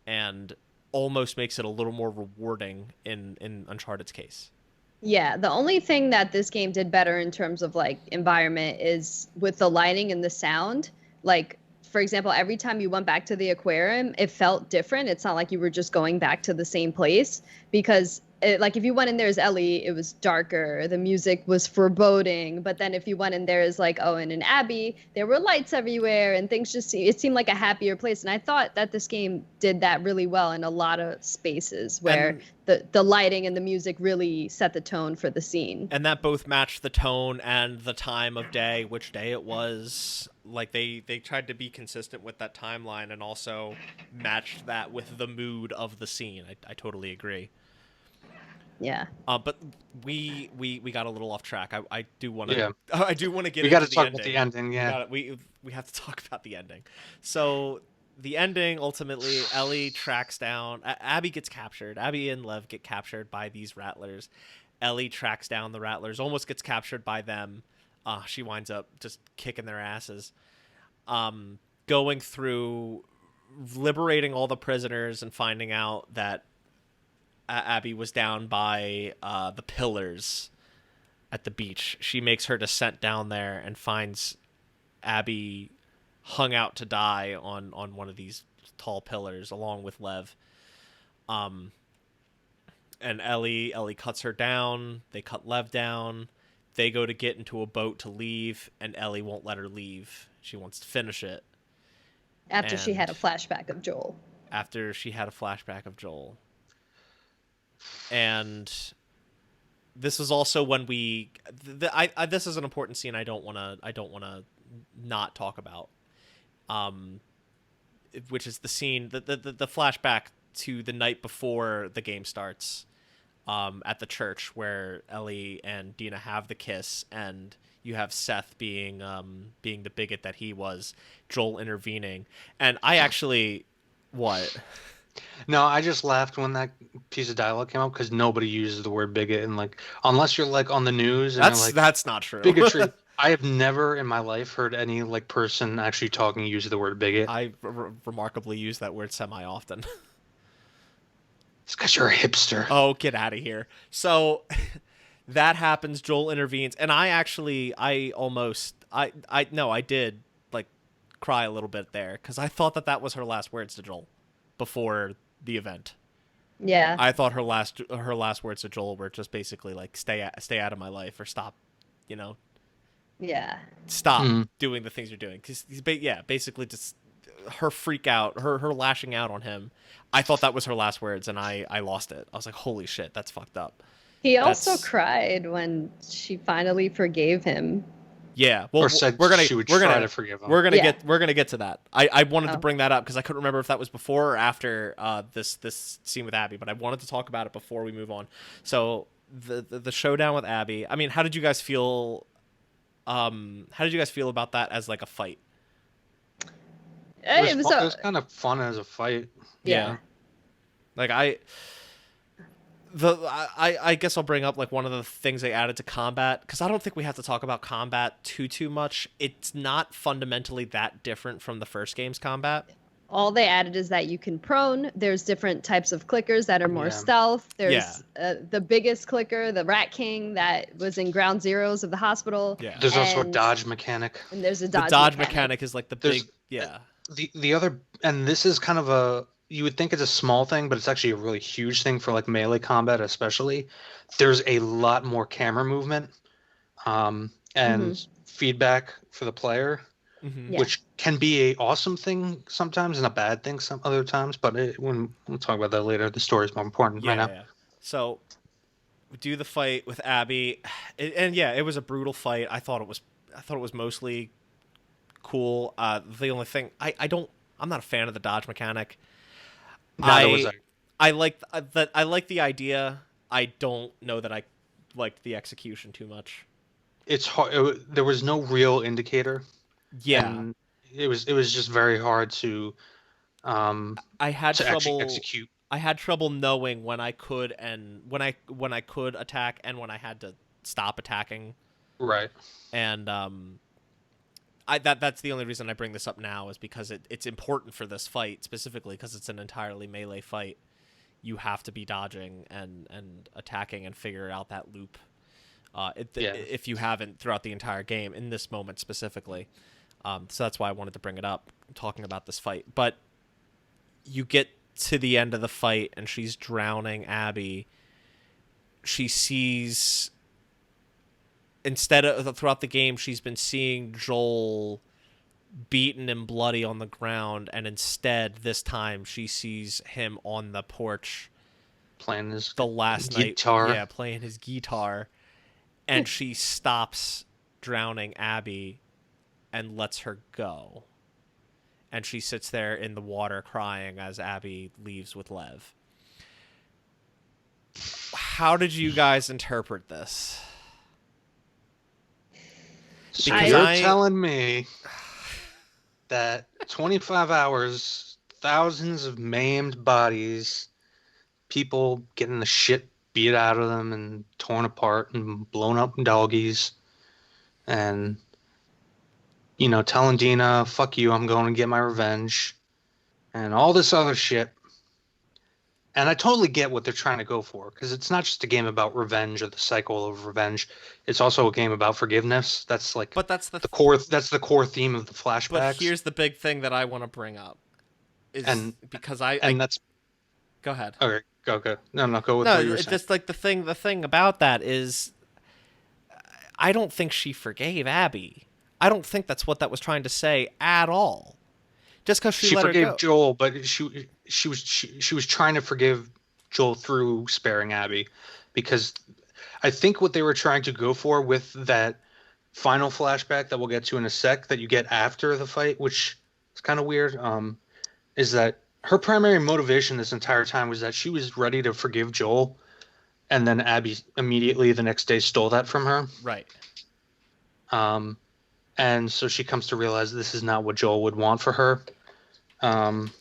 and almost makes it a little more rewarding in Uncharted's case. Yeah, the only thing that this game did better in terms of like environment is with the lighting and the sound. Like, for example, every time you went back to the aquarium, it felt different. It's not like you were just going back to the same place because like if you went in there as Ellie, it was darker. The music was foreboding. But then if you went in there as like Owen and Abby, there were lights everywhere and things it seemed like a happier place. And I thought that this game did that really well in a lot of spaces where the lighting and the music really set the tone for the scene. And that both matched the tone and the time of day, which day it was. Like they tried to be consistent with that timeline and also matched that with the mood of the scene. I totally agree. Yeah. But we got a little off track. I do want to get into the ending. We got to talk about the ending. Yeah. We have to talk about the ending. So the ending, ultimately, Ellie tracks down. Abby gets captured. Abby and Lev get captured by these rattlers. Ellie tracks down the rattlers, almost gets captured by them. She winds up just kicking their asses. Going through, liberating all the prisoners and finding out that Abby was down by the pillars at the beach. She makes her descent down there and finds Abby hung out to die on one of these tall pillars along with Lev. And Ellie cuts her down. They cut Lev down. They go to get into a boat to leave, and Ellie won't let her leave. She wants to finish it. After she had a flashback of Joel. And this is also when this is an important scene I don't want to not talk about. Which is the scene, the flashback to the night before the game starts, at the church where Ellie and Dina have the kiss, and you have Seth being the bigot that he was, Joel intervening, and I actually what. No, I just laughed when that piece of dialogue came up because nobody uses the word bigot, and like unless you're like on the news and that's not true. Bigotry. I have never in my life heard any like person actually talking use the word bigot. I remarkably use that word semi often. It's because you're a hipster. Oh, get out of here. So that happens. Joel intervenes, and I did like cry a little bit there because I thought that was her last words to Joel before the event. Yeah. I thought her last words to Joel were just basically like stay out of my life or stop, Yeah. Stop doing the things you're doing. Cause basically just her freak out, her lashing out on him, I thought that was her last words, and I lost it. I was like, holy shit, that's fucked up. He also cried when she finally forgave him. Yeah, well, or said she would try to forgive him. We're gonna get to that. I wanted to bring that up because I couldn't remember if that was before or after this scene with Abby, but I wanted to talk about it before we move on. So the showdown with Abby. I mean, how did you guys feel? How did you guys feel about that as like a fight? It was kind of fun as a fight. Yeah. Like I guess I'll bring up like one of the things they added to combat, because I don't think we have to talk about combat too much. It's not fundamentally that different from the first game's combat. All they added is that you can prone. There's different types of clickers that are more stealth. There's the biggest clicker, the Rat King, that was in Ground Zeroes of the hospital. Yeah. There's also a dodge mechanic. And there's a dodge mechanic is like the big The other, and this is kind of a, you would think it's a small thing, but it's actually a really huge thing for like melee combat, especially. There's a lot more camera movement and feedback for the player, which can be a awesome thing sometimes and a bad thing some other times. But we'll talk about that later. The story is more important right now. Yeah. So we do the fight with Abby, and it was a brutal fight. I thought it was mostly cool. The only thing I'm not a fan of the dodge mechanic. I like the idea. I don't know that I liked the execution too much. It's hard. There was no real indicator. Yeah, and it was just very hard to. I had trouble execute. I had trouble knowing when I could and when I could attack and when I had to stop attacking. Right. And that's the only reason I bring this up now, is because it's important for this fight specifically, because it's an entirely melee fight. You have to be dodging and attacking and figure out that loop. If you haven't throughout the entire game, in this moment specifically. So that's why I wanted to bring it up, talking about this fight. But you get to the end of the fight and she's drowning Abby. She sees, instead of throughout the game, she's been seeing Joel beaten and bloody on the ground, and instead this time she sees him on the porch playing his guitar. Playing his guitar, and she stops drowning Abby and lets her go, and she sits there in the water crying as Abby leaves with Lev. How did you guys interpret this? So you're telling me that 25 hours, thousands of maimed bodies, people getting the shit beat out of them and torn apart and blown up in doggies, and, telling Dina, fuck you, I'm going to get my revenge, and all this other shit. And I totally get what they're trying to go for, because it's not just a game about revenge or the cycle of revenge. It's also a game about forgiveness. That's like, but that's the core. That's the core theme of the flashbacks. But here's the big thing that I want to bring up, because that's. Go ahead. Okay, go. No, go with what you were saying. Just like the thing about that is, I don't think she forgave Abby. I don't think that's what that was trying to say at all. Just because she let her go. She forgave Joel, but she was trying to forgive Joel through sparing Abby, because I think what they were trying to go for with that final flashback that we'll get to in a sec, that you get after the fight, which is kind of weird, is that her primary motivation this entire time was that she was ready to forgive Joel, and then Abby immediately the next day stole that from her. Right. And so she comes to realize this is not what Joel would want for her. And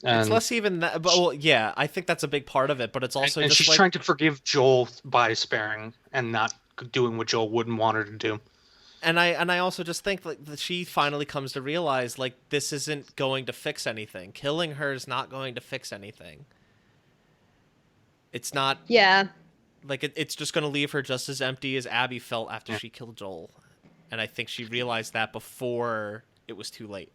it's less even that, but I think that's a big part of it, but it's also and just she's trying to forgive Joel by sparing and not doing what Joel wouldn't want her to do. And I also just think that she finally comes to realize, like, this isn't going to fix anything. Killing her is not going to fix anything. It's not. Yeah. Like, it's just going to leave her just as empty as Abby felt after she killed Joel. And I think she realized that before it was too late.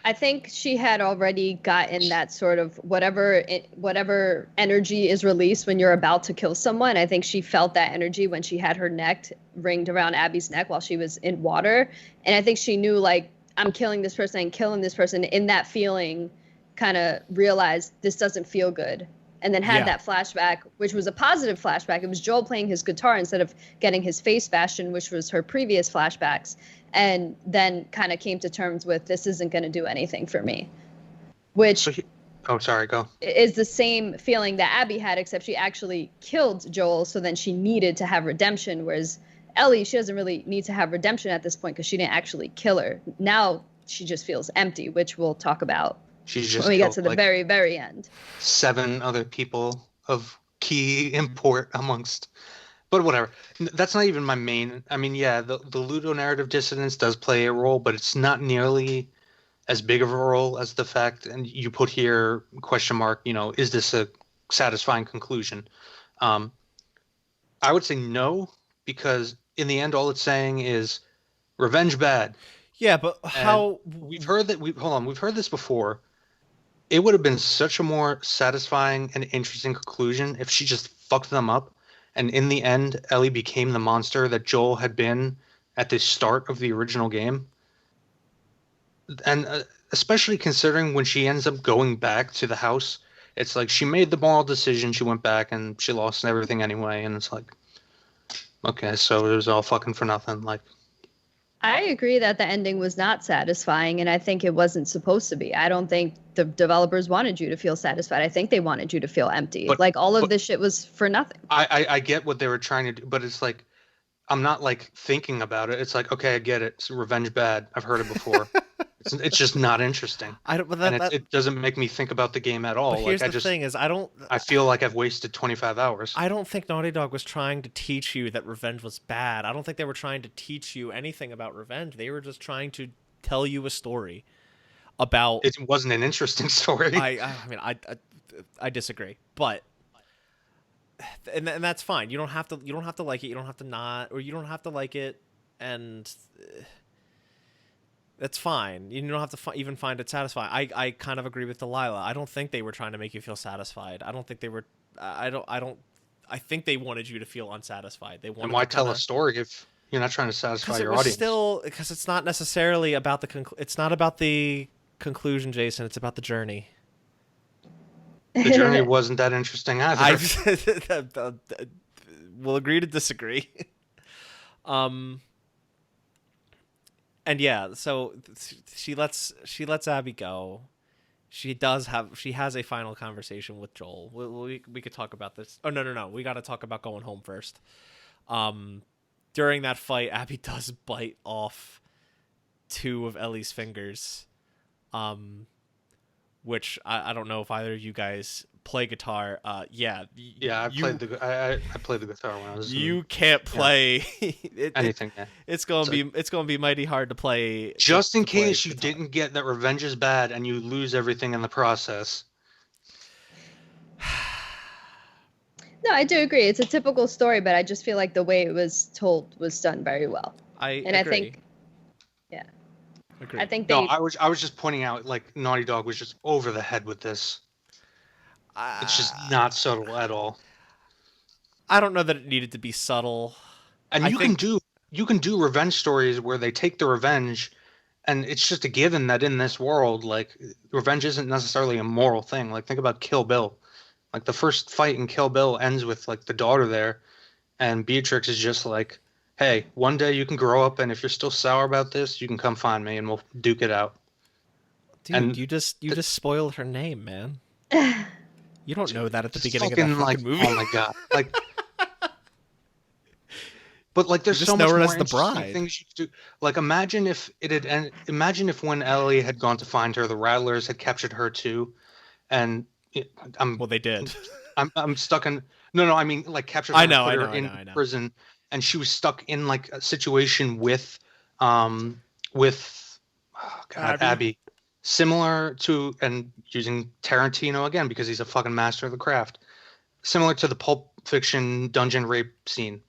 I think she had already gotten that sort of whatever energy is released when you're about to kill someone. I think she felt that energy when she had her neck ringed around Abby's neck while she was in water. And I think she knew, like, I'm killing this person and killing this person, in that feeling kind of realized this doesn't feel good. And then had that flashback, which was a positive flashback. It was Joel playing his guitar instead of getting his face bashed in, which was her previous flashbacks. And then kind of came to terms with, this isn't going to do anything for me. Which is the same feeling that Abby had, except she actually killed Joel. So then she needed to have redemption. Whereas Ellie, she doesn't really need to have redemption at this point because she didn't actually kill her. Now she just feels empty, which we'll talk about when we get to the very, very end. 7 other people of key import amongst, but whatever. That's not even my main. I mean, yeah, the ludonarrative dissonance does play a role, but it's not nearly as big of a role as the fact, and you put here question mark, is this a satisfying conclusion? I would say no, because in the end, all it's saying is revenge bad. Yeah, but how we've heard this before. It would have been such a more satisfying and interesting conclusion if she just fucked them up, and in the end, Ellie became the monster that Joel had been at the start of the original game. And especially considering when she ends up going back to the house, it's like she made the moral decision. She went back and she lost everything anyway, and it's like, okay, so it was all fucking for nothing. Like, I agree that the ending was not satisfying, and I think it wasn't supposed to be. I don't think the developers wanted you to feel satisfied. I think they wanted you to feel empty. But all of this shit was for nothing. I get what they were trying to do, but it's like, I'm not like thinking about it. It's like, okay, I get it. It's revenge bad. I've heard it before. It's just not interesting. It doesn't make me think about the game at all. But here's the thing: I feel like I've wasted 25 hours. I don't think Naughty Dog was trying to teach you that revenge was bad. I don't think they were trying to teach you anything about revenge. They were just trying to tell you a story about. It wasn't an interesting story. I disagree, but. And that's fine. You don't have to like it. You don't have to not, or you don't have to like it, and that's fine. You don't have to even find it satisfying. I kind of agree with Delaila. I don't think they were trying to make you feel satisfied. I don't think they were. I think they wanted you to feel unsatisfied. They wanted. And why tell a story if you're not trying to satisfy your audience? Because it's not necessarily about it's not about the conclusion, Jason. It's about the journey. The journey wasn't that interesting either. We'll agree to disagree. And yeah, so she lets Abby go. She has a final conversation with Joel. We could talk about this. Oh no, we got to talk about going home first. During that fight, Abby does bite off 2 of Ellie's fingers. Which I don't know if either of you guys play guitar. I played the guitar when I was. You can't play anything. It's gonna be mighty hard to play. Just in case you didn't get that revenge is bad and you lose everything in the process. No, I do agree. It's a typical story, but I just feel like the way it was told was done very well. I agree. I think I was just pointing out, like, Naughty Dog was just over the head with this. It's just not subtle at all. I don't know that it needed to be subtle. And you can do revenge stories where they take the revenge, and it's just a given that in this world, like, revenge isn't necessarily a moral thing. Like, think about Kill Bill. Like, the first fight in Kill Bill ends with, like, the daughter there, and Beatrix is just like, hey, one day you can grow up, and if you're still sour about this, you can come find me, and we'll duke it out. Dude, and you just spoiled her name, man. You don't know that at the beginning of that fucking movie. Oh my god! Like, but like, there's so much more interesting things you could do. Like, imagine if when Ellie had gone to find her, the Rattlers had captured her too, and well, they did. I'm stuck in. No, I mean, like, captured her. I know, in prison. And she was stuck in, like, a situation with Abby, similar to, and using Tarantino again because he's a fucking master of the craft, similar to the Pulp Fiction dungeon rape scene.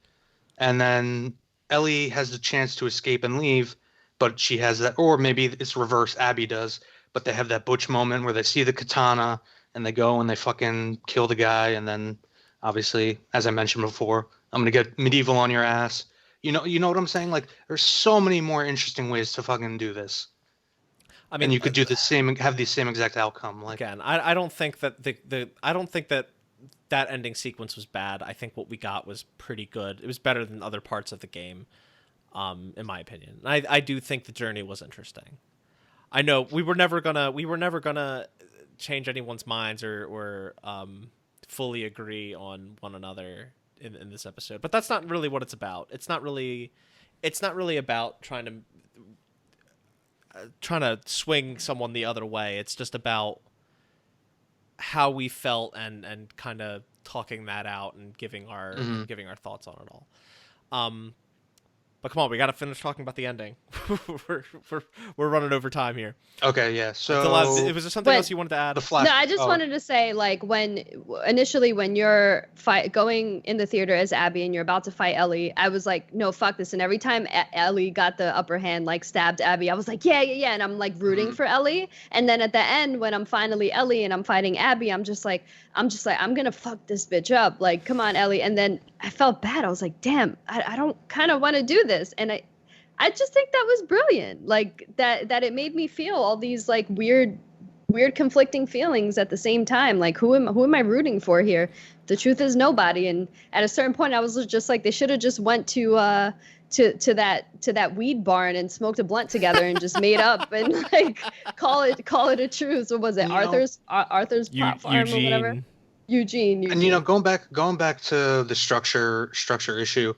And then Ellie has the chance to escape and leave, but she has that, or maybe it's reverse, Abby does, but they have that Butch moment where they see the katana and they go and they fucking kill the guy, and then obviously, as I mentioned before, I'm going to get medieval on your ass. You know what I'm saying? Like, there's so many more interesting ways to fucking do this. I mean, and you could do the same, have the same exact outcome. Like again, I don't think that I don't think that ending sequence was bad. I think what we got was pretty good. It was better than other parts of the game, in my opinion. I do think the journey was interesting. I know we were never gonna change anyone's minds or fully agree on one another in this episode, but that's not really what it's about. It's not really about trying to swing someone the other way. It's just about how we felt and kind of talking that out and giving our thoughts on it all. But come on, we got to finish talking about the ending. we're running over time here. Okay, yeah. So was there something else you wanted to add? The flash. No, I just wanted to say, like, when you're going in the theater as Abby and you're about to fight Ellie, I was like, no, fuck this. And every time Ellie got the upper hand, like stabbed Abby, I was like, yeah. And I'm like rooting for Ellie. And then at the end, when I'm finally Ellie and I'm fighting Abby, I'm just like, I'm gonna fuck this bitch up. Like, come on, Ellie. And then I felt bad. I was like, damn, I don't kind of want to do this. And I just think that was brilliant. Like that it made me feel all these like weird conflicting feelings at the same time. Like who am I rooting for here? The truth is nobody. And at a certain point I was just like, they should have just went to that weed barn and smoked a blunt together and just made up and like call it a truce. What was it? Arthur's pot farm or whatever. Eugene. And going back to the structure issue,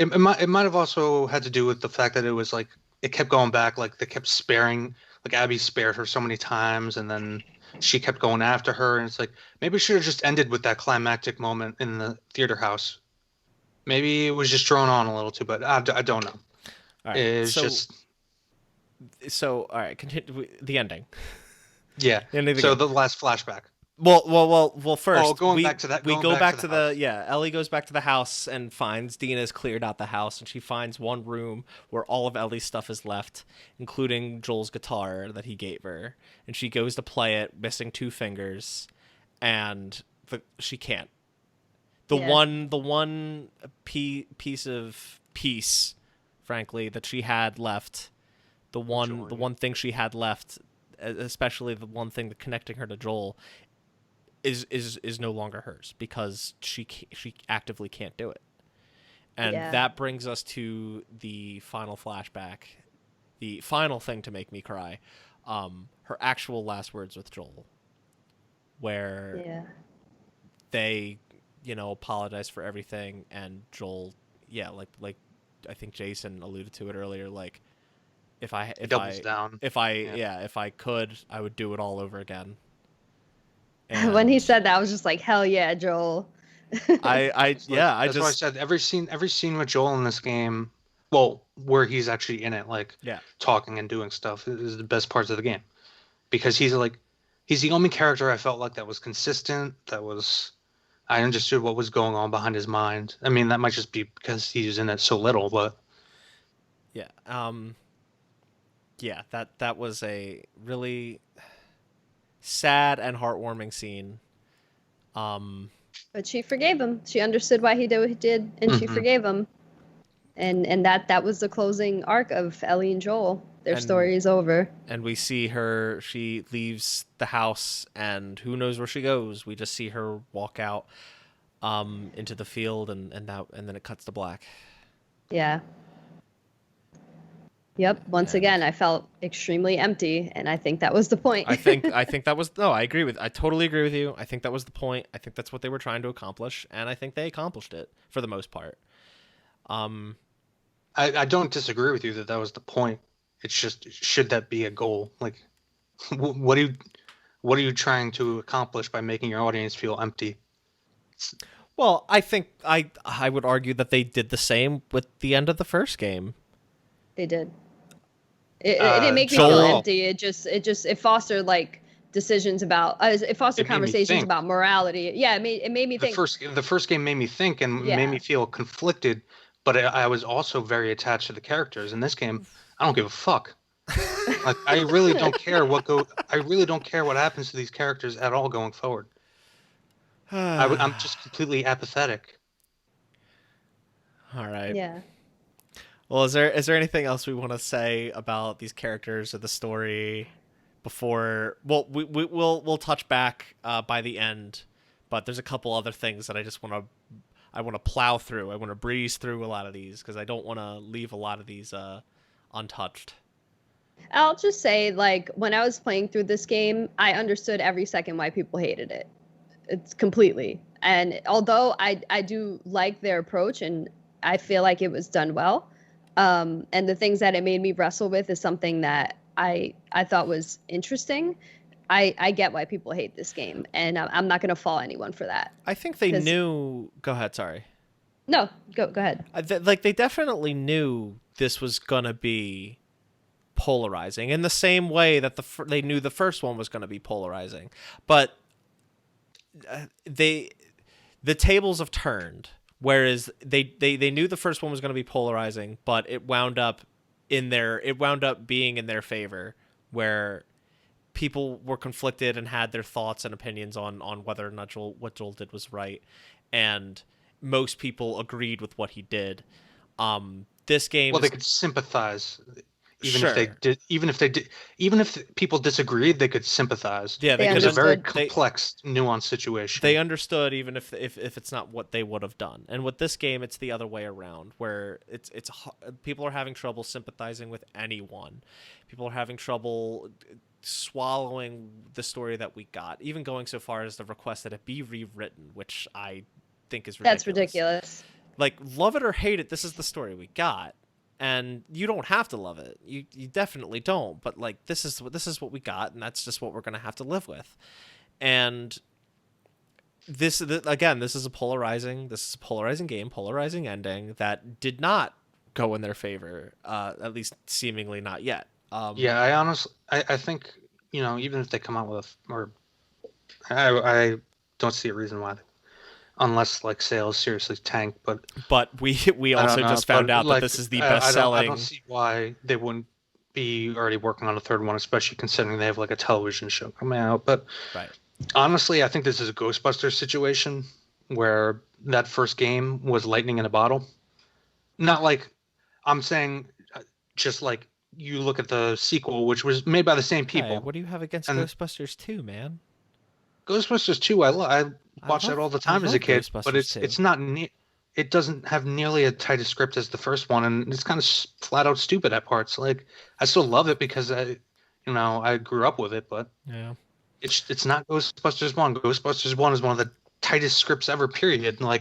it might have also had to do with the fact that it was like it kept going back, like they kept sparing, like Abby spared her so many times, and then she kept going after her, and it's like maybe it should have just ended with that climactic moment in the theater house. Maybe it was just drawn on a little too, but I don't know. All right, it's just all right. Continue the ending. Yeah. The last flashback. Well. First, going back to that. We go back to the Ellie goes back to the house and finds Dina's cleared out the house, and she finds one room where all of Ellie's stuff is left, including Joel's guitar that he gave her, and she goes to play it, missing 2 fingers, and she can't. The one piece, frankly, that she had left, the one thing she had left, especially the one thing that connecting her to Joel, is no longer hers because she actively can't do it. And that brings us to the final flashback, the final thing to make me cry, her actual last words with Joel, where they apologize for everything, and Joel like I think Jason alluded to it earlier, like if I could, I would do it all over again. And when he said that, I was just like, hell yeah, Joel. That's why I said every scene with Joel in this game, well, where he's actually in it, like talking and doing stuff, is the best parts of the game, because he's the only character I felt like that was consistent, I understood what was going on behind his mind. I mean, that might just be because he's in it so little, but that was a really sad and heartwarming scene. But she forgave him. She understood why he did what he did, and she forgave him. And that was the closing arc of Ellie and Joel. Their story is over. And we see her, she leaves the house, and who knows where she goes. We just see her walk out into the field, and then it cuts to black. Yeah. Yep. Once again, I felt extremely empty, and I think that was the point. I think that was I totally agree with you. I think that was the point. I think that's what they were trying to accomplish, and I think they accomplished it for the most part. I don't disagree with you that was the point. It's just, should that be a goal? Like, what are you trying to accomplish by making your audience feel empty? Well, I think I would argue that they did the same with the end of the first game. They did. It didn't make me feel empty. It fostered like decisions about. It fostered conversations about morality. Yeah, it made me think. The first game made me think and made me feel conflicted, but I was also very attached to the characters. In this game, I don't give a fuck. Like, I really don't care what happens to these characters at all going forward. I'm just completely apathetic. All right. Yeah. Well, is there anything else we want to say about these characters or the story? before. Well, we'll touch back by the end, but there's a couple other things that I want to plow through. I want to breeze through a lot of these because I don't want to leave a lot of these untouched. I'll just say, like, when I was playing through this game, I understood every second why people hated it. It's completely. And although I do like their approach and I feel like it was done well, and the things that it made me wrestle with is something that I thought was interesting. I get why people hate this game, and I'm not going to fault anyone for that. I think they knew. Go ahead. Sorry. No, go ahead. Like they definitely knew this was going to be polarizing in the same way that they knew the first one was going to be polarizing, but the tables have turned. Whereas they knew the first one was going to be polarizing, but it wound up being in their favor, where people were conflicted and had their thoughts and opinions on whether or not what Joel did was right, and most people agreed with what he did. This game, well, they could sympathize. Even sure. Even if people disagreed, they could sympathize. Yeah, it's a very complex, nuanced situation. They understood even if it's not what they would have done. And with this game, it's the other way around, where it's people are having trouble sympathizing with anyone. People are having trouble swallowing the story that we got, even going so far as to request that it be rewritten, which I think is ridiculous. That's ridiculous. Like, love it or hate it, this is the story we got. And you don't have to love it. You definitely don't. But like this is what we got, and that's just what we're gonna have to live with. And this is a polarizing game, polarizing ending that did not go in their favor. At least seemingly not yet. Yeah, I think even if they come out with I don't see a reason why. Unless like sales seriously tank, but we also just found out that this is the best selling. I don't see why they wouldn't be already working on a third one, especially considering they have like a television show coming out. But right. Honestly, I think this is a Ghostbusters situation where that first game was lightning in a bottle. Not like I'm saying, just like you look at the sequel, which was made by the same people. Hey, what do you have against Ghostbusters 2, man? Ghostbusters 2, I watched that all the time as a kid, but it's not it doesn't have nearly as tight a script as the first one, and it's kind of flat out stupid at parts. Like I still love it because I grew up with it, but yeah, it's not Ghostbusters 1. Ghostbusters 1 is one of the tightest scripts ever, period. And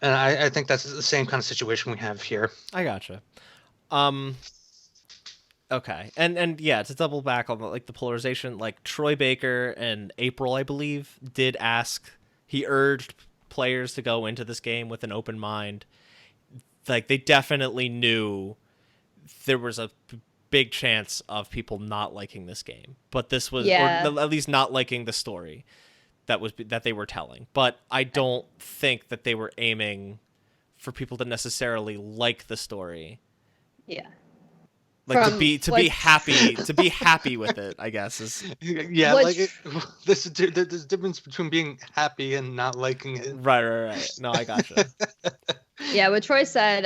I think that's the same kind of situation we have here. I gotcha. Okay, and yeah, to double back on the polarization, like Troy Baker and April, I believe, did ask. He urged players to go into this game with an open mind. Like they definitely knew there was a big chance of people not liking this game, but this was, or at least not liking the story that they were telling. But I don't think that they were aiming for people to necessarily like the story. Yeah. Like to be happy with it, I guess is. Yeah, there's a difference between being happy and not liking it. Right. No, I gotcha. Yeah, what Troy said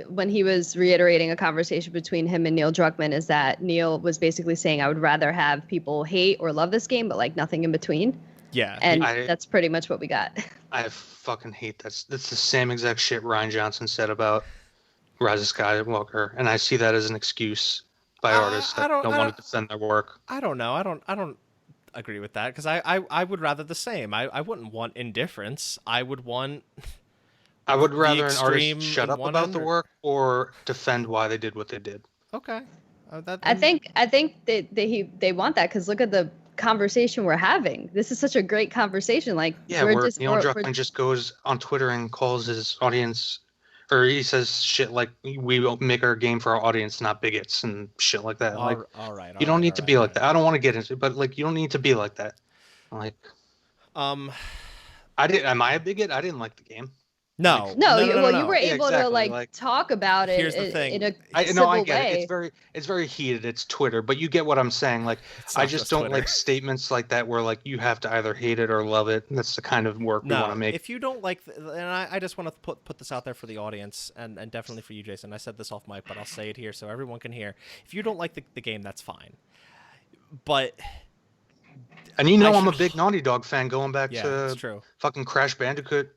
when he was reiterating a conversation between him and Neil Druckmann is that Neil was basically saying, I would rather have people hate or love this game, but like nothing in between. Yeah. And that's pretty much what we got. I fucking hate that. That's the same exact shit Rian Johnson said about Rise of Skywalker, and I see that as an excuse by artists that don't want to defend their work. I don't know. I don't agree with that because I would rather the same. I wouldn't want indifference. I would rather an artist shut up about the work or defend why they did what they did. Okay. I think they want that because look at the conversation we're having. This is such a great conversation. Like Neil Druckmann just goes on Twitter and calls his audience. Or he says shit like, we make our game for our audience, not bigots and shit like that. All right. You don't need to be like that. I don't want to get into it, but like, you don't need to be like that. Like, am I a bigot? I didn't like the game. No. You were able to talk about it. Here's the thing. In a civil I get way. it. It's very heated. It's Twitter, but you get what I'm saying. Like, I just don't like statements like that where like you have to either hate it or love it. That's the kind of work we want to make. If you don't like, and I just want to put this out there for the audience and definitely for you, Jason. I said this off mic, but I'll say it here so everyone can hear. If you don't like the game, that's fine. but and I'm a big Naughty Dog fan, going back it's to true. fucking Crash Bandicoot,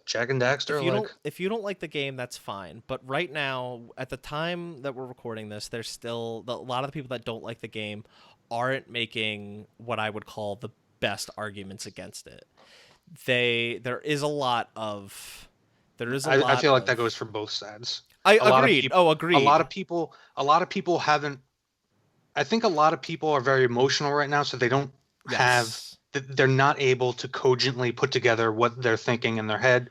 Jack and Daxter. If you don't like the game, that's fine. But right now, at the time that we're recording this, there's still a lot of the people that don't like the game aren't making what I would call the best arguments against it. There is a lot of I feel like that goes for both sides. Agreed. A lot of people haven't. I think a lot of people are very emotional right now, so they don't they're not able to cogently put together what they're thinking in their head.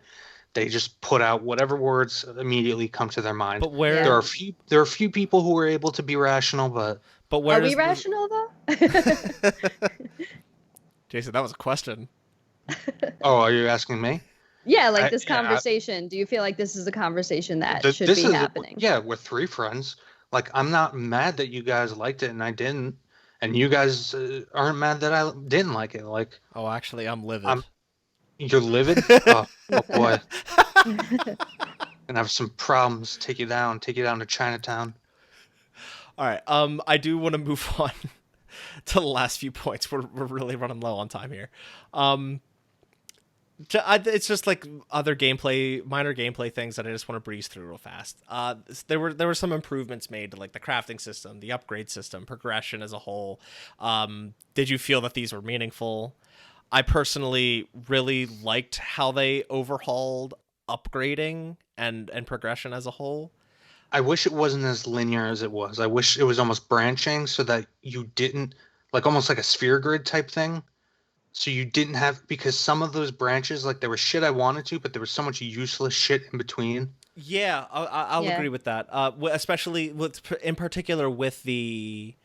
They just put out whatever words immediately come to their mind. But where there are a few people who are able to be rational, but where are we rational though? Jason, that was a question. Oh, are you asking me? Yeah, like this conversation. Do you feel like this is a conversation that should be happening? Yeah, we're three friends. Like, I'm not mad that you guys liked it and I didn't, and you guys aren't mad that I didn't like it. Like, oh, actually, I'm livid. You're livid? Oh boy. Gonna have some problems. Take you down to Chinatown. All right. I do want to move on to the last few points. We're really running low on time here. It's just like other minor gameplay things that I just want to breeze through real fast. There were some improvements made to like the crafting system, the upgrade system, progression as a whole. Did you feel that these were meaningful? I personally really liked how they overhauled upgrading and progression as a whole. I wish it wasn't as linear as it was. I wish it was almost branching so that you didn't, like almost like a sphere grid type thing. So you didn't have, because some of those branches, like there was shit I wanted to, but there was so much useless shit in between. Yeah, I'll agree with that. Especially in particular with the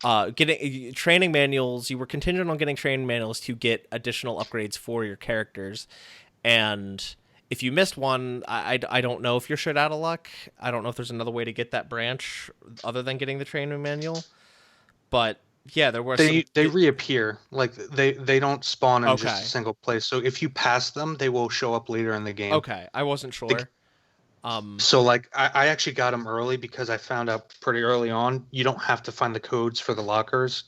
getting training manuals. You were contingent on getting training manuals to get additional upgrades for your characters, and if you missed one, I don't know if you're shit out of luck. I don't know if there's another way to get that branch other than getting the training manual, but yeah, there were they reappear. Like they don't spawn in just a single place. So if you pass them, they will show up later in the game. Okay, I wasn't sure. So like I actually got them early because I found out pretty early on you don't have to find the codes for the lockers.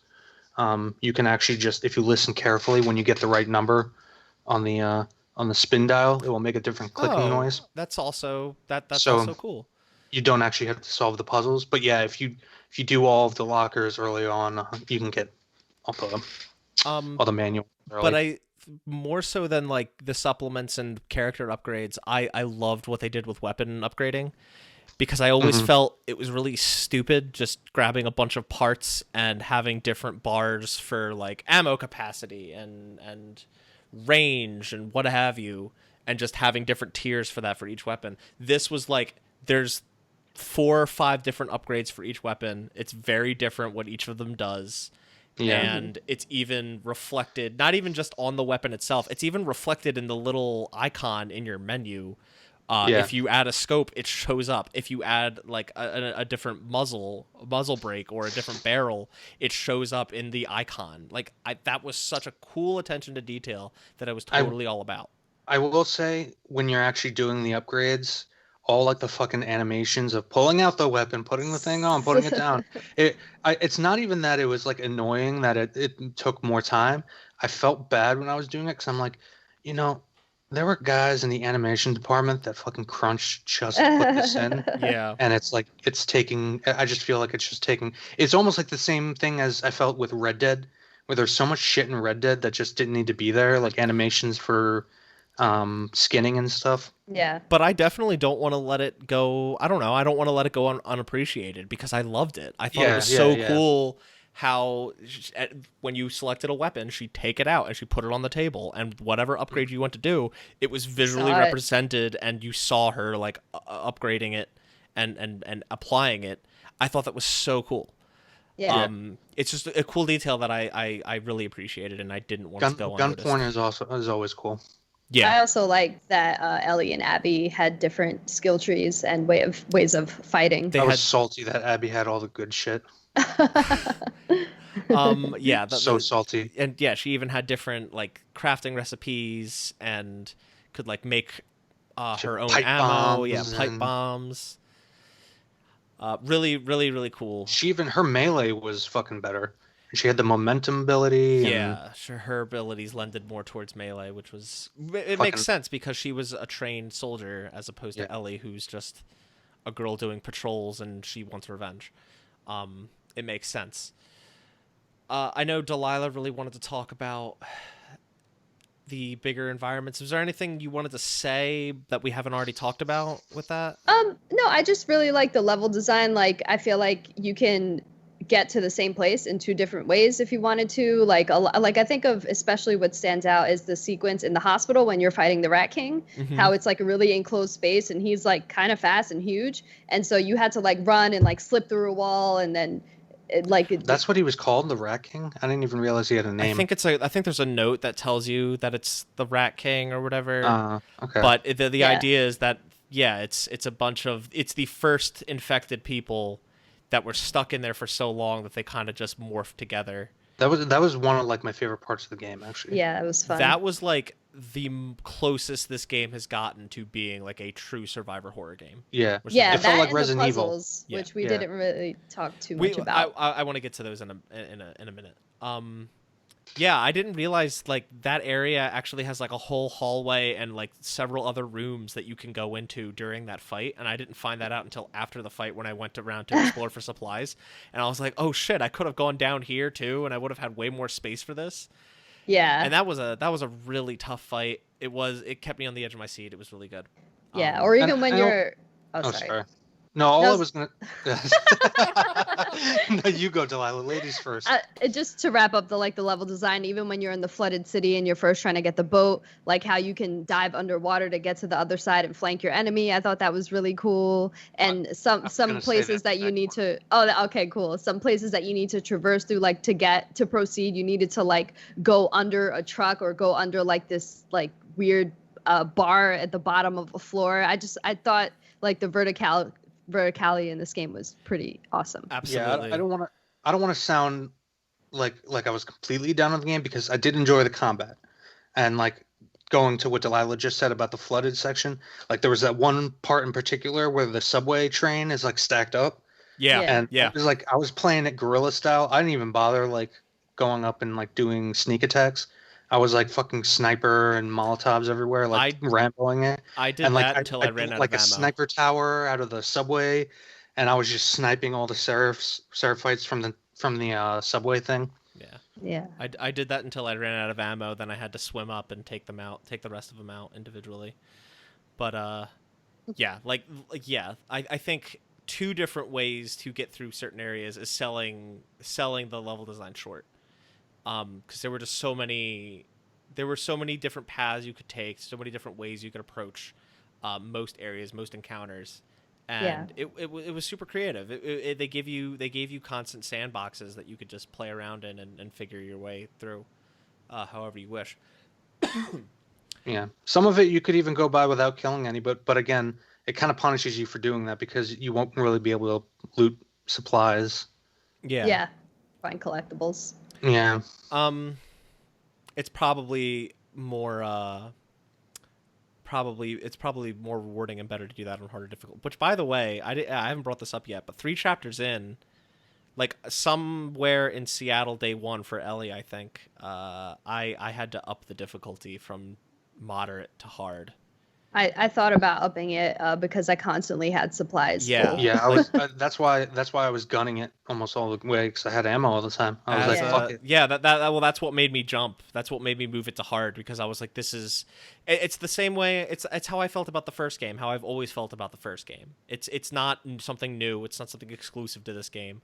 You can actually just, if you listen carefully, when you get the right number on the spin dial, it will make a different clicking noise. That's also also cool. You don't actually have to solve the puzzles, but yeah, if you do all of the lockers early on, you can get all the manual early. But more so than like the supplements and character upgrades, I loved what they did with weapon upgrading, because I always felt it was really stupid just grabbing a bunch of parts and having different bars for like ammo capacity and range and what have you, and just having different tiers for that for each weapon. This was like, there's 4 or 5 different upgrades for each weapon. It's very different what each of them does. Yeah. And it's even reflected, not even just on the weapon itself, it's even reflected in the little icon in your menu. If you add a scope, it shows up. If you add like a different muzzle brake or a different barrel, it shows up in the icon. Like that was such a cool attention to detail that I was totally all about. I will say, when you're actually doing the upgrades, all like the fucking animations of pulling out the weapon, putting the thing on, putting it down. It's not even that it was like annoying that it took more time. I felt bad when I was doing it because I'm like, there were guys in the animation department that fucking crunched just to put this in. Yeah. And it's like, I just feel like it's almost like the same thing as I felt with Red Dead, where there's so much shit in Red Dead that just didn't need to be there, like animations for skinning and stuff. Yeah. But I definitely don't want to let it go. I don't know. I don't want to let it go unappreciated, because I loved it. I thought it was cool how when you selected a weapon, she'd take it out and she'd put it on the table, and whatever upgrade you went to do, it was visually represented, and you saw her like upgrading it and applying it. I thought that was so cool. Yeah. It's just a cool detail that I really apprecied, and I didn't want to go unnoticed. Gunpoint is always cool. Yeah. I also like that Ellie and Abby had different skill trees and ways of fighting. I was salty that Abby had all the good shit. So salty. And yeah, she even had different like crafting recipes and could like make her own ammo. Pipe bombs. Really, really, really cool. Her melee was fucking better. She had the momentum ability. Yeah, sure. Her abilities lended more towards melee, which was it Fucking- makes sense because she was a trained soldier as opposed Yeah. to Ellie, who's just a girl doing patrols and she wants revenge. It makes sense. I know Delilah really wanted to talk about the bigger environments. Was there anything you wanted to say that we haven't already talked about with that? No, I just really like the level design. Like, I feel like you can get to the same place in two different ways if you wanted to. Like, like I think of especially what stands out is the sequence in the hospital when you're fighting the Rat King. Mm-hmm. How it's like a really enclosed space and he's like kind of fast and huge, and so you had to like run and like slip through a wall and then. That's what he was called, the Rat King? I didn't even realize he had a name. I think there's a note that tells you that it's the Rat King or whatever. Okay. But the idea is that it's the first infected people that were stuck in there for so long that they kind of just morphed together. That was one of like my favorite parts of the game, actually. Yeah, it was fun. That was like the closest this game has gotten to being like a true survivor horror game. Yeah. Yeah, it felt like and Resident the Evil. puzzles, which we didn't really talk too much I about. want to get to those in a minute. Yeah, I didn't realize like that area actually has like a whole hallway and like several other rooms that you can go into during that fight, and I didn't find that out until after the fight when I went around to explore for supplies, and I was like, oh shit, I could have gone down here too, and I would have had way more space for this. Yeah, And that was a really tough fight. It kept me on the edge of my seat. It was really good. Yeah, or even when you're. Oh, sorry. No, I was gonna. No, you go, Delilah. Ladies first. Just to wrap up the level design, even when you're in the flooded city and you're first trying to get the boat, like how you can dive underwater to get to the other side and flank your enemy. I thought that was really cool. And some places that you need to. Oh, okay, cool. Some places that you need to traverse through, like to proceed, you needed to like go under a truck or go under like this like weird bar at the bottom of a floor. I thought like the verticality in this game was pretty awesome. Absolutely. Yeah, I don't want to sound like I was completely down on the game because I did enjoy the combat. And like going to what Delilah just said about the flooded section, like there was that one part in particular where the subway train is like stacked up. Yeah. And yeah. it was like I was playing it guerrilla style. I didn't even bother like going up and like doing sneak attacks. I was like fucking sniper and Molotovs everywhere, like Ramboing it. I did that until I ran out of ammo. Like a sniper tower out of the subway, and I was just sniping all the seraphites from the subway thing. Yeah. I did that until I ran out of ammo. Then I had to swim up and take the rest of them out individually. But yeah, I think two different ways to get through certain areas is selling the level design short. Because there were so many different paths you could take, so many different ways you could approach most areas, most encounters, and it was super creative. They gave you constant sandboxes that you could just play around in and figure your way through, however you wish. Yeah, some of it you could even go by without killing any, but again, it kind of punishes you for doing that because you won't really be able to loot supplies. Yeah. Find collectibles. Yeah. It's probably more more rewarding and better to do that on harder difficult. Which, by the way, I haven't brought this up yet, but 3 chapters in, like somewhere in Seattle day 1 for Ellie, I think, I had to up the difficulty from moderate to hard. I thought about upping it because I constantly had supplies. Yeah, yeah. That's why I was gunning it almost all the way because I had ammo all the time. I was like, fuck it. Yeah, that's what made me jump. That's what made me move it to hard because I was like, it's the same way. It's how I felt about the first game. How I've always felt about the first game. It's not something new. It's not something exclusive to this game.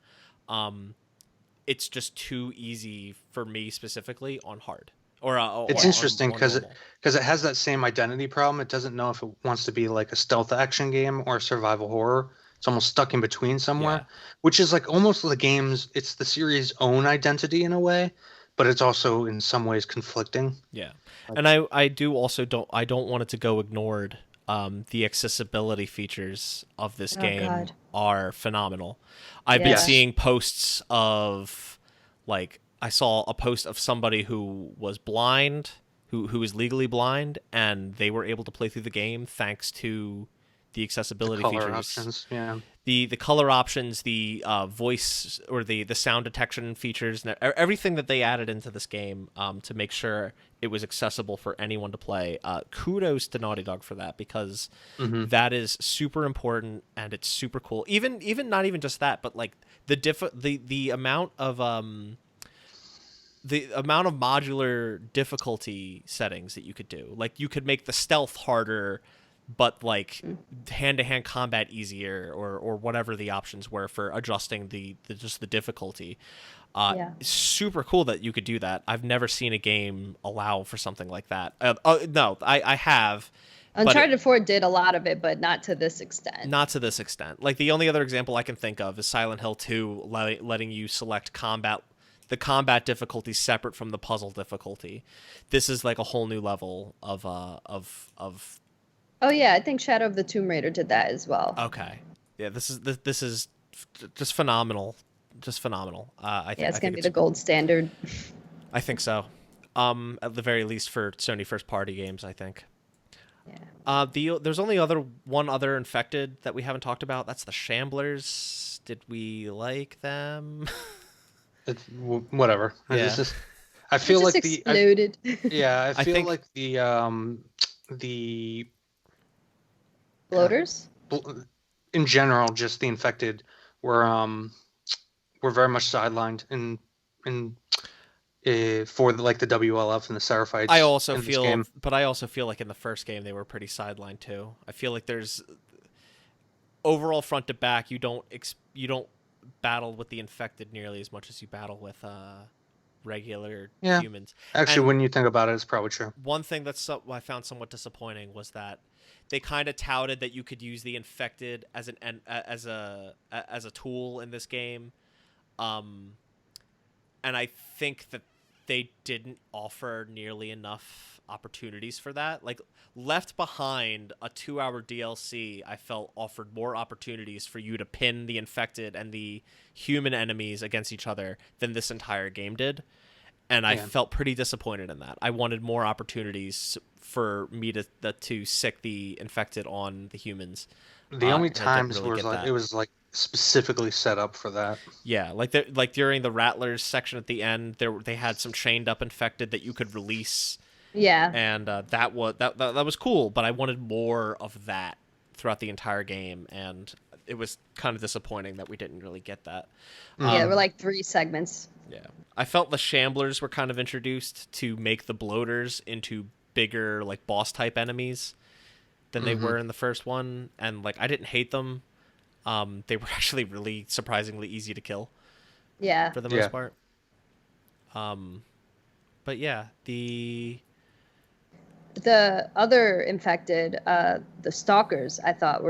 It's just too easy for me specifically on hard. It's interesting because it has that same identity problem. It doesn't know if it wants to be like a stealth action game or a survival horror. It's almost stuck in between somewhere, which is like almost it's the series' own identity in a way, but it's also in some ways conflicting. Yeah, and I don't want it to go ignored. The accessibility features of this game are phenomenal. I've been seeing posts of like. I saw a post of somebody who was blind, who is legally blind, and they were able to play through the game thanks to the accessibility features. Options, yeah. the color options, the voice or the sound detection features, and everything that they added into this game to make sure it was accessible for anyone to play. Kudos to Naughty Dog for that, because that is super important and it's super cool. Even not even just that, but like the amount of modular difficulty settings that you could do. Like you could make the stealth harder, but like hand-to-hand combat easier, or whatever the options were for adjusting the difficulty. Super cool that you could do that. I've never seen a game allow for something like that. No, I have. Uncharted 4 did a lot of it, but not to this extent. Not to this extent. Like the only other example I can think of is Silent Hill 2 letting you select the combat difficulty separate from the puzzle difficulty. This is like a whole new level of Oh yeah, I think Shadow of the Tomb Raider did that as well. Okay. Yeah, this is just phenomenal. Just phenomenal. I think it's going to be the gold standard. I think so. At the very least for Sony first party games, I think. Yeah. There's only one other infected that we haven't talked about. That's the Shamblers. Did we like them? It's whatever. Yeah. I feel like exploded. I feel like the bloaters in general, just the infected were very much sidelined in for the WLF and the Seraphites. I also feel like in the first game they were pretty sidelined too. I feel like there's overall front to back, you don't battle with the infected nearly as much as you battle with regular humans. Actually, when you think about it, it's probably true. One thing I found somewhat disappointing was that they kind of touted that you could use the infected as a tool in this game, and I think that they didn't offer nearly enough opportunities for that. Like Left Behind, a 2-hour DLC, I felt offered more opportunities for you to pin the infected and the human enemies against each other than this entire game did. And I felt pretty disappointed in that. I wanted more opportunities for me to sick the infected on the humans. The only times really it was specifically set up for that. Yeah, like during the Rattlers section at the end, they had some chained up infected that you could release. Yeah, and that was cool, but I wanted more of that throughout the entire game, and it was kind of disappointing that we didn't really get that. There were like 3 segments. Yeah, I felt the Shamblers were kind of introduced to make the bloaters into bigger like boss type enemies than they were in the first one, and like I didn't hate them. They were actually really surprisingly easy to kill. Yeah, for the most part. But yeah, the other infected, the Stalkers, I thought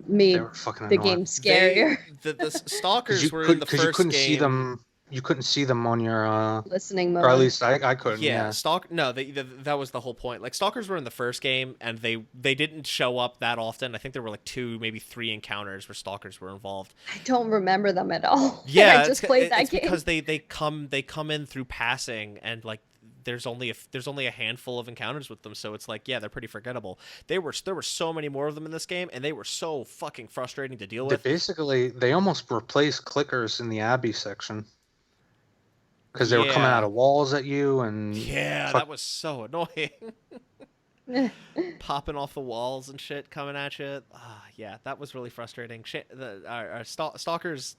made the game scarier. The Stalkers were in the first game. You couldn't see them. You couldn't see them on your listening mode, or at least I couldn't. Yeah, that was the whole point. Like Stalkers were in the first game, and they didn't show up that often. I think there were like 2, maybe 3 encounters where Stalkers were involved. I don't remember them at all. Yeah, I just played that game because they come in through passing, and like there's only a handful of encounters with them, so it's like they're pretty forgettable. There were so many more of them in this game, and they were so fucking frustrating to deal with. They almost replaced clickers in the Abbey section. Because they were coming out of walls at you, and that was so annoying. Popping off the walls and shit, coming at you. That was really frustrating. Our Stalkers,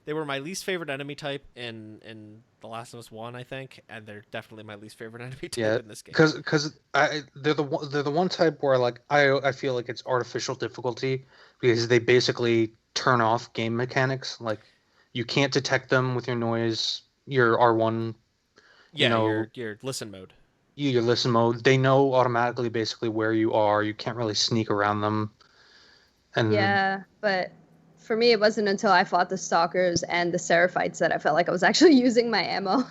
they were my least favorite enemy type in The Last of Us 1, I think, and they're definitely my least favorite enemy type in this game. Because they're the one type where like I feel like it's artificial difficulty because they basically turn off game mechanics. Like you can't detect them with your noise. Your R1, your listen mode. Your listen mode. They know automatically basically where you are. You can't really sneak around them. And but for me, it wasn't until I fought the Stalkers and the Seraphites that I felt like I was actually using my ammo.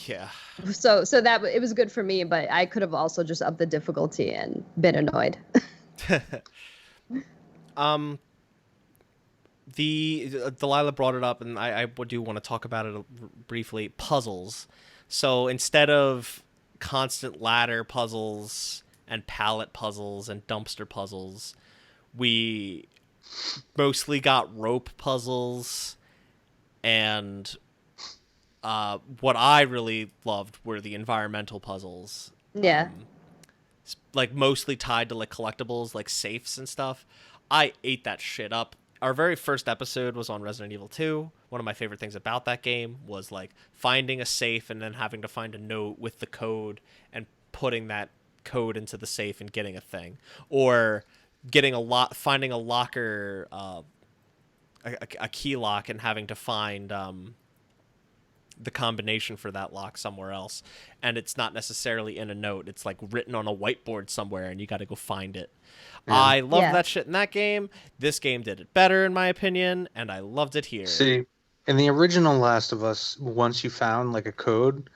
Yeah. So that it was good for me, but I could have also just upped the difficulty and been annoyed. Delaila brought it up, and I do want to talk about it briefly. Puzzles. So instead of constant ladder puzzles and pallet puzzles and dumpster puzzles, we mostly got rope puzzles, and what I really loved were the environmental puzzles. Yeah. Like mostly tied to like collectibles, like safes and stuff. I ate that shit up. Our very first episode was on Resident Evil 2. One of my favorite things about that game was like finding a safe and then having to find a note with the code and putting that code into the safe and getting a thing, or finding a locker, a key lock, and having to find the combination for that lock somewhere else, and it's not necessarily in a note, it's like written on a whiteboard somewhere and you got to go find it. I loved that shit in that game. This game did it better in my opinion, and I loved it here. See, in the original Last of Us, once you found like a code,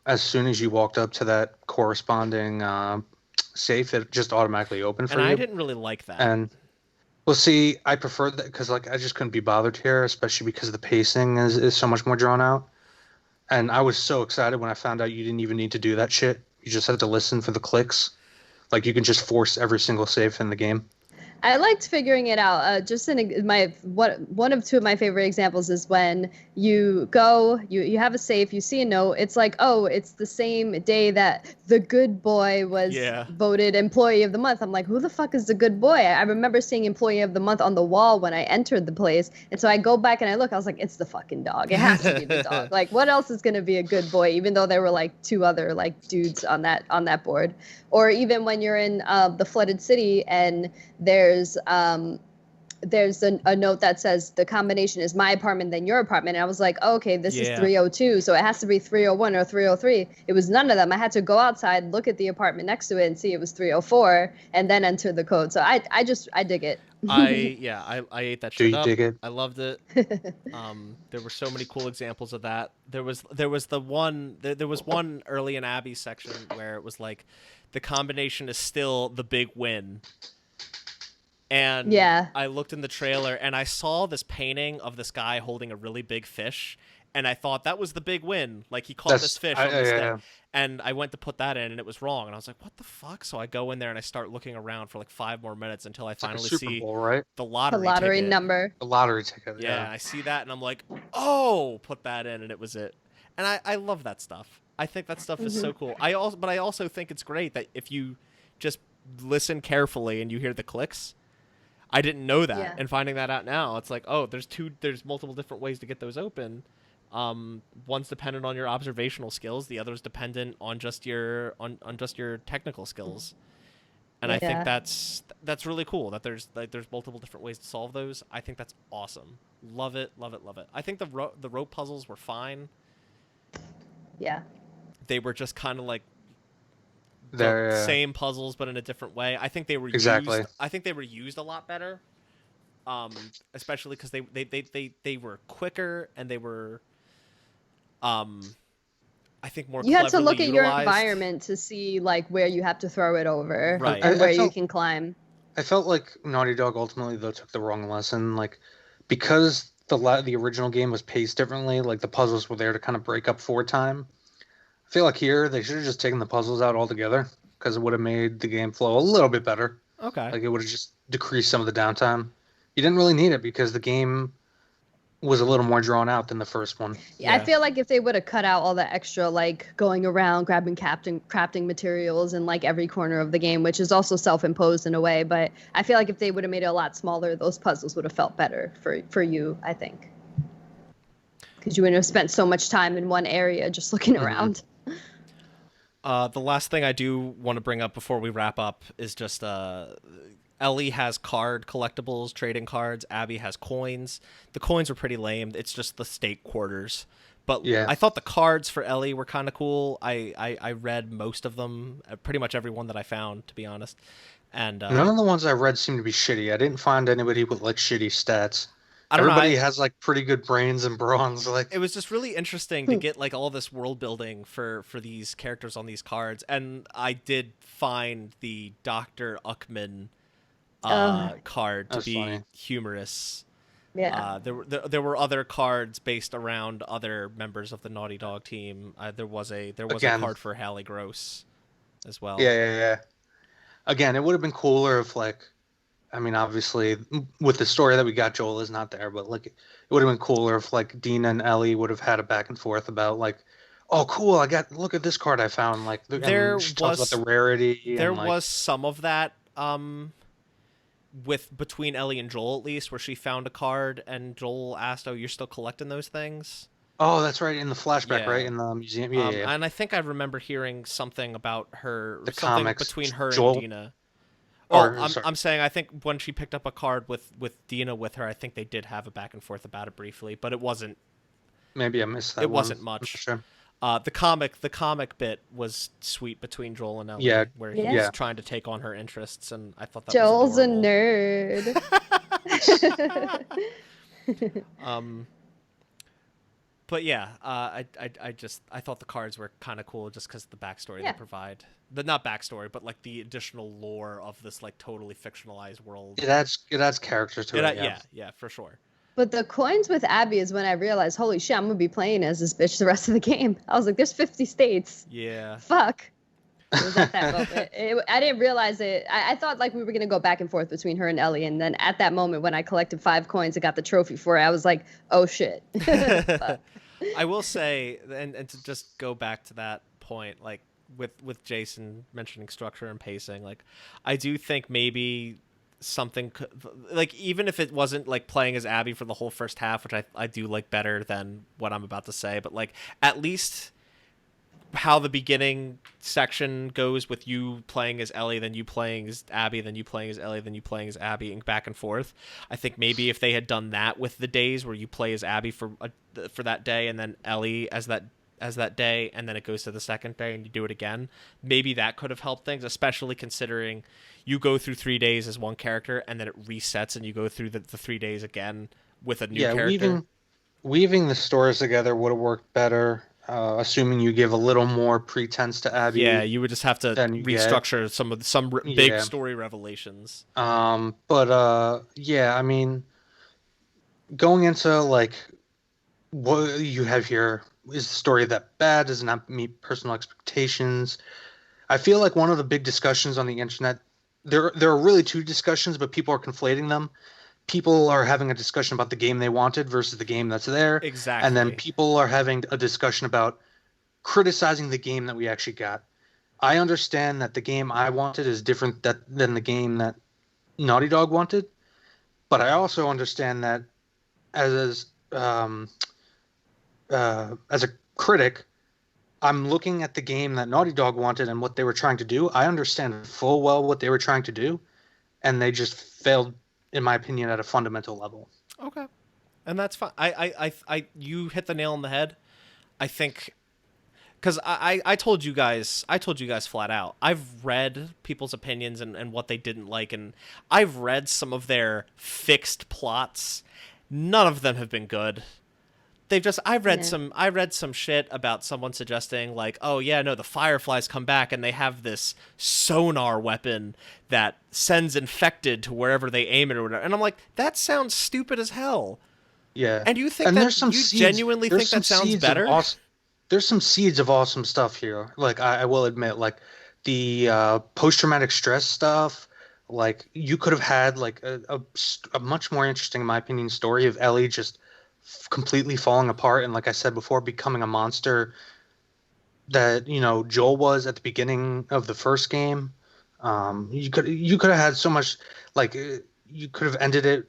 as soon as you walked up to that corresponding safe, it just automatically opened for you. And I didn't really like that. And well, see, I preferred that because like I just couldn't be bothered here, especially because the pacing is so much more drawn out. And I was so excited when I found out you didn't even need to do that shit. You just had to listen for the clicks. Like you can just force every single safe in the game. I liked figuring it out. Just in one of two of my favorite examples is when you go, you have a safe, you see a note. It's like, oh, it's the same day that the good boy was voted employee of the month. I'm like, who the fuck is the good boy? I remember seeing employee of the month on the wall when I entered the place, and so I go back and I look. I was like, it's the fucking dog. It has to be the dog. Like, what else is gonna be a good boy? Even though there were like two other like dudes on that board. Or even when you're in the flooded city and there's a note that says the combination is my apartment then your apartment, and I was like, oh, okay, this is 302, so it has to be 301 or 303. It was none of them. I had to go outside, look at the apartment next to it, and see it was 304, and then enter the code. So I dig it. I ate that shit up. Do you dig it? I loved it. There were so many cool examples of that. There was one early in Abby's section where it was like the combination is still the big win. And I looked in the trailer and I saw this painting of this guy holding a really big fish, and I thought that was the big win. Like he caught this fish on this thing. And I went to put that in and it was wrong. And I was like, what the fuck? So I go in there and I start looking around for like 5 more minutes until I finally see the lottery ticket. Number. The lottery ticket. Yeah, I see that and I'm like, oh, put that in, and it was it. And I love that stuff. I think that stuff is so cool. I also think it's great that if you just listen carefully and you hear the clicks. I didn't know that, and finding that out now, it's like, oh, there's multiple different ways to get those open. One's dependent on your observational skills, the other's dependent on just your technical skills. And I think that's really cool that there's multiple different ways to solve those. I think that's awesome. Love it, love it, love it. I think the rope puzzles were fine. Yeah. They were just kind of like the same puzzles but in a different way. I think they were used a lot better. Especially because they were quicker and they were I think more you had to look utilized. At your environment to see like where you have to throw it over, right, and where you can climb. I felt like Naughty Dog ultimately though took the wrong lesson, like because the original game was paced differently, like the puzzles were there to kind of break up for time. I feel like here they should have just taken the puzzles out altogether because it would have made the game flow a little bit better. Okay. Like it would have just decreased some of the downtime. You didn't really need it because the game was a little more drawn out than the first one. Yeah. I feel like if they would have cut out all the extra, like going around grabbing crafting materials in like every corner of the game, which is also self-imposed in a way, but I feel like if they would have made it a lot smaller, those puzzles would have felt better for you, I think. Because you wouldn't have spent so much time in one area just looking around. The last thing I do want to bring up before we wrap up is just Ellie has card collectibles, trading cards. Abby has coins. The coins are pretty lame. It's just the state quarters. But I thought the cards for Ellie were kind of cool. I read most of them, pretty much every one that I found, to be honest. And none of the ones I read seemed to be shitty. I didn't find anybody with like shitty stats. Everybody has like pretty good brains and bronze. Like it was just really interesting to get like all this world building for these characters on these cards. And I did find the Dr. Uckman card to be funny. Humorous. Yeah. There were other cards based around other members of the Naughty Dog team. There was a card for Hallie Gross as well. Yeah. Again, it would have been cooler if like I mean, obviously, with the story that we got, Joel is not there, but like, it would have been cooler if like Dina and Ellie would have had a back and forth about like, oh, cool, look at this card I found, like, and she talks about the rarity there and like, was some of that with between Ellie and Joel at least, where she found a card and Joel asked, "Oh, you're still collecting those things?" oh, that's right, in the flashback, right, Yeah. in the museum, yeah. And I think I remember hearing something about her, The something comics, between her and Joel, Dina. Well, or sorry, I'm saying I think when she picked up a card with Dina with her, I think they did have a back and forth about it briefly, but it wasn't maybe I missed that it one. wasn't I'm not much. sure. The comic bit was sweet between Joel and Ellie, Yeah, where he Yeah. was trying to take on her interests, and I thought that Joel's was a adorable. nerd. But yeah, I thought the cards were kind of cool just because of the backstory Yeah. they provide. The not backstory, but like the additional lore of this like totally fictionalized world. it adds character to it. Yeah, for sure. But the coins with Abby is when I realized, holy shit, I'm gonna be playing as this bitch the rest of the game. I was like, there's 50 states. Yeah. Fuck. It was at that moment. I didn't realize it. I thought like we were gonna go back and forth between her and Ellie, and then at that moment when I collected 5 coins and got the trophy for it, I was like, oh shit. I will say, and to just go back to that point, like with Jason mentioning structure and pacing, like I do think maybe something could, like, even if it wasn't like playing as Abby for the whole first half, which I do like better than what I'm about to say, but like at least how the beginning section goes with you playing as Ellie, then you playing as Abby, then you playing as Ellie, then you playing as Abby, and back and forth. I think maybe if they had done that with the days where you play as Abby for that day and then Ellie as that day, and then it goes to the second day and you do it again, maybe that could have helped things, especially considering you go through 3 days as one character and then it resets and you go through the 3 days again with a new character. Weaving the stories together would have worked better, assuming you give a little more pretense to Abby. Yeah, you would just have to restructure some big story revelations. Yeah, I mean, going into like what you have here, is the story that bad? Does it not meet personal expectations? I feel like one of the big discussions on the internet, there are really 2 discussions, but people are conflating them. People are having a discussion about the game they wanted versus the game that's there. Exactly. And then people are having a discussion about criticizing the game that we actually got. I understand that the game I wanted is different than the game that Naughty Dog wanted, but I also understand that as a critic, I'm looking at the game that Naughty Dog wanted and what they were trying to do. I understand full well what they were trying to do, and they just failed, in my opinion, at a fundamental level. Okay, and that's fine. You hit the nail on the head. I think, because I told you guys flat out, I've read people's opinions and what they didn't like, and I've read some of their fixed plots. None of them have been good. I read some shit about someone suggesting like, oh yeah, no, the Fireflies come back and they have this sonar weapon that sends infected to wherever they aim it or whatever. And I'm like, that sounds stupid as hell. Yeah. And you think that genuinely think that sounds better? There's some seeds of awesome stuff here. Like I will admit, like the post-traumatic stress stuff. Like you could have had like a much more interesting, in my opinion, story of Ellie just completely falling apart and, like I said before, becoming a monster that Joel was at the beginning of the first game. You could have had so much, like you could have ended it.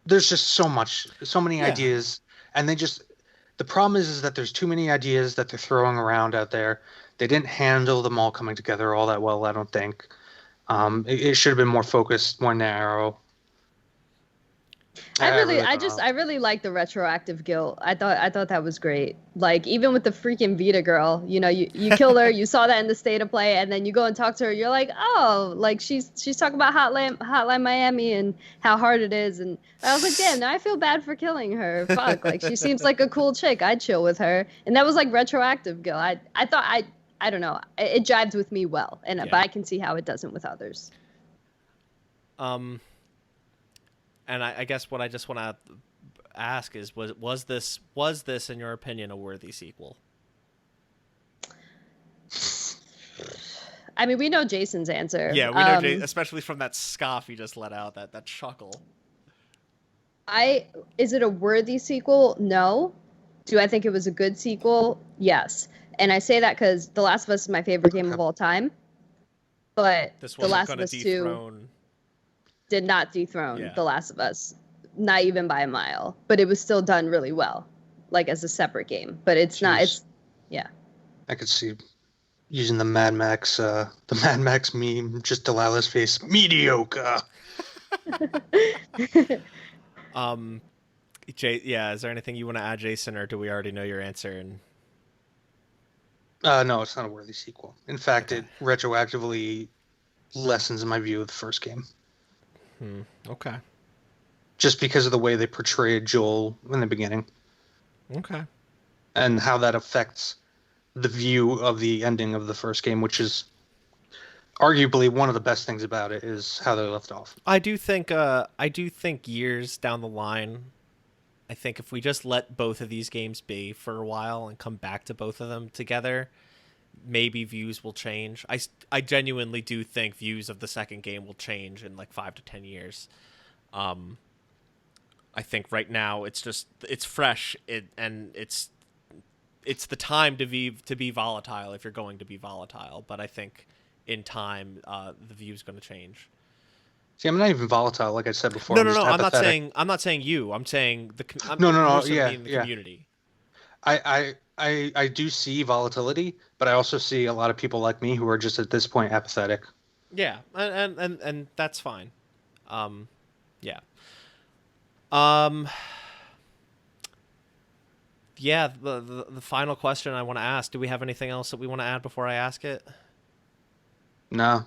There's just so many ideas, and the problem is that there's too many ideas that they're throwing around out there. They didn't handle them all coming together all that well, I don't think. It should have been more focused, more narrow. I really like the retroactive guilt. I thought that was great. Like even with the freaking Vita girl, you killed her, you saw that in the state of play, and then you go and talk to her, you're like, oh, like she's talking about Hotline Miami and how hard it is, and I was like, damn, now I feel bad for killing her. Fuck, like she seems like a cool chick. I'd chill with her, and that was like retroactive guilt. I thought I don't know, it jives with me well, but I can see how it doesn't with others. And I guess what I just want to ask is, was this, in your opinion, a worthy sequel? I mean, we know Jason's answer. Yeah, we know, especially from that scoff he just let out, that chuckle. Is it a worthy sequel? No. Do I think it was a good sequel? Yes. And I say that because The Last of Us is my favorite game of all time. But The Last of Us 2 did not dethrone The Last of Us, not even by a mile. But it was still done really well, like as a separate game. But it's not. It's I could see using the Mad Max meme, just Delilah's face, mediocre. Is there anything you want to add, Jason, or do we already know your answer? And no, it's not a worthy sequel. In fact, it retroactively lessens my view of the first game. Okay. Just because of the way they portrayed Joel in the beginning. Okay. And how that affects the view of the ending of the first game, which is arguably one of the best things about it, is how they left off. I do think years down the line, I think if we just let both of these games be for a while and come back to both of them together, maybe views will change. I genuinely do think views of the second game will change in like 5 to 10 years. I think right now it's fresh, and it's the time to be volatile if you're going to be volatile. But I think in time, the view's going to change. See, I'm not even volatile, like I said before. No. I'm not saying you. I'm saying the community. I do see volatility, but I also see a lot of people like me who are just at this point apathetic. Yeah, and that's fine. Yeah. The final question I want to ask. Do we have anything else that we want to add before I ask it? No.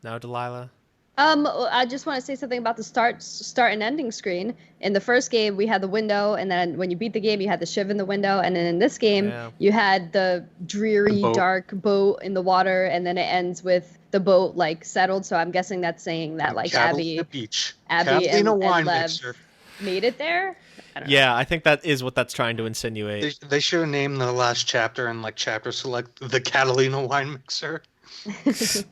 No, Delilah? I just want to say something about the start and ending screen. In the first game, we had the window, and then when you beat the game, you had the shiv in the window, and then in this game, you had the dreary, dark boat in the water, and then it ends with the boat like settled. So I'm guessing that's saying that like Abby and Lev made it there. I think that is what that's trying to insinuate. They should have named the last chapter and like chapter select the Catalina wine mixer. That's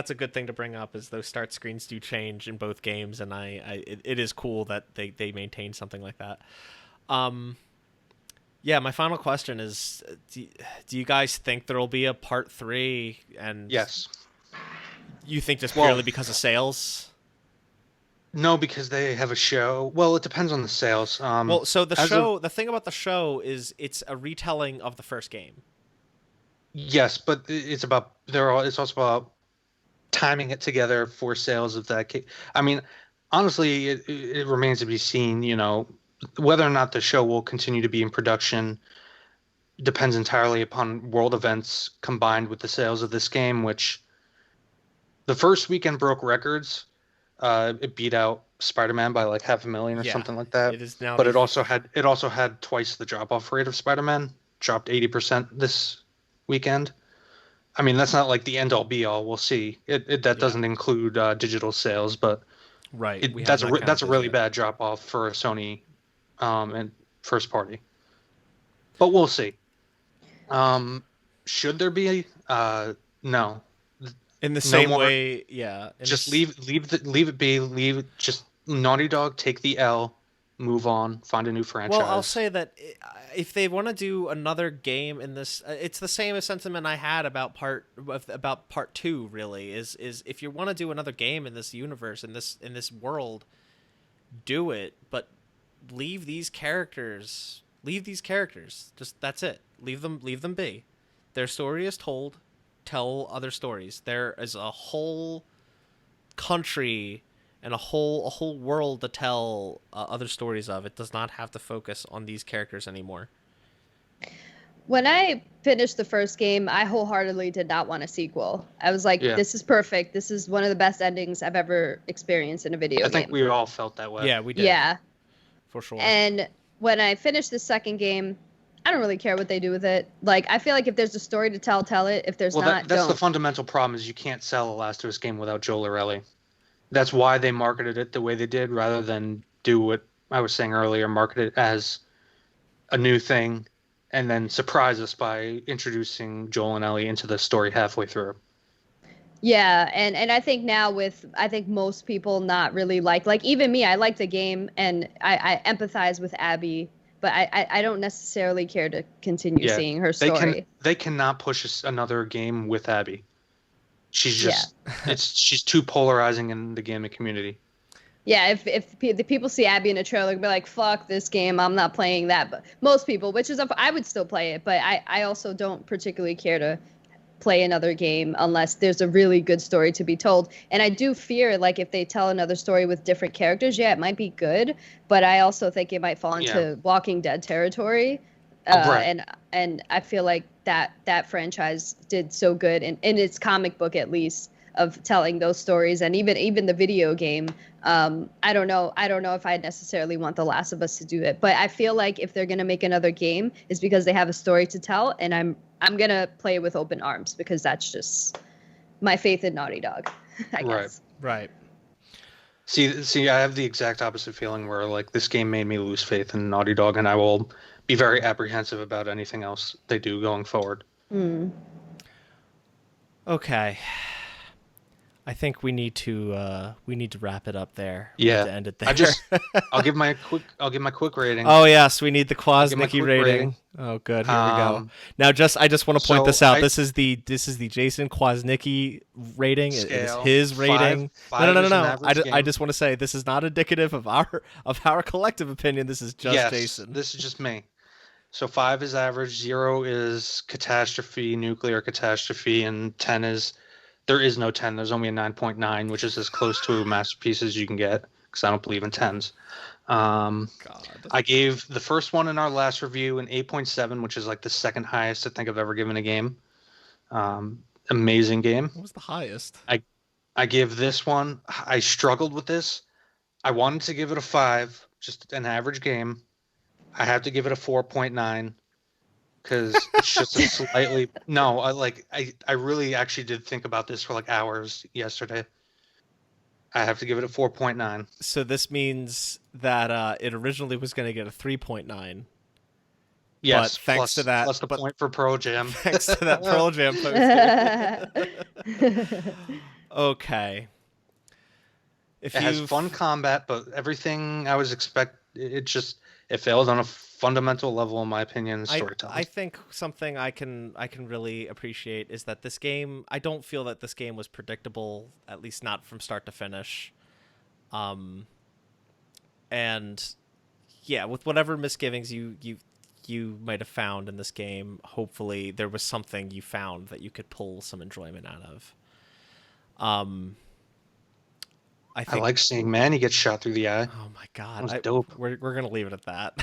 a good thing to bring up, is those start screens do change in both games, and it is cool that they maintain something like that. My final question is, do you guys think there'll be a part 3? And yes. You think just purely because of sales? No, because they have a show. Well, it depends on the sales. So the thing about the show is it's a retelling of the first game. Yes, but it's also about timing it together for sales of that. I mean, honestly, it remains to be seen. Whether or not the show will continue to be in production depends entirely upon world events combined with the sales of this game, which the first weekend broke records. It beat out Spider-Man by like 500,000 or something like that. It is now, but it also had twice the drop-off rate of Spider-Man. Dropped 80% this weekend. I mean, that's not like the end-all be-all. We'll see. That doesn't include digital sales, but that's a really bad drop-off for a Sony and first party. But we'll see. Should there be? No. In the same way, yeah. Just leave it be. Just Naughty Dog, take the L, move on, find a new franchise. Well, I'll say that if they want to do another game in this, it's the same sentiment I had about part 2. Really, is if you want to do another game in this universe, in this world, do it. But leave these characters. Just that's it. Leave them be. Their story is told. Tell other stories. There is a whole country and a whole world to tell other stories of. It does not have to focus on these characters anymore. When I finished the first game, I wholeheartedly did not want a sequel. I was like, This is perfect. This is one of the best endings I've ever experienced in a video game. I think we all felt that way. Yeah, we did. Yeah. For sure. And when I finished the second game, I don't really care what they do with it. Like, I feel like if there's a story to tell it. If there's not, that's don't. the fundamental problem, is you can't sell a Last of Us game without Joel or Ellie. That's why they marketed it the way they did, rather than do what I was saying earlier, market it as a new thing and then surprise us by introducing Joel and Ellie into the story halfway through. Yeah, and I think now I think most people not really like even me, I like the game and I empathize with Abby, but I don't necessarily care to continue seeing her story. They cannot push another game with Abby. She's just she's too polarizing in the gaming community. Yeah, if the people see Abby in a trailer, they'll be like, "Fuck this game, I'm not playing that." But most people, which is I would still play it, but I also don't particularly care to play another game unless there's a really good story to be told. And I do fear, like, if they tell another story with different characters, it might be good, but I also think it might fall into Walking Dead territory. And I feel like that franchise did so good in its comic book, at least, of telling those stories, and even the video game. I don't know if I necessarily want The Last of Us to do it, but I feel like if they're gonna make another game, it's because they have a story to tell, and I'm gonna play it with open arms because that's just my faith in Naughty Dog, I guess. Right. See, I have the exact opposite feeling where, like, this game made me lose faith in Naughty Dog, and I will be very apprehensive about anything else they do going forward. Okay. I think we need to wrap it up there. Yeah. We need to end it there. I'll give my quick rating. Oh yes, we need the Kwasnicki rating. Oh good, here we go. Now I just want to point this out. This is the Jason Kwasnicki rating. It is his rating. No. I just want to say this is not indicative of our collective opinion. This is just Jason. This is just me. So 5 is average, 0 is catastrophe, nuclear catastrophe, and 10 is there is no 10. There's only a 9.9, which is as close to a masterpiece as you can get, because I don't believe in 10s. I gave the first one in our last review an 8.7, which is like the second highest I think I've ever given a game. Amazing game. What was the highest? I give this one, I struggled with this. I wanted to give it a 5, just an average game. I have to give it a 4.9. Because it's just a slightly I really actually did think about this for like hours yesterday. I have to give it a 4.9. So this means that it originally was going to get a 3.9. Yes, but thanks to that, plus the point for Pearl Jam. Thanks to that Pearl Jam poster. Okay. It has fun combat, but everything I was it failed on a fundamental level, in my opinion, storytelling. I think something I can really appreciate is that this game, I don't feel that this game was predictable, at least not from start to finish. And yeah, with whatever misgivings you might have found in this game, hopefully there was something you found that you could pull some enjoyment out of. I like seeing Manny get shot through the eye. Oh my god, that was dope. We're gonna leave it at that.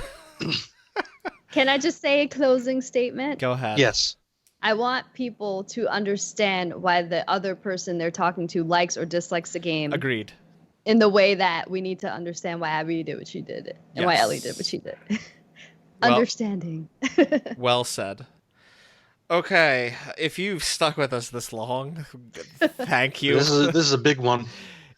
Can I just say a closing statement? Go ahead. Yes. I want people to understand why the other person they're talking to likes or dislikes the game. Agreed. In the way that we need to understand why Abby did what she did and why Ellie did what she did. Understanding. Well said. Okay, if you've stuck with us this long, thank you. This is a big one.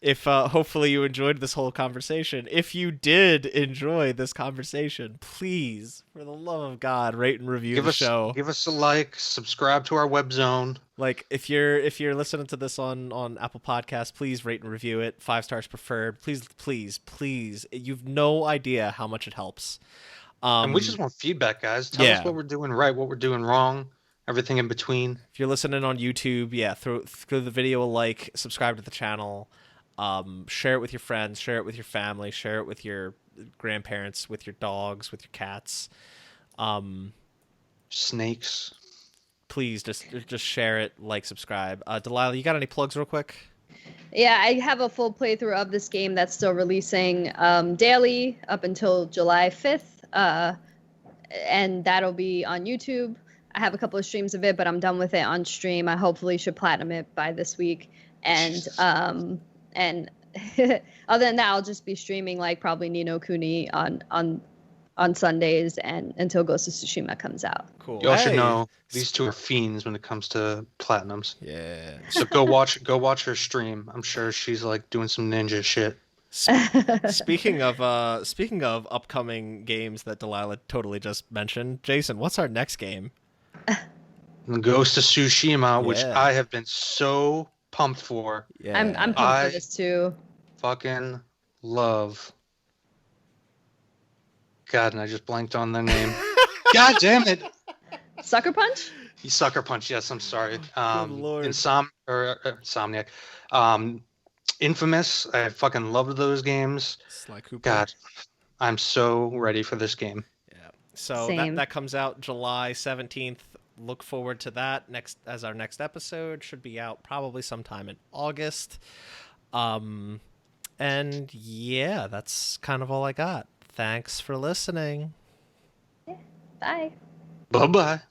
If hopefully you enjoyed this whole conversation. If you did enjoy this conversation, please, for the love of God, rate and review the show. Give us a like, subscribe to our web zone. Like if you're listening to this on Apple Podcasts, please rate and review it. 5 stars preferred. Please. You've no idea how much it helps. And we just want feedback, guys. Tell us what we're doing right, what we're doing wrong. Everything in between. If you're listening on YouTube, throw the video a like, subscribe to the channel. Share it with your friends, share it with your family, share it with your grandparents, with your dogs, with your cats. Snakes. Please just share it, like, subscribe. Delaila, you got any plugs real quick? Yeah, I have a full playthrough of this game that's still releasing daily up until July 5th. And that'll be on YouTube. I have a couple of streams of it, but I'm done with it on stream. I hopefully should platinum it by this week. And other than that, I'll just be streaming like probably Ni no Kuni on Sundays and until Ghost of Tsushima comes out. Cool. You all should know these two are fiends when it comes to platinums. Yeah. So go watch her stream. I'm sure she's like doing some ninja shit. Speaking of upcoming games that Delilah totally just mentioned, Jason, what's our next game? Ghost of Tsushima, which Yeah. I have been so pumped for. Yeah. I'm pumped for this too. Fucking love. God, and I just blanked on their name. God damn it! Sucker Punch? Sucker Punch. Yes, I'm sorry. Good Lord. Insomniac. Infamous. I fucking loved those games. Sly Cooper. God, I'm so ready for this game. Yeah. So Same. that comes out July 17th. Look forward to that as our next episode. Should be out probably sometime in August. And yeah, that's kind of all I got. Thanks for listening. Bye. Bye-bye.